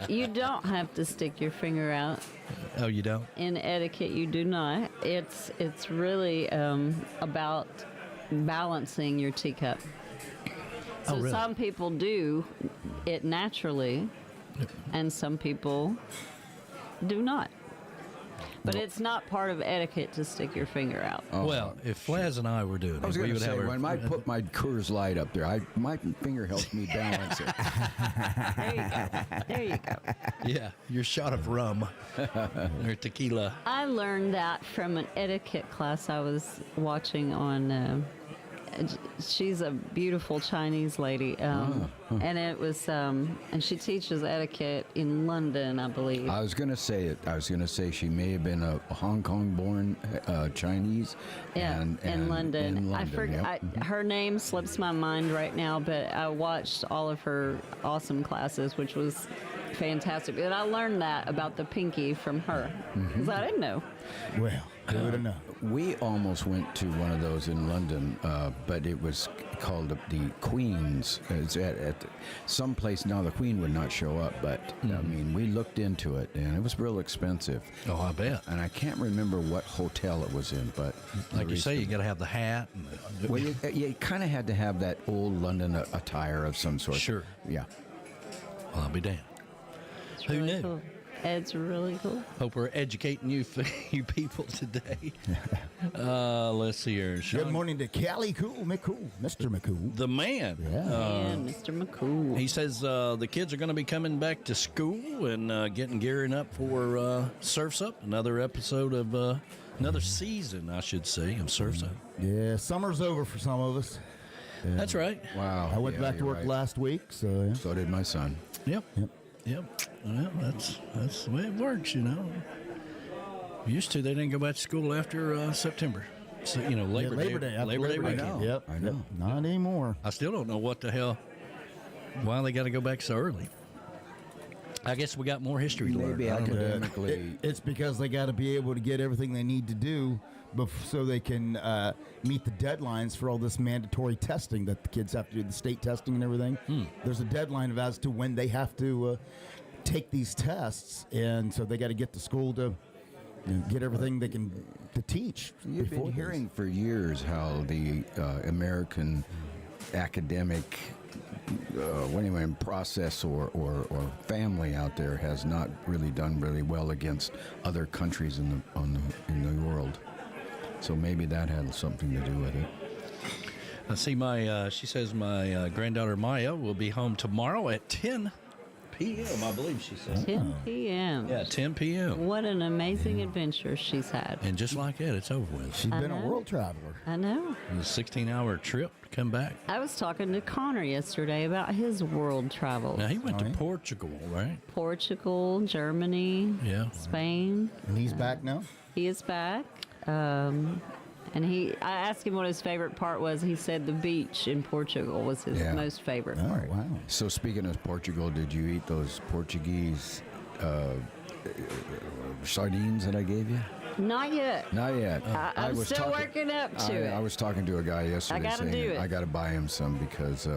You don't have to stick your finger out. Oh, you don't? In etiquette, you do not. It's really about balancing your teacup. So really? Some people do it naturally, and some people do not. But it's not part of etiquette to stick your finger out. Well, if Flaz and I were doing it, I was going to say, when I put my Coors Light up there, my finger helps me balance it. There you go. There you go. Yeah, your shot of rum or tequila. I learned that from an etiquette class I was watching on. She's a beautiful Chinese lady, and it was, and she teaches etiquette in London, I believe. I was going to say it. I was going to say she may have been a Hong Kong-born Chinese. Yeah, in London. In London, I forget. Her name slips my mind right now, but I watched all of her awesome classes, which was fantastic. And I learned that about the pinky from her, because I didn't know. Well, good enough. We almost went to one of those in London, but it was called the Queen's. It's at some place. Now the Queen would not show up, but I mean, we looked into it, and it was real expensive. Oh, I bet. And I can't remember what hotel it was in, but like you say, you got to have the hat. And well, you kind of had to have that old London attire of some sort. Sure. Yeah. Well, I'll be damned. Who Really knew? cool. It's really cool. Hope we're educating you people today. Let's see here. Sean. Good morning to Callie McCool, Mr. McCool. The man. Yeah. Mr. McCool. He says the kids are going to be coming back to school and gearing up for Surf's Up, another episode of, another season, I should say, of Surf's Up. Yeah, summer's over for some of us. Yeah. That's right. Wow. I went back to work last week, so yeah. So did my son. Yep. Well, that's the way it works, you know. Used to, they didn't go back to school after September. Labor Day weekend. Yep. I know. Not anymore. I still don't know what the hell, why they got to go back so early. I guess we got more history to learn. Maybe academically. It's because they got to be able to get everything they need to do so they can meet the deadlines for all this mandatory testing that the kids have to do, the state testing and everything. There's a deadline as to when they have to take these tests, and so they got to get to school to get everything they can to teach. You've been hearing for years how the American academic process or family out there has not really done really well against other countries in the world. So maybe that had something to do with it. I see she says my granddaughter Maya will be home tomorrow at 10 p.m., I believe she said. 10 p.m. Yeah, 10 p.m. What an amazing adventure she's had. And just like that, it's over with. She's been a world traveler. I know. A 16-hour trip to come back. I was talking to Connor yesterday about his world travel. Now, he went to Portugal, right? Portugal, Germany, Spain. And he's back now? He is back. And I asked him what his favorite part was. He said the beach in Portugal was his most favorite part. Wow. So speaking of Portugal, did you eat those Portuguese sardines that I gave you? Not yet. Not yet. I'm still working up to it. I was talking to a guy yesterday saying I got to buy him some because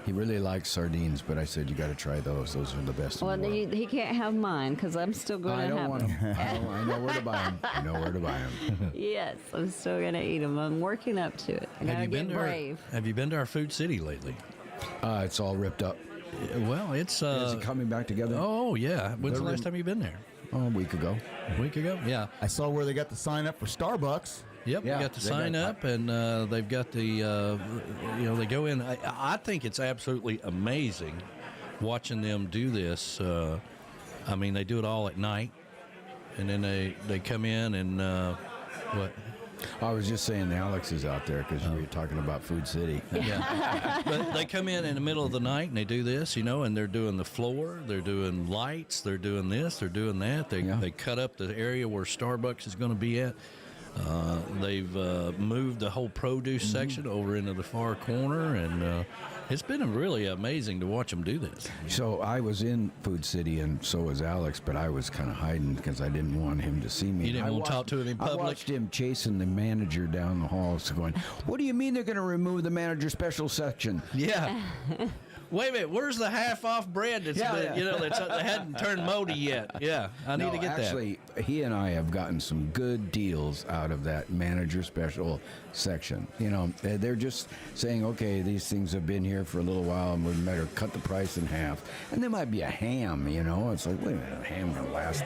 he really likes sardines, but I said, you got to try those. Those are the best. Well, he can't have mine because I'm still going to have them. I know where to buy them. I know where to buy them. Yes, I'm still going to eat them. I'm working up to it. I got to get brave. Have you been to our Food City lately? It's all ripped up. Well, it's... Is it coming back together? Oh, yeah. When's the last time you've been there? Oh, a week ago. A week ago? Yeah. I saw where they got the sign up for Starbucks. Yep, Yeah, we got the sign up, and they've got the, they go in. I think it's absolutely amazing watching them do this. I mean, they do it all at night, and then they come in and what? I was just saying Alex is out there because we were talking about Food City. Yeah. But they come in the middle of the night and they do this, and they're doing the floor, they're doing lights, they're doing this, they're doing that. They cut up the area where Starbucks is going to be at. They've moved the whole produce section over into the far corner, and it's been really amazing to watch them do this. So I was in Food City, and so was Alex, but I was kind of hiding because I didn't want him to see me. You didn't want to talk to him in public? I watched him chasing the manager down the hall, so going, what do you mean they're going to remove the manager special section? Yeah. Wait a minute, where's the half-off bread that's that hadn't turned moldy yet? Yeah, I need to get that. Actually, he and I have gotten some good deals out of that manager special section. They're just saying, okay, these things have been here for a little while, and we better cut the price in half. And there might be a ham, It's like, wait a minute, a ham can last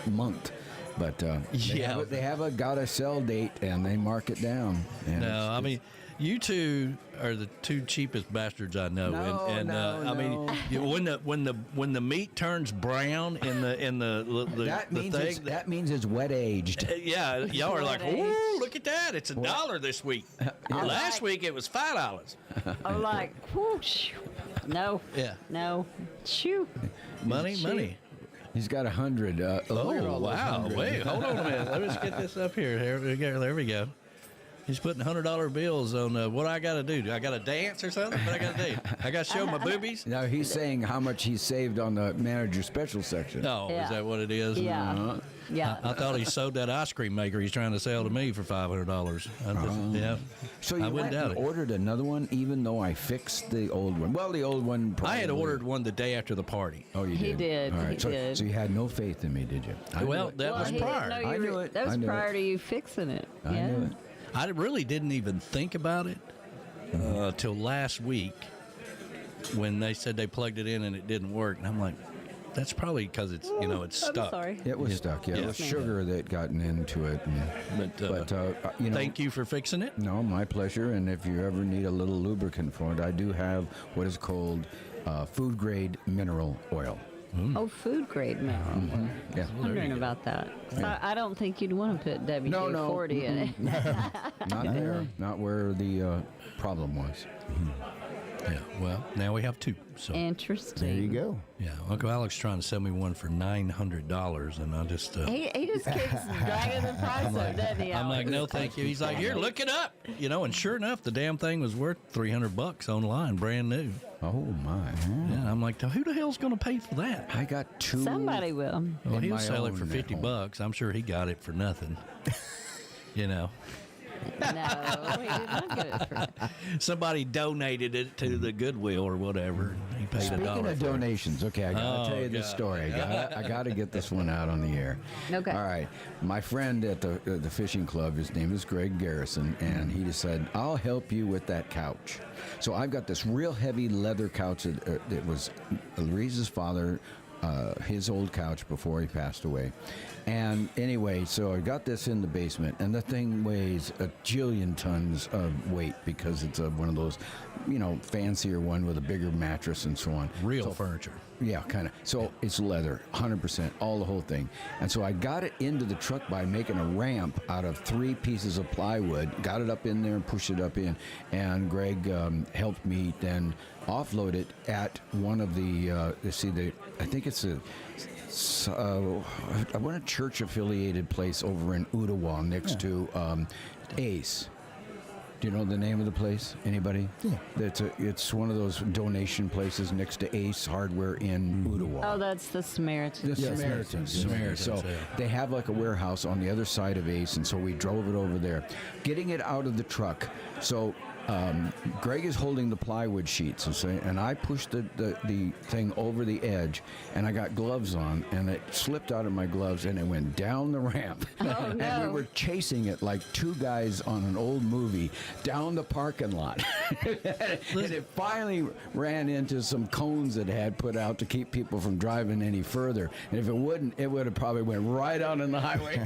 a month. But they have a gotta-sell date, and they mark it down. And you two are the two cheapest bastards I know. When the meat turns brown in the thing, that means it's wet aged. Yeah, y'all are like, ooh, look at that! It's $1 this week. Last week it was $5. I'm like, whoosh. No. Yeah. No. Shoo. Money. He's got 100. Oh wow! Wait, hold on a minute. Let us get this up here. There we go. He's putting $100 bills on what I got to do. Do I got to dance or something? What I got to do? I got to show my boobies? No, he's saying how much he saved on the manager special section. Oh, is that what it is? Yeah. Yeah. I thought he sold that ice cream maker he's trying to sell to me for $500. Yeah. So you went and ordered another one, even though I fixed the old one. Well, the old one probably... I had ordered one the day after the party. Oh, you did? He did. All right. He did. So you had no faith in me, did you? That was prior. I knew it. That was prior to you fixing it. I knew it. I really didn't even think about it till last week when they said they plugged it in and it didn't work. And I'm like, that's probably because it's it's stuck. I'm sorry. It was stuck. Yeah, it was sugar that gotten into it. But thank you for fixing it. No, my pleasure. And if you ever need a little lubricant for it, I do have what is called food grade mineral oil. Oh, food grade mineral. Mm-hmm. Yeah. I was wondering about that. Yeah. I don't think you'd want to put WD-40 in it. Not there. Not where the problem was. Yeah, well, now we have 2. So Interesting. There you go. Yeah, Uncle Alex trying to sell me one for $900, and I just He just keeps dragging the price up, doesn't he? I'm like, Alex? no, thank you. He's like, here, look it up. And sure enough, the damn thing was worth $300 online, brand new. Oh my! Yeah, I'm like, who the hell's going to pay for that? I got 2. Somebody will. Well, he'll my sell it own for at $50. I'm sure he got it for nothing. No, he did not get it for Somebody donated it to the Goodwill or whatever. He paid Speaking $1 of for it. donations, okay, I gotta tell you this story. I gotta get this one out on the air. Okay. All right, my friend at the fishing club, his name is Greg Garrison, and he just said, "I'll help you with that couch." So I've got this real heavy leather couch that was Louise's father. His old couch before he passed away. And anyway, so I got this in the basement, and the thing weighs a jillion tons of weight because it's one of those, fancier one with a bigger mattress and so on. Real furniture. Yeah, kind of. So it's leather, 100%, all the whole thing. And so I got it into the truck by making a ramp out of 3 pieces of plywood, got it up in there and pushed it up in. And Greg helped me then offload it at one of the, I think it's I want a church-affiliated place over in Ottawa next to Ace. Do you know the name of the place? Anybody? Yeah. It's one of those donation places next to Ace Hardware in Ottawa. Oh, that's the Samaritans. The Samaritans. So they have like a warehouse on the other side of Ace, and so we drove it over there. Getting it out of the truck. So Greg is holding the plywood sheets, and I pushed the thing over the edge, and I got gloves on, and it slipped out of my gloves, and it went down the ramp. Oh, no. And we were chasing it like 2 guys on an old movie down the parking lot. And it finally ran into some cones that it had put out to keep people from driving any further. And if it wouldn't, it would have probably went right out on the highway.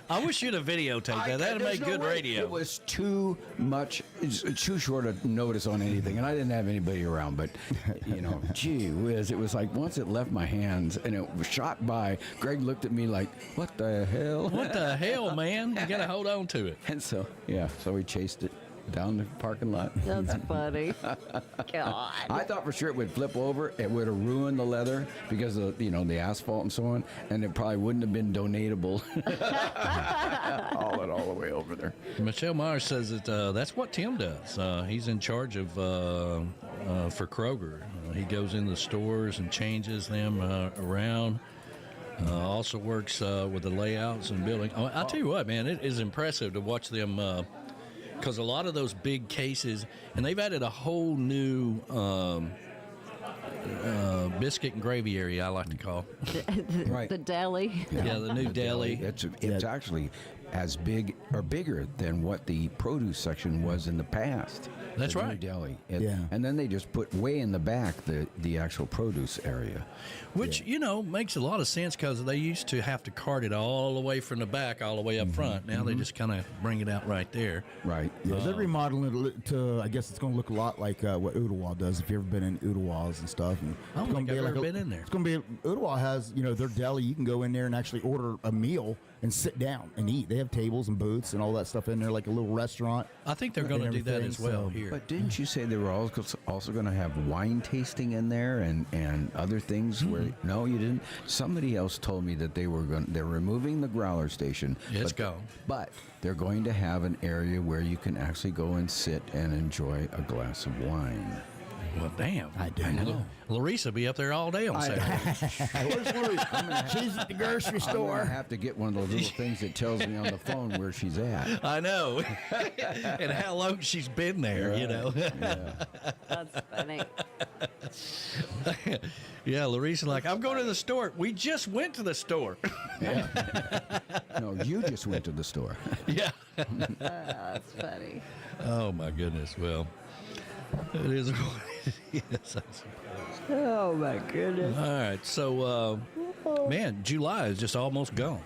I wish you'd have videotaped that. That'd make good radio. It was too much. It's too short a notice on anything, and I didn't have anybody around, but gee whiz, it was like once it left my hands and it was shot by, Greg looked at me like, what the hell? What the hell, man? You gotta hold on to it. And so we chased it down the parking lot. That's funny. God. I thought for sure it would flip over. It would have ruined the leather because of the asphalt and so on, and it probably wouldn't have been donatable. all the way over there. Michelle Myers says that that's what Tim does. He's in charge of for Kroger. He goes in the stores and changes them around. Also works with the layouts and building. I'll tell you what, man, it is impressive to watch them. Because a lot of those big cases, and they've added a whole new biscuit and gravy area, I like to call. Right. The deli. Yeah, the new deli. It's actually as big or bigger than what the produce section was in the past. That's the right. New deli. Yeah. And then they just put way in the back the actual produce area. Which, makes a lot of sense because they used to have to cart it all the way from the back all the way up front. Now they just kind of bring it out right there. Right. Yeah, they're remodeling it to, I guess it's going to look a lot like what Ottawa does, if you've ever been in Ottawa's and stuff. And I don't think I've ever been in there. It's going to be, Ottawa has, their deli. You can go in there and actually order a meal and sit down and eat. They have tables and booths and all that stuff in there, like a little restaurant. I think they're going to do that as well here. But didn't you say they were also going to have wine tasting in there and other things? Where no, you didn't. Somebody else told me that they're removing the growler station. It's gone. But they're going to have an area where you can actually go and sit and enjoy a glass of wine. Well, damn. I know. Larissa be up there all day on Saturday. Where's Larissa? She's at the grocery store. I have to get one of those little things that tells me on the phone where she's at. I know. And how long she's been there, Yeah. That's funny. Yeah, Larissa, like, I'm going to the store. We just went to the store. Yeah. No, you just went to the store. Yeah. That's funny. Oh, my goodness. Well, it is what it is, I suppose. Oh, my goodness. All right. So, man, July is just almost gone.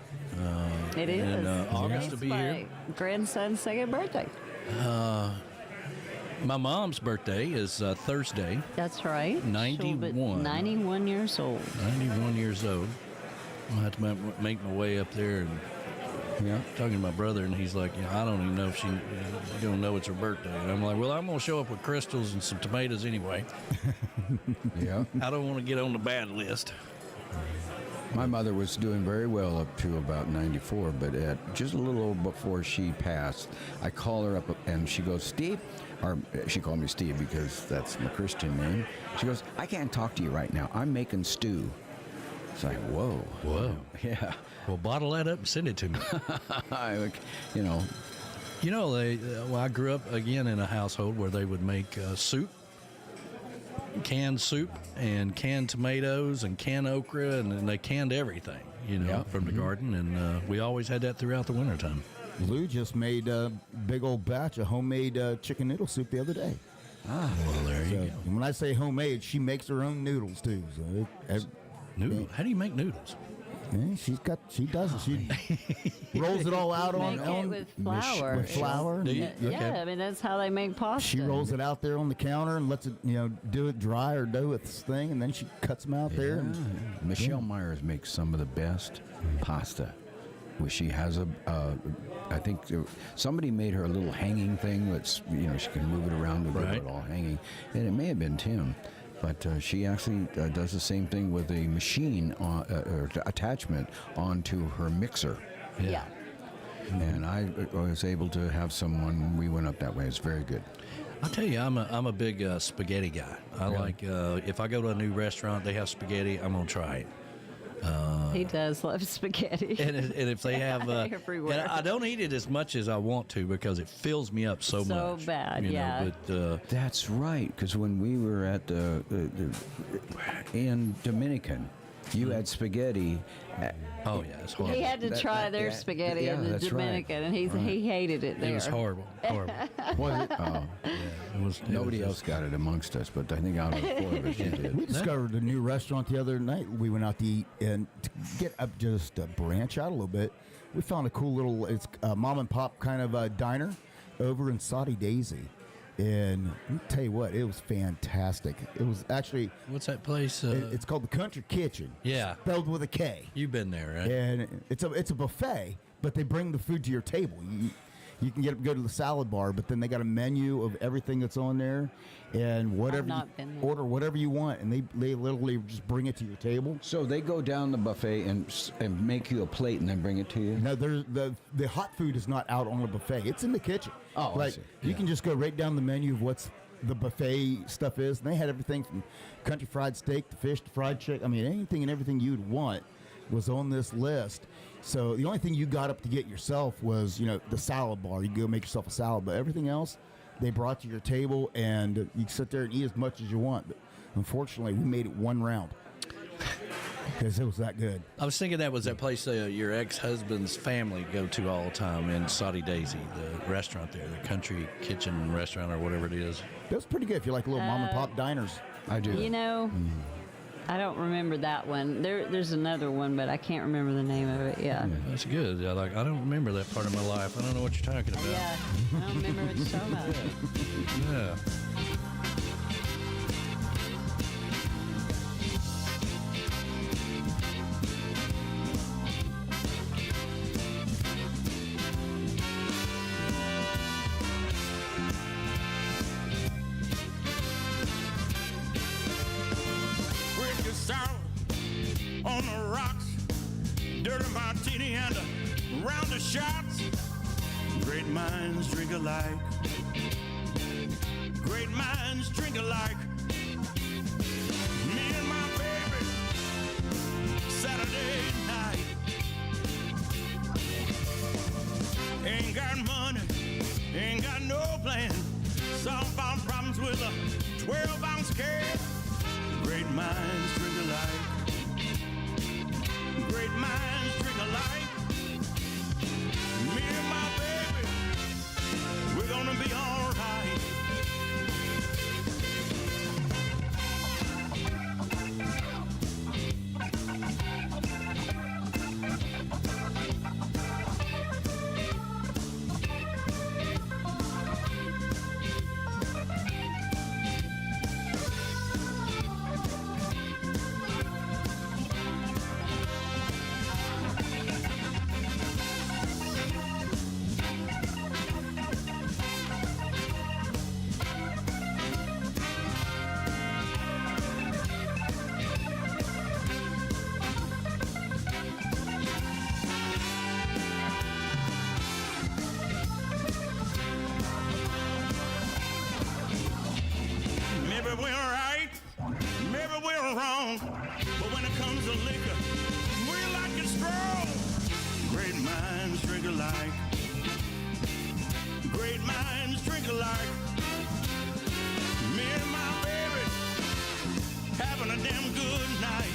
It is. And August will be my here. Grandson's second birthday. My mom's birthday is Thursday. That's right. 91. 91 years old. 91 years old. I'll have to make my way up there and talking to my brother, and he's like, I don't even know if she don't know it's her birthday. And I'm like, well, I'm gonna show up with crystals and some tomatoes anyway. Yeah. I don't want to get on the bad list. My mother was doing very well up to about 94, but at just a little before she passed, I call her up and she goes, Steve, or she called me Steve because that's my Christian name. She goes, I can't talk to you right now. I'm making stew. It's like, whoa. Whoa. Yeah. Well, bottle that up and send it to me. I grew up, again, in a household where they would make soup, canned soup, and canned tomatoes, and canned okra, and they canned everything, from the garden, and we always had that throughout the wintertime. Lou just made a big old batch of homemade chicken noodle soup the other day. Well, there you go. And when I say homemade, she makes her own noodles, too. So Noodle? How do you make noodles? Yeah, she does it. She rolls it all out on with flour. With flour. Yeah, I mean, that's how they make pasta. She rolls it out there on the counter and lets it, do it dry or do its thing, and then she cuts them out there. And, Michelle Myers makes some of the best pasta. Where she has I think somebody made her a little hanging thing that's, she can move it around with it all hanging. And it may have been Tim. But she actually does the same thing with a machine or attachment onto her mixer. Yeah. And I was able to have someone. We went up that way. It's very good. I'll tell you, I'm a big spaghetti guy. I like if I go to a new restaurant, they have spaghetti, I'm gonna try it. He does love spaghetti. And if they have, everywhere. And I don't eat it as much as I want to because it fills me up so much. So bad, But that's right. Because when we were at in Dominican, you had spaghetti. Oh yeah, it's horrible. He had to try their spaghetti in the Dominican, and he hated it there. It was horrible. Was it? Oh, yeah. Nobody else got it amongst us, but I think out of the four of us, you did. We discovered a new restaurant the other night. We went out to eat, and to get up just a branch out a little bit, we found a cool little, it's a mom and pop kind of diner over in Saudi Daisy. And let me tell you what, it was fantastic. It was actually... What's that place? It's called the Country Kitchen. Yeah. Spelled with a K. You've been there, right? And it's a buffet, but they bring the food to your table. You can go to the salad bar, but then they got a menu of everything that's on there, and order whatever you want, and they literally just bring it to your table. So they go down the buffet and make you a plate and then bring it to you? No, the hot food is not out on the buffet. It's in the kitchen. Oh, like you can just go right down the menu of what's the buffet stuff is, and they had everything from country fried steak to fish to fried chicken. I mean, anything and everything you'd want was on this list. So the only thing you got up to get yourself was, the salad bar. You go make yourself a salad, but everything else they brought to your table, and you can sit there and eat as much as you want. But unfortunately, we made it one round because it was that good. I was thinking that was that place your ex-husband's family go to all the time in Saudi Daisy, the restaurant there, the Country Kitchen restaurant or whatever it is. That was pretty good if you like little mom and pop diners. I do. I don't remember that one. There's another one, but I can't remember the name of it. Yeah. That's good. I don't remember that part of my life. I don't know what you're talking about. Yeah, I don't remember it so much. Yeah. On the rocks, dirty martini and a round of shots. Great minds drink alike. Great minds drink alike. Me and my baby, Saturday night. Ain't got money, ain't got no plan. Solve our problems with a 12-ounce can. Great minds drink alike. Great minds drink alike. Me and my baby, we're gonna be all right. go wrong. But when it comes to liquor, we like it strong. Great minds drink alike. Great minds drink alike. Me and my baby having a damn good night.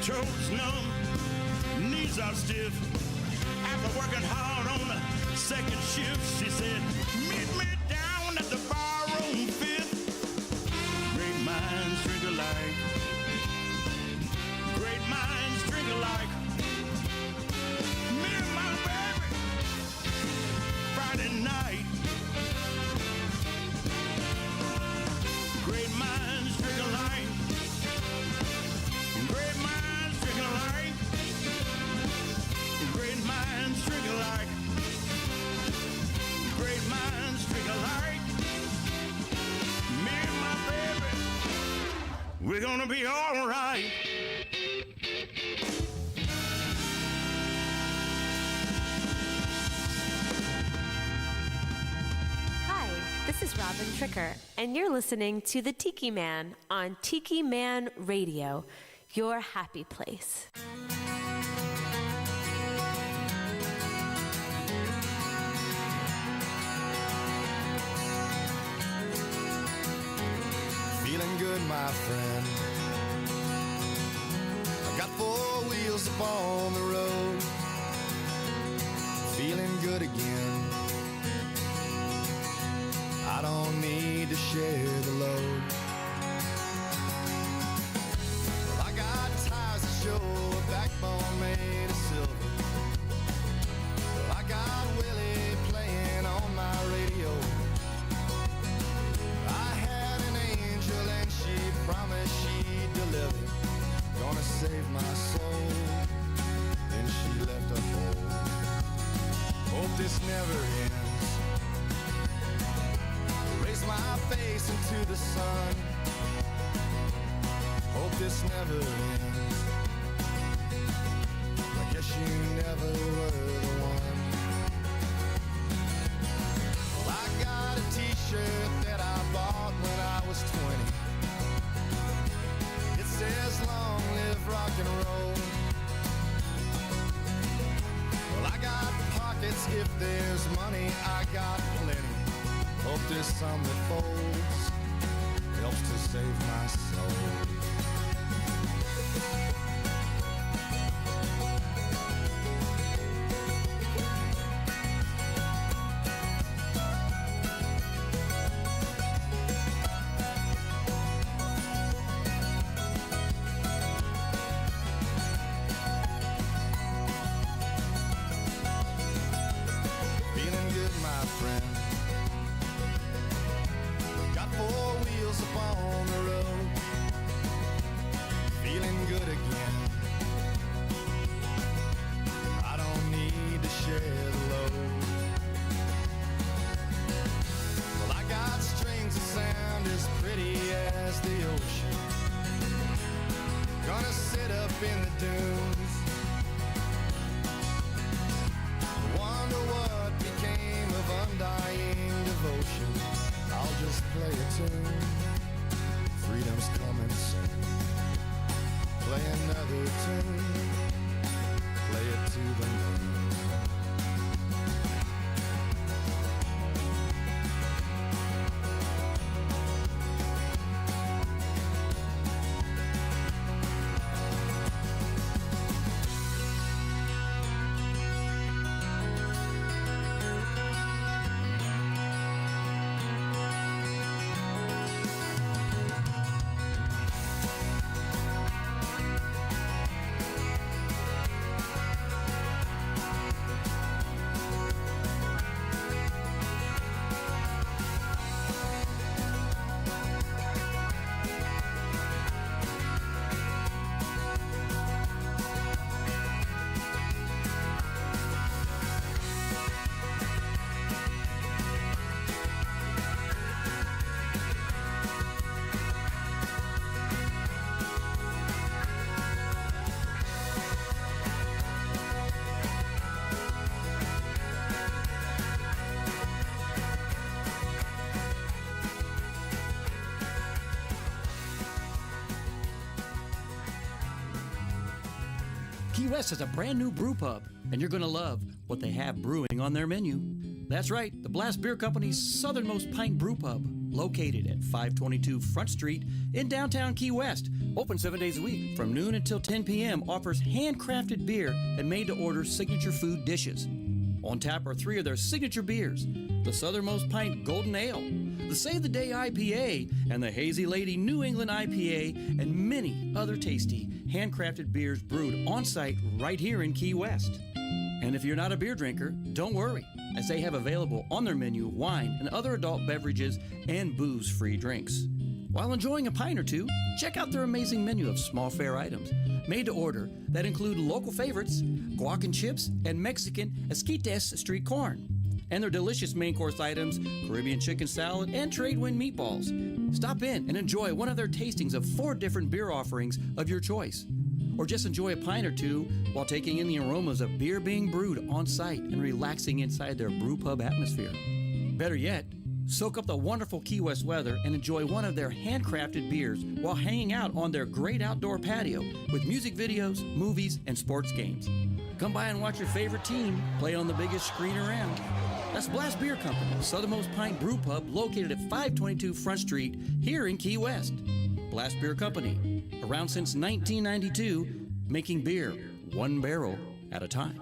Toes numb, knees are stiff. After working hard on the second shift, she said, meet me down at the bar room fifth. Great minds drink alike. Great minds drink alike. Me and my baby, Friday night. Great minds drink alike. Great minds drink alike. Great minds drink alike. Great minds drink alike. Me and my baby, we're gonna be all right. Hi, this is Robin Tricker, and you're listening to The Tiki Man on Tiki Man Radio, your happy place. Feeling good, my friend. I got 4 wheels upon the road. Feeling good again. I don't need to share the load. Well, I got tires that show a backbone made of silver. Well, I got Willie playing on my radio. I had an angel and she promised she'd deliver. Gonna save my soul. Then she left a hole. Hope this never ends. Raise my face into the sun. Hope this never ends. I guess you never were the one. Well, I got a t-shirt that I bought when I was 20. It says long live rock and roll. Well, I got pockets if there's money, I got plenty. Hope this sum that folds helps to save my soul. Feeling good, my friend. Got 4 wheels upon the road. Feeling good again. I don't need to share the load. Well, I got strings that sound as pretty as the ocean. Gonna sit up in the dunes. Wonder what became of undying devotion. I'll just play a tune. Freedom's coming soon. Play another tune. Play it to the moon. West has a brand new brew pub, and you're going to love what they have brewing on their menu. That's right, the Blast Beer Company's southernmost pint brew pub, located at 522 Front Street in downtown Key West. Open 7 days a week from noon until 10 p.m. Offers handcrafted beer and made-to-order signature food dishes. On tap are 3 of their signature beers, the Southernmost Pint Golden Ale, the Save the Day IPA, and the Hazy Lady New England IPA, and many other tasty handcrafted beers brewed on-site right here in Key West. And if you're not a beer drinker, don't worry, as they have available on their menu wine and other adult beverages and booze-free drinks. While enjoying a pint or two, check out their amazing menu of small fare items made to order that include local favorites, guac and chips, and Mexican esquites street corn. And their delicious main course items, Caribbean chicken salad, and trade wind meatballs. Stop in and enjoy one of their tastings of 4 different beer offerings of your choice. Or just enjoy a pint or two while taking in the aromas of beer being brewed on site and relaxing inside their brew pub atmosphere. Better yet, soak up the wonderful Key West weather and enjoy one of their handcrafted beers while hanging out on their great outdoor patio with music videos, movies, and sports games. Come by and watch your favorite team play on the biggest screen around. That's Blast Beer Company, Southernmost Pint Brew Pub, located at 522 Front Street here in Key West. Blast Beer Company, around since 1992, making beer 1 barrel at a time.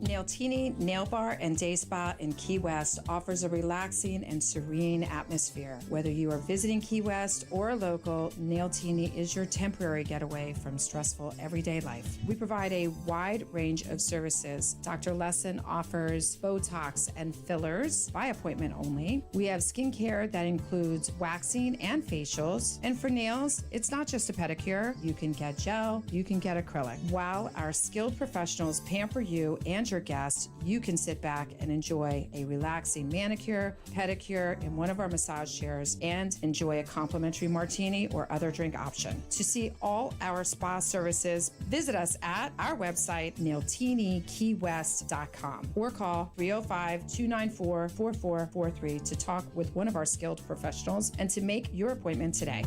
Nailtini Nail Bar and Day Spa in Key West offers a relaxing and serene atmosphere. Whether you are visiting Key West or a local, Nailtini is your temporary getaway from stressful everyday life. We provide a wide range of services. Dr. Lesson offers Botox and fillers by appointment only. We have skincare that includes waxing and facials. And for nails, it's not just a pedicure. You can get gel, you can get acrylic. While our skilled professionals pamper you and your guests, you can sit back and enjoy a relaxing manicure, pedicure in one of our massage chairs and enjoy a complimentary martini or other drink option. To see all our spa services, visit us at our website, nailtiniKeyWest.com, or call 305-294-4443 to talk with one of our skilled professionals and to make your appointment today.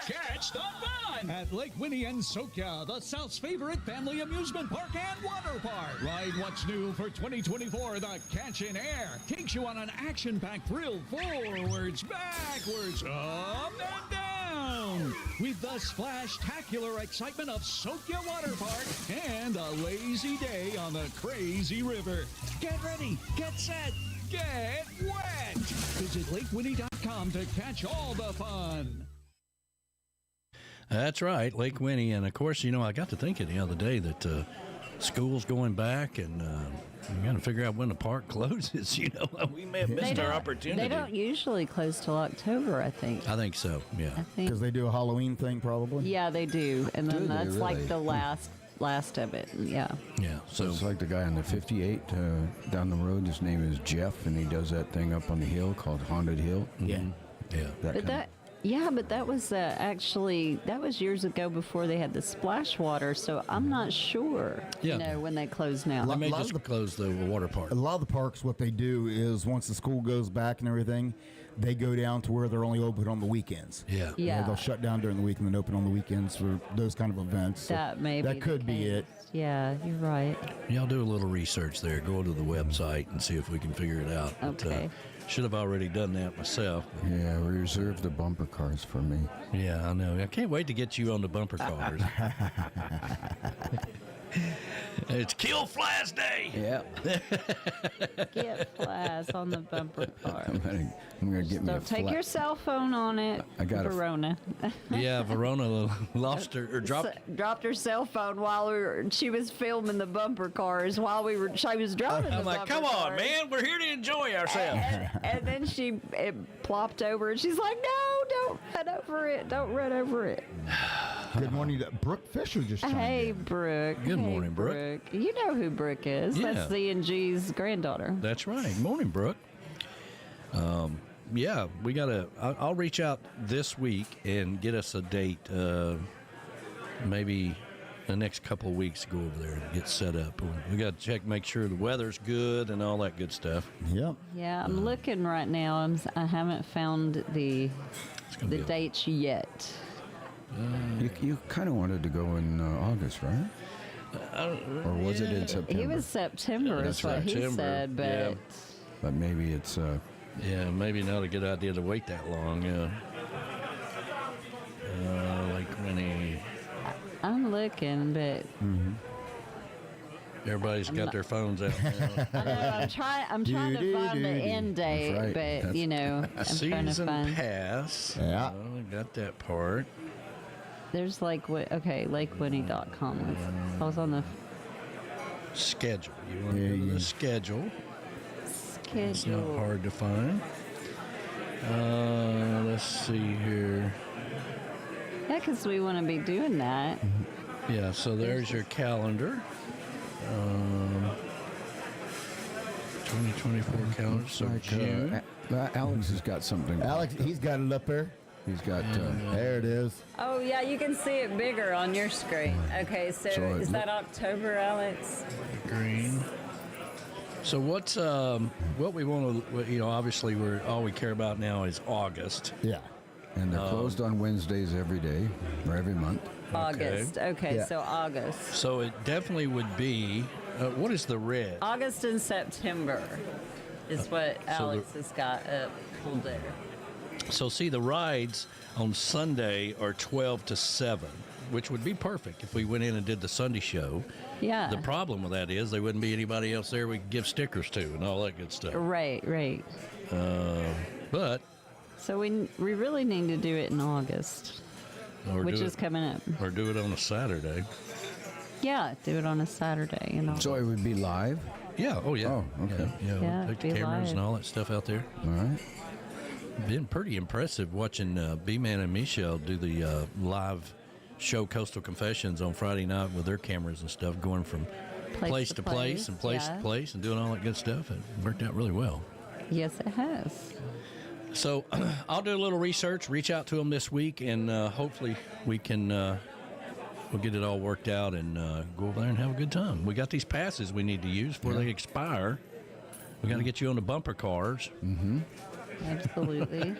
Catch the fun at Lake Winnie and Sokia, the South's favorite family amusement park and water park. Ride what's new for 2024, the Catch in Air. Takes you on an action-packed thrill forwards, backwards, up and down. With the splash-tacular excitement of Sokia Water Park and a lazy day on the crazy river. Get ready, get set, get wet. Visit LakeWinnie.com to catch all the fun. That's right, Lake Winnie. And, of course, I got to thinking the other day that school's going back and we got to figure out when the park closes. We may have missed our opportunity. They don't usually close till October, I think. I think so, yeah. Because they do a Halloween thing, probably? Yeah, they do. And then that's really? like the last of it, yeah. Yeah, so it's like the guy on the 58 down the road. His name is Jeff, and he does that thing up on the hill called Haunted Hill. Yeah. Yeah. But that was that was years ago before they had the splash water, so I'm not sure, when they close now. They may just close the water park. A lot of the parks, what they do is once the school goes back and everything, they go down to where they're only open on the weekends. Yeah. They'll shut down during the week and then open on the weekends for those kind of events. So that could be it. Yeah, you're right. Yeah, I'll do a little research there. Go to the website and see if we can figure it out. Okay. Should have already done that myself. Yeah, reserve the bumper cars for me. Yeah, I know. I can't wait to get you on the bumper cars. It's Kill Flies Day. Yeah. Get flies on the bumper car. I'm gonna get me a Don't take your cell phone on it. I got Verona. Yeah, Verona lost her or dropped her cell phone while she was filming the bumper cars while she was driving the I'm like, bumper come on, cars. man, we're here to enjoy ourselves. And then it plopped over, and she's like, no, don't run over it. Don't run over it. Good morning. Brooke Fisher just chimed Hey, in. Brooke. Good morning, Brooke. You know who Brooke is. Yeah. That's C&G's granddaughter. That's right. Morning, Brooke. Yeah, we got I'll reach out this week and get us a date, maybe the next couple of weeks to go over there and get set up. We got to check, make sure the weather's good and all that good stuff. Yep. Yeah, I'm looking right now. I haven't found the dates yet. You kind of wanted to go in August, right? Or was it in September? He was September, is what he said, but... Yeah. But maybe it's... yeah, maybe not a good idea to wait that long, yeah. Like Winnie... I'm looking, but... Everybody's got their phones out now. I know, I'm trying to find the end date, That's right. but, you know, I'm trying to Season find... pass. Yeah. I got that part. There's lakewinnie.com. I was on the... Schedule. You want to go to the schedule. It's not hard to find. Let's see here. Yeah, because we want to be doing that. Yeah, so there's your calendar. 2024 calendar. So June. Alex has got something. Alex, he's got it up there. He's got... there it is. Oh, yeah, you can see it bigger on your screen. Okay, so is that October, Alex? Green. So what's what we want to, you know, obviously all we care about now is August. Yeah. And they're closed on Wednesdays every day or every month. August. Okay, so August. So it definitely would be, what is the red? August and September is what Alex has got pulled there. So see, the rides on Sunday are 12 to 7, which would be perfect if we went in and did the Sunday show. Yeah. The problem with that is there wouldn't be anybody else there we could give stickers to and all that good stuff. Right. But... So we really need to do it in August, which is coming up. Or do it on a Saturday. Yeah, do it on a Saturday. You know. So it would be live? Yeah. Oh, yeah. Oh, okay. Yeah, Yeah, we'll take the be cameras live. and all that stuff out there. All right. Been pretty impressive watching B-Man and Michelle do the live show Coastal Confessions on Friday night with their cameras and stuff, going from place to place and place to place and doing all that good stuff. It worked out really well. Yes, it has. So I'll do a little research, reach out to them this week, and hopefully we can we'll get it all worked out and go over there and have a good time. We got these passes we need to use before they expire. We got to get you on the bumper cars. Mm-hmm. Absolutely.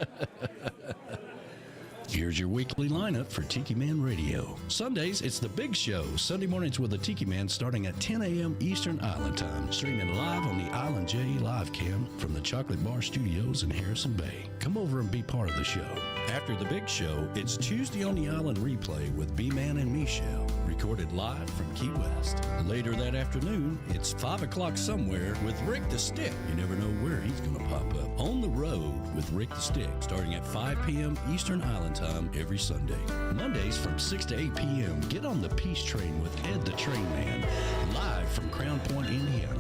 Here's your weekly lineup for Tiki Man Radio. Sundays, it's The Big Show. Sunday mornings with the Tiki Man starting at 10 a.m. Eastern Island Time. Streaming live on the Island JBL Live Cam from the Chocolate Bar Studios in Harrison Bay. Come over and be part of the show. After The Big Show, it's Tuesday on the Island Replay with B-Man and Michelle. Recorded live from Key West. Later that afternoon, it's 5 o'clock somewhere with Rick the Stick. You never know where he's going to pop up. On the Road with Rick the Stick, starting at 5 p.m. Eastern Island Time every Sunday. Mondays from 6 to 8 p.m., get on the Peace Train with Ed the Train Man, live from Crown Point, Indiana.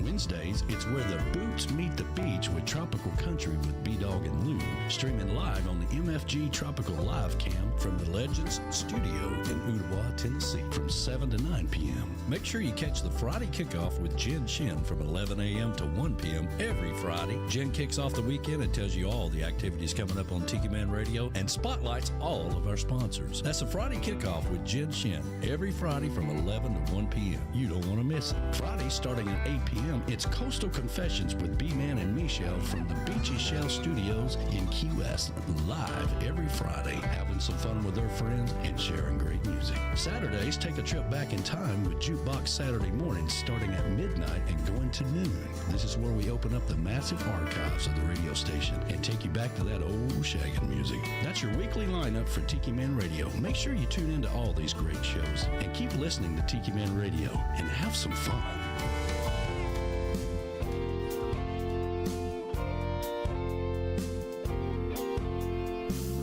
Wednesdays, it's Where the Boots Meet the Beach with Tropical Country with B-Dog and Lou, streaming live on the MFG Tropical Live Cam from the Legends Studio in Ottawa, Tennessee from 7 to 9 p.m. Make sure you catch the Friday kickoff with Jen Shin from 11 a.m. to 1 p.m. every Friday. Jen kicks off the weekend and tells you all the activities coming up on Tiki Man Radio and spotlights all of our sponsors. That's a Friday kickoff with Jen Shin every Friday from 11 to 1 p.m. You don't want to miss it. Friday starting at 8 p.m. It's Coastal Confessions with B-Man and Michelle from the Beachy Shell Studios in Key West, live every Friday, having some fun with their friends and sharing great music. Saturdays, take a trip back in time with Jukebox Saturday mornings starting at midnight and going to noon. This is where we open up the massive archives of the radio station and take you back to that old shaggin' music. That's your weekly lineup for Tiki Man Radio. Make sure you tune into all these great shows and keep listening to Tiki Man Radio and have some fun.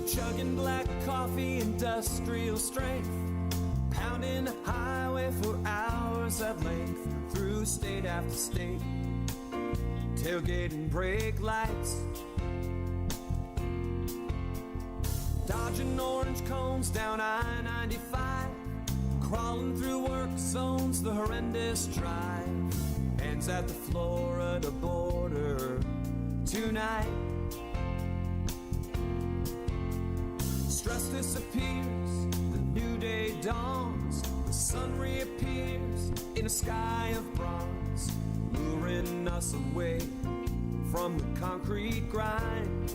Chugging black coffee, industrial strength, pounding the highway for hours at length, through state after state, tailgating brake lights, dodging orange cones down I-95, crawling through work zones, the horrendous drive, ends at the Florida border tonight. Stress disappears, the new day dawns, the sun reappears in a sky of bronze, luring us away from the concrete grind.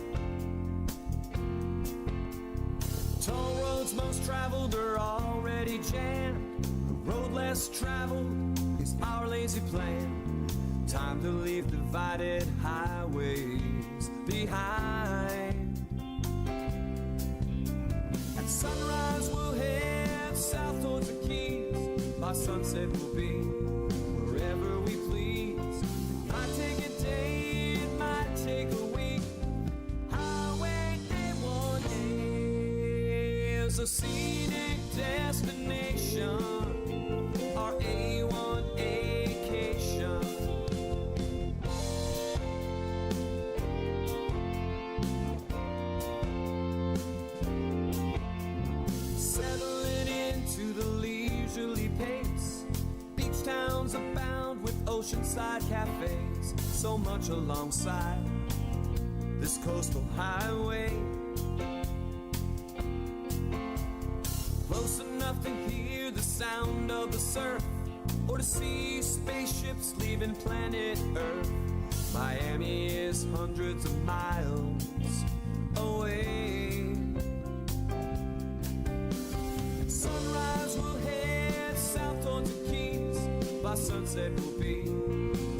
Toll roads most traveled are already jammed. The road less traveled is our lazy plan. Time to leave divided highways behind. At sunrise we'll head south towards the Keys. By sunset we'll be wherever we please. Might take a day, it might take a week. Highway A1 is a scenic destination. Our A1 vacation. Settling into the leisurely pace. Beach towns abound with oceanside cafes. So much alongside this coastal highway. Close enough to hear the sound of the surf, or to see spaceships leaving planet Earth. Miami is hundreds of miles away. At sunrise we'll head south towards the Keys. By sunset we'll be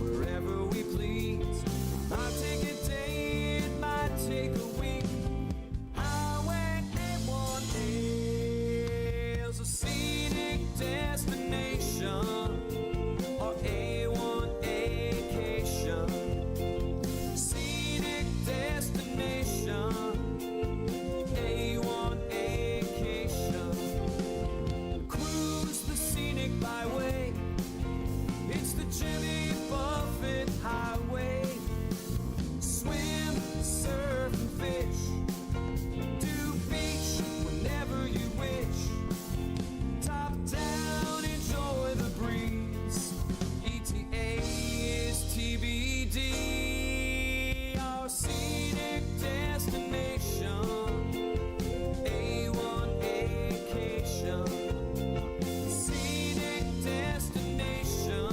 wherever we please. Might take a day, it might take a week. Highway A1 is a scenic destination. Our A1 vacation. Scenic destination. A1 vacation. Cruise the scenic byway. It's the Jimmy Buffett highway. Swim, surf, and fish. Do beach whenever you wish. Top down, enjoy the breeze. ETA is TBD. Our scenic destination. A1 vacation. Scenic destination.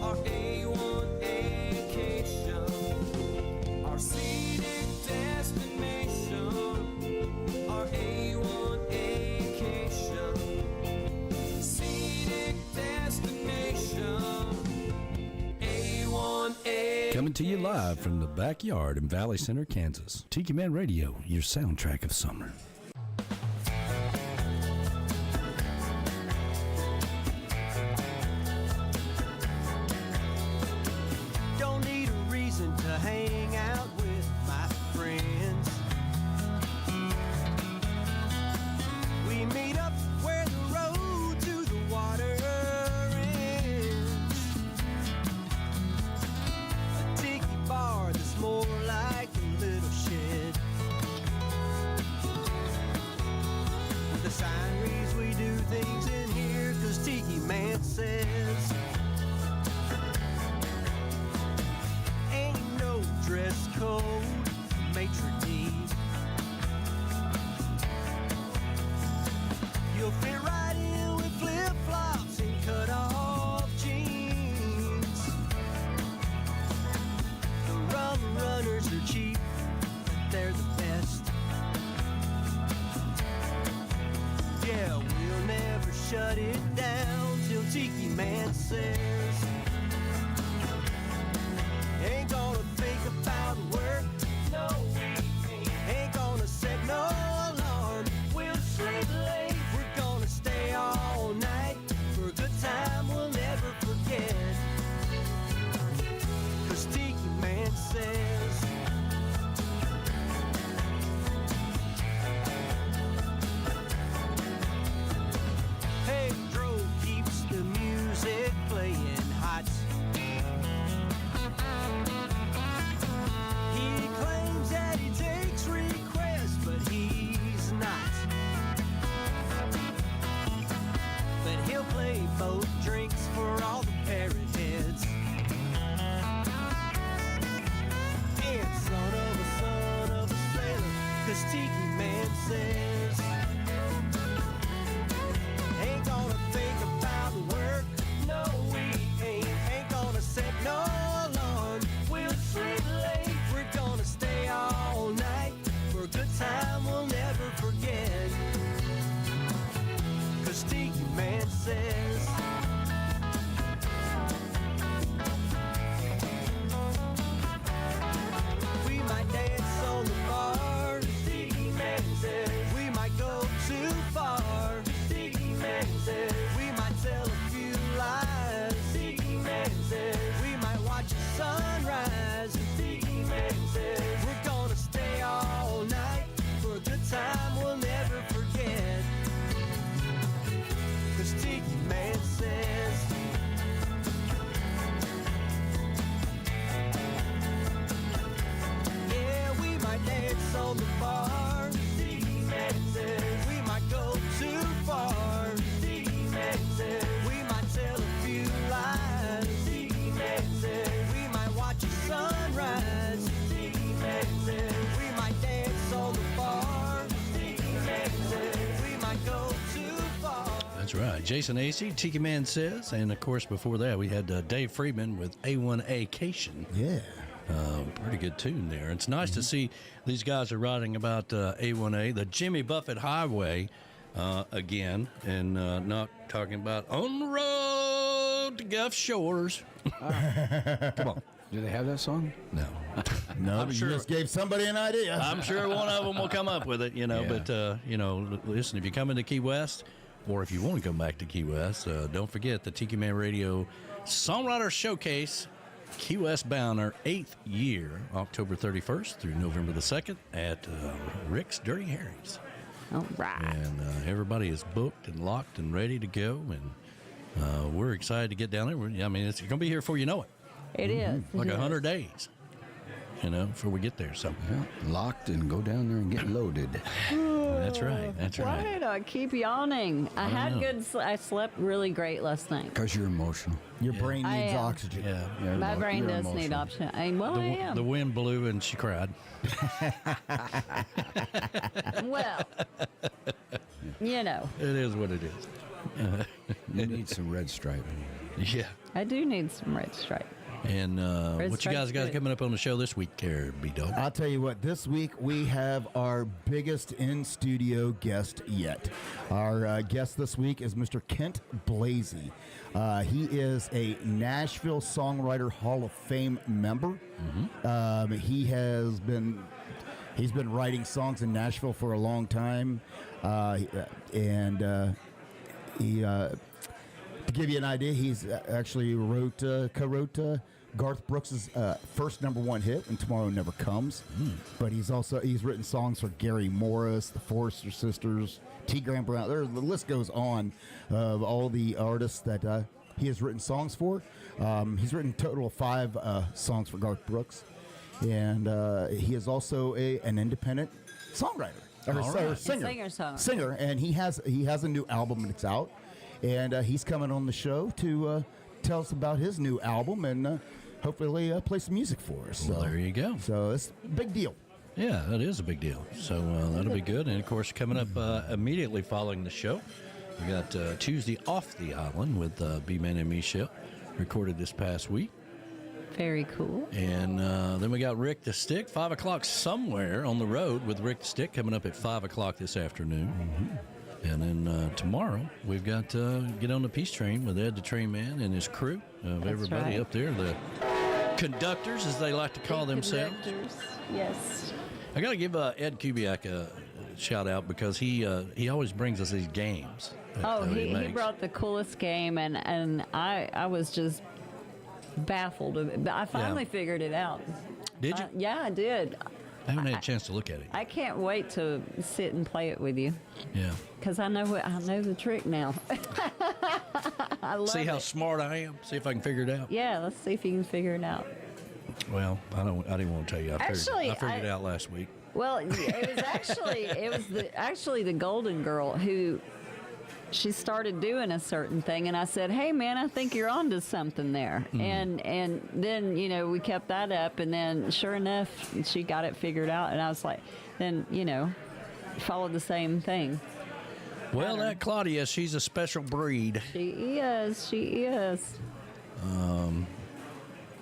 Our A1 vacation. Our scenic destination. Our A1 vacation. Scenic destination. A1 vacation. Coming to you live from the backyard in Valley Center, Kansas. Tiki Man Radio, your soundtrack of summer. Don't need a reason to hang out with my friends. We meet up where the road to the water ends. A tiki bar that's more like a little shed. With the sign reads we do things in here 'cause Tiki Man says ain't no dress code, maitre d'. You'll fit right in with flip-flops and cut-off jeans. The rum runners are cheap, but they're the best. Yeah, we'll never shut it down till Tiki Man says ain't gonna think about work, no. Ain't gonna set no alarm, we'll sleep late. We're gonna stay all night for a good time we'll never forget. 'Cause Tiki Man says Pedro keeps the music playing hot. He claims that he takes requests, but he's not. But he'll play both drinks for all the parrot heads. And son of a sailor, 'cause Tiki Man says ain't gonna think 'cause Tiki Man says. We might dance on the bar, Tiki Man says. We might go too far, Tiki Man says. We might tell a few lies, Tiki Man says. We might watch the sunrise, Tiki Man says. We're gonna stay all night for a good time we'll never forget. 'Cause Tiki Man says. Yeah, we might dance on the bar, Tiki Man says. We might go too far, Tiki Man says. We might tell a few lies, Tiki Man says. We might watch the sunrise, Tiki Man says. We might dance on the bar, Tiki Man says. We might go too far. That's right. Jason Acey, Tiki Man Says. And, of course, before that, we had Dave Friedman with A1A-cation. Yeah. Pretty good tune there. It's nice to see these guys are writing about A1A, the Jimmy Buffett Highway, again, and not talking about on the road to Gulf Shores. Come on. Do they have that song? No. No, I'm but sure- you just gave somebody an idea. I'm sure one of them will come up with it, you know. Yeah. But, listen, if you come into Key West, or if you want to come back to Key West, don't forget the Tiki Man Radio Songwriter Showcase, Key West bound, our 8th year, October 31st through November the 2nd at Rick's Dirty Harry's. All right. And everybody is booked and locked and ready to go. And we're excited to get down there. I mean, it's going to be here before you know it. It is. Like It is. 100 days, before we get there. So Yeah, locked and go down there and get loaded. That's right. That's Why right. did I keep yawning? I had know. good. I slept really great last night. Because you're emotional. Your brain I needs am. oxygen. Yeah. My brain you're does need emotional. option. I am. The wind blew and she cried. Well, It is what it is. You need some red stripe. Yeah. I do need some red stripe. And Red what you guys Stripe's got good. coming up on the show this week, B-Dog? I'll tell you what, this week we have our biggest in-studio guest yet. Our guest this week is Mr. Kent Blasey. He is a Nashville Songwriter Hall of Fame member. He's been writing songs in Nashville for a long time. To give you an idea, he's actually co-wrote Garth Brooks' first #1 hit, "And Tomorrow Never Comes." But he's written songs for Gary Morris, the Forrester Sisters, T. Graham Brown. The list goes on of all the artists that he has written songs for. He's written a total of 5 songs for Garth Brooks, and he is also an independent songwriter or singer. Singer, and he has a new album and it's out. And he's coming on the show to tell us about his new album and hopefully play some music for us. Well, there you go. So it's a big deal. Yeah, that is a big deal. So that'll be good. And, of course, coming up immediately following the show, we got Tuesday Off the Island with B-Man and Michelle, recorded this past week. Very cool. And then we got Rick the Stick, 5 o'clock somewhere on the road with Rick the Stick coming up at 5 o'clock this afternoon. And then tomorrow, we've got Get on the Peace Train with Ed the Train Man and his crew of That's everybody right. up there, the conductors, as they like to call themselves. Yes. I got to give Ed Kubiak a shout out because he always brings us these games. that He makes. brought the coolest game, and I was just baffled. I finally figured it out. Did you? Yeah, I did. I haven't had a chance to look at it. I can't wait to sit and play it with you. Yeah. Because I know the trick now. I love See how it. smart I am? See if I can figure it out. Yeah, let's see if you can figure it out. Well, I didn't want to tell you. I figured I- it out last week. Well, it was actually the Golden Girl who she started doing a certain thing, and I said, "Hey, man, I think you're onto something there." And then we kept that up, and then sure enough, she got it figured out, and I was like, then followed the same thing. Well, that Claudia, she's a special breed. She is.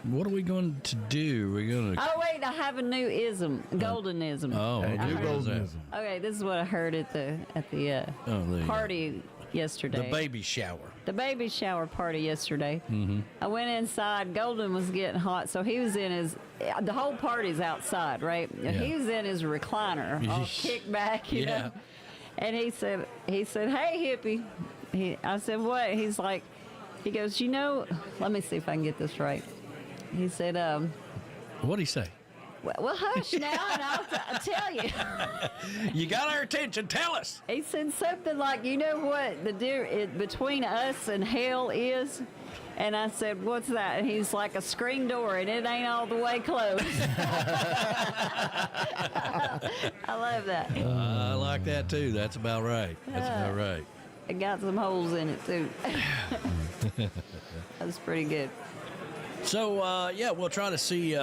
What are we going to do? We're going to. Oh wait, I have a new ism, goldenism. Oh, okay. New goldenism. Okay, this is what I heard at the the party yesterday. The baby shower. The baby shower party yesterday. Mm-hmm. I went inside. Golden was getting hot, so he was in his. The whole party's outside, right? Yeah. He was in his recliner, all kicked back, you know. And he said, "Hey, hippie." I said, "What?" He's like, he goes, "You know." Let me see if I can get this right. He said, "What'd he say?" Well, hush now, and I'll tell you. You got our attention. Tell us. He said something like, "You know what the between us and hell is?" And I said, "What's that?" And he's like, "A screen door, and it ain't all the way closed." I love that. I like that too. That's about right. That's about right. It got some holes in it too. That was pretty good. So we'll try to see.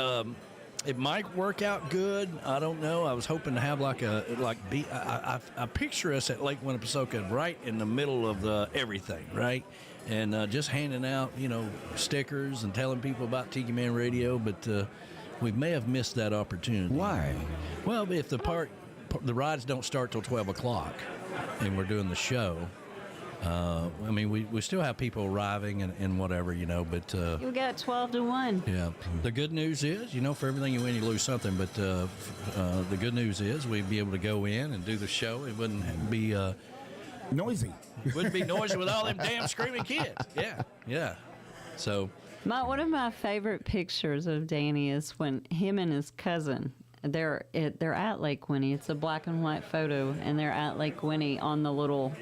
It might work out good. I don't know. I was hoping to have I picture us at Lake Winnepesaukah right in the middle of the everything, right? And just handing out, stickers and telling people about Tiki Man Radio, but we may have missed that opportunity. Why? Well, if the rides don't start till 12 o'clock and we're doing the show, we still have people arriving and whatever, but... You got 12 to 1. Yeah. The good news is, for everything you win, you lose something, but the good news is we'd be able to go in and do the show. It wouldn't be... noisy. Wouldn't be noisy with all them damn screaming kids. Yeah. So... One of my favorite pictures of Danny is when him and his cousin... They're at Lake Winnie. It's a black and white photo, and they're at Lake Winnie on the little,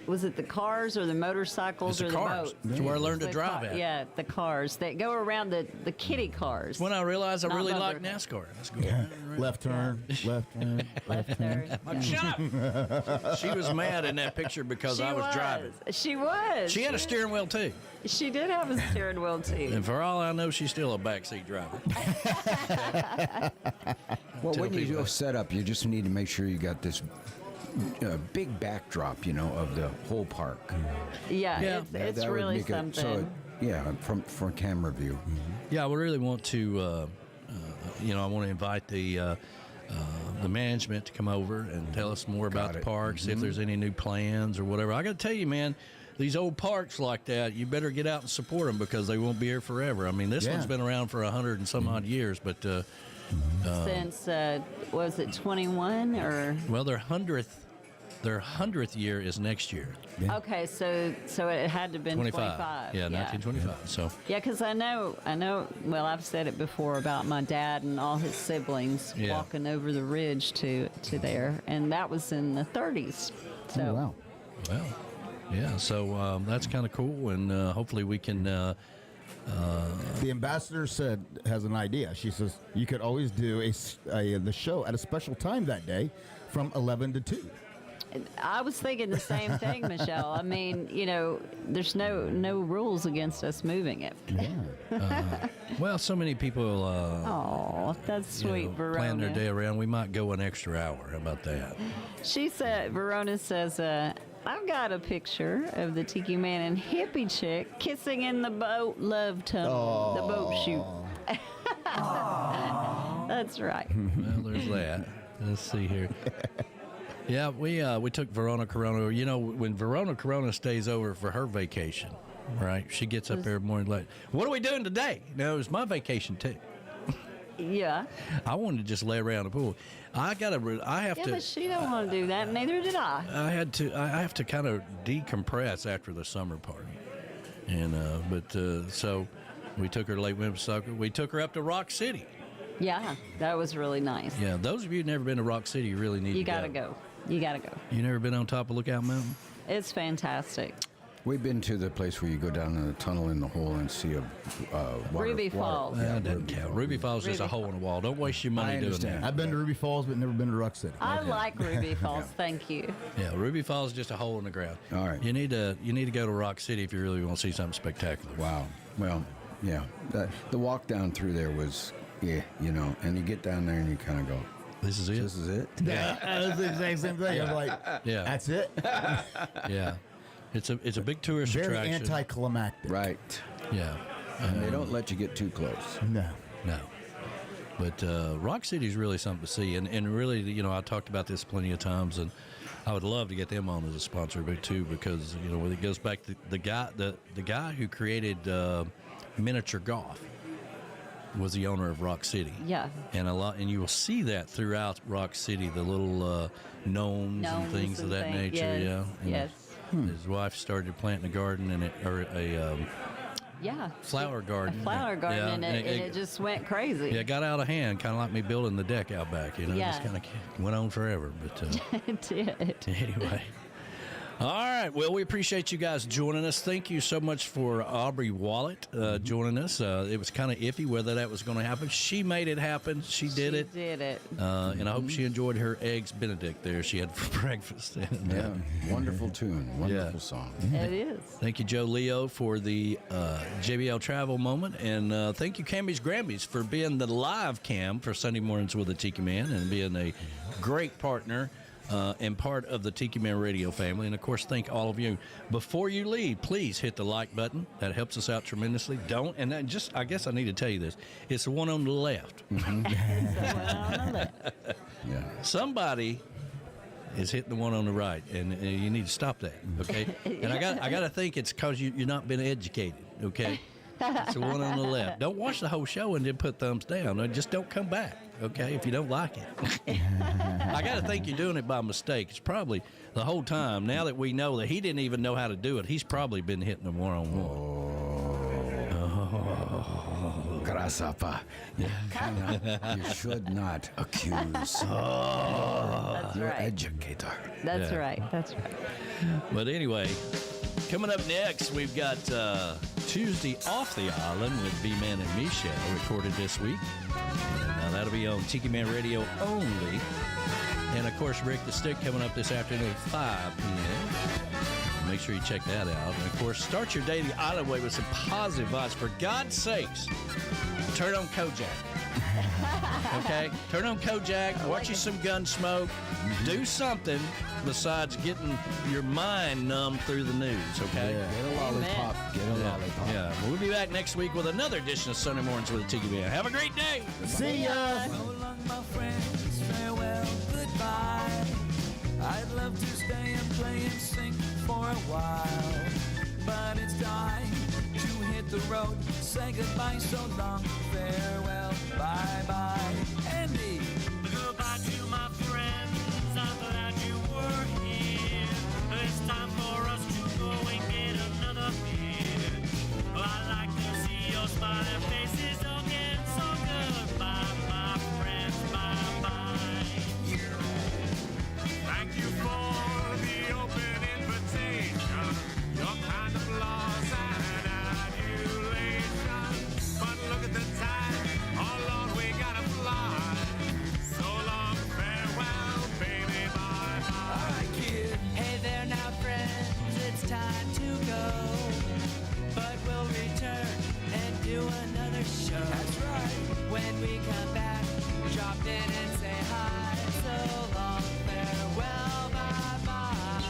was it the cars or the motorcycles or the boats? That's where I learned to drive at. Yeah, the cars that go around the kiddie cars. When I realized I really like NASCAR. That's good. Yeah. Left turn, left turn, left turn. Shut up! She was mad in that picture because I was driving. She was. She had a steering wheel too. She did have a steering wheel too. And for all I know, she's still a backseat driver. Well, when you do a setup, you just need to make sure you got this big backdrop, of the whole park. Yeah. It's that really would make something. From camera view. Mm-hmm. Yeah, we really want to, I want to invite the management to come over and tell us more about the park, see if there's any new plans or whatever. I got to tell you, man, these old parks like that, you better get out and support them because they won't be here forever. I mean, this one's been around for 100 and some odd years, but since was it 21 or? Well, their 100th year is next year. Yeah. Okay, so it had to have been 25. Yeah, 1925. So. Yeah, because I know. Well, I've said it before about my dad and all his siblings walking over the ridge to there, and that was in the 30s. So. Oh, wow. Well, yeah. So that's kind of cool, and hopefully we can. The ambassador has an idea. She says you could always do the show at a special time that day, from 11 to 2. I was thinking the same thing, Michelle. I mean, there's no rules against us moving it. Yeah. Well, so many people. Oh, that's sweet, Verona. Plan their day around. We might go an extra hour. How about that? She said, Verona says, I've got a picture of the Tiki Man and hippie chick kissing in the boat love tunnel, the boat chute. That's right. Well, there's that. Let's see here. Yeah, we took Verona Corona. When Verona Corona stays over for her vacation, right? She gets up every morning like, what are we doing today? No, it was my vacation too. Yeah. I wanted to just lay around the pool. I have to. But she don't want to do that. Neither did I. I have to kind of decompress after the summer party, and so we took her to Lake Winnepesaukah. We took her up to Rock City. Yeah, that was really nice. Yeah, those of you who've never been to Rock City, you really need to go. You gotta go. You never been on top of Lookout Mountain? It's fantastic. We've been to the place where you go down in the tunnel in the hole and see a Ruby Falls. That doesn't count. Ruby Falls is just a hole in the wall. Don't waste your money doing that. I've been to Ruby Falls, but never been to Rock City. I like Ruby Falls. Thank you. Yeah, Ruby Falls is just a hole in the ground. All right. You need to go to Rock City if you really want to see something spectacular. Wow. Well, yeah. The walk down through there was, and you get down there and you kind of go, this is it? This is it? Yeah. That's the exact same thing. I'm like, that's it? Yeah. It's a big tourist Very attraction. Very anticlimactic. Right. Yeah. And they don't let you get too close. No. But Rock City is really something to see. And really, I talked about this plenty of times. And I would love to get them on as a sponsor too, because when it goes back to the guy who created miniature golf was the owner of Rock City. Yeah. And you will see that throughout Rock City, the little gnomes and things of that nature. Yes. Yeah. And Yes. His wife started planting a garden and flower garden. A flower garden, Yeah, and it just went crazy. Yeah, it got out of hand, kind of like me building the deck out back. Yeah. Just kind of went on forever. But It did. anyway. All right. Well, we appreciate you guys joining us. Thank you so much for Aubrey Wollett joining us. It was kind of iffy whether that was going to happen. She made it happen. She did it. And I hope she enjoyed her eggs Benedict there she had for breakfast. Yeah, wonderful tune. Wonderful song. It is. Thank you, Joe Leo, for the JBL Travel moment. And thank you, Camys Grammys, for being the live cam for Sunday Mornings with the Tiki Man and being a great partner and part of the Tiki Man Radio family. And, of course, thank all of you. Before you leave, please hit the like button. That helps us out tremendously. And then I guess I need to tell you this. It's the one on the left. Yeah. Somebody is hitting the one on the right, and you need to stop that, okay? And I got to think it's because you're not been educated, okay? It's the one on the left. Don't watch the whole show and then put thumbs down. Just don't come back, okay, if you don't like it. I got to think you're doing it by mistake. It's probably the whole time. Now that we know that he didn't even know how to do it, he's probably been hitting them one-on-one. Grasshopper. You should not accuse That's your right. educator. That's Yeah. right. That's right. But anyway, coming up next, we've got Tuesday Off the Island with B-Man and Michelle, recorded this week. And that'll be on Tiki Man Radio only. And, of course, Rick the Stick coming up this afternoon at 5 p.m. Make sure you check that out. And, of course, start your day the island way with some positive vibes. For God's sakes, turn on Kojak. Okay? Turn on Kojak, watch you some Gunsmoke, do something besides getting your mind numb through the news, okay? Yeah. Get a lollipop. Get a lollipop. Yeah. We'll be back next week with another edition of Sunday Mornings with the Tiki Man. Have a great day. See ya. So long, my friends, farewell, goodbye. I'd love to stay and play and sing for a while, but it's time to hit the road. Say goodbye, so long, farewell, bye-bye. Andy! Goodbye to my friends, I'm glad you were here. It's time for us to go and get another beer. I like to see your smiling faces again, so goodbye, my friends, bye-bye. Thank you for the open invitation, your kind applause and adulation. But look at the time, oh Lord, we gotta fly. So long, farewell, baby, bye-bye. All right, kid. Hey there now, friends, it's time to go. But we'll return and do another show. That's right. When we come back, drop in and say hi. So long, farewell, bye-bye.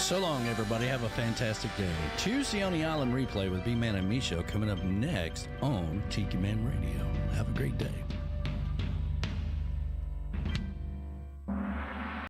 So long, everybody. Have a fantastic day. Tuesday on the Island Replay with B-Man and Micho coming up next on Tiki Man Radio. Have a great day.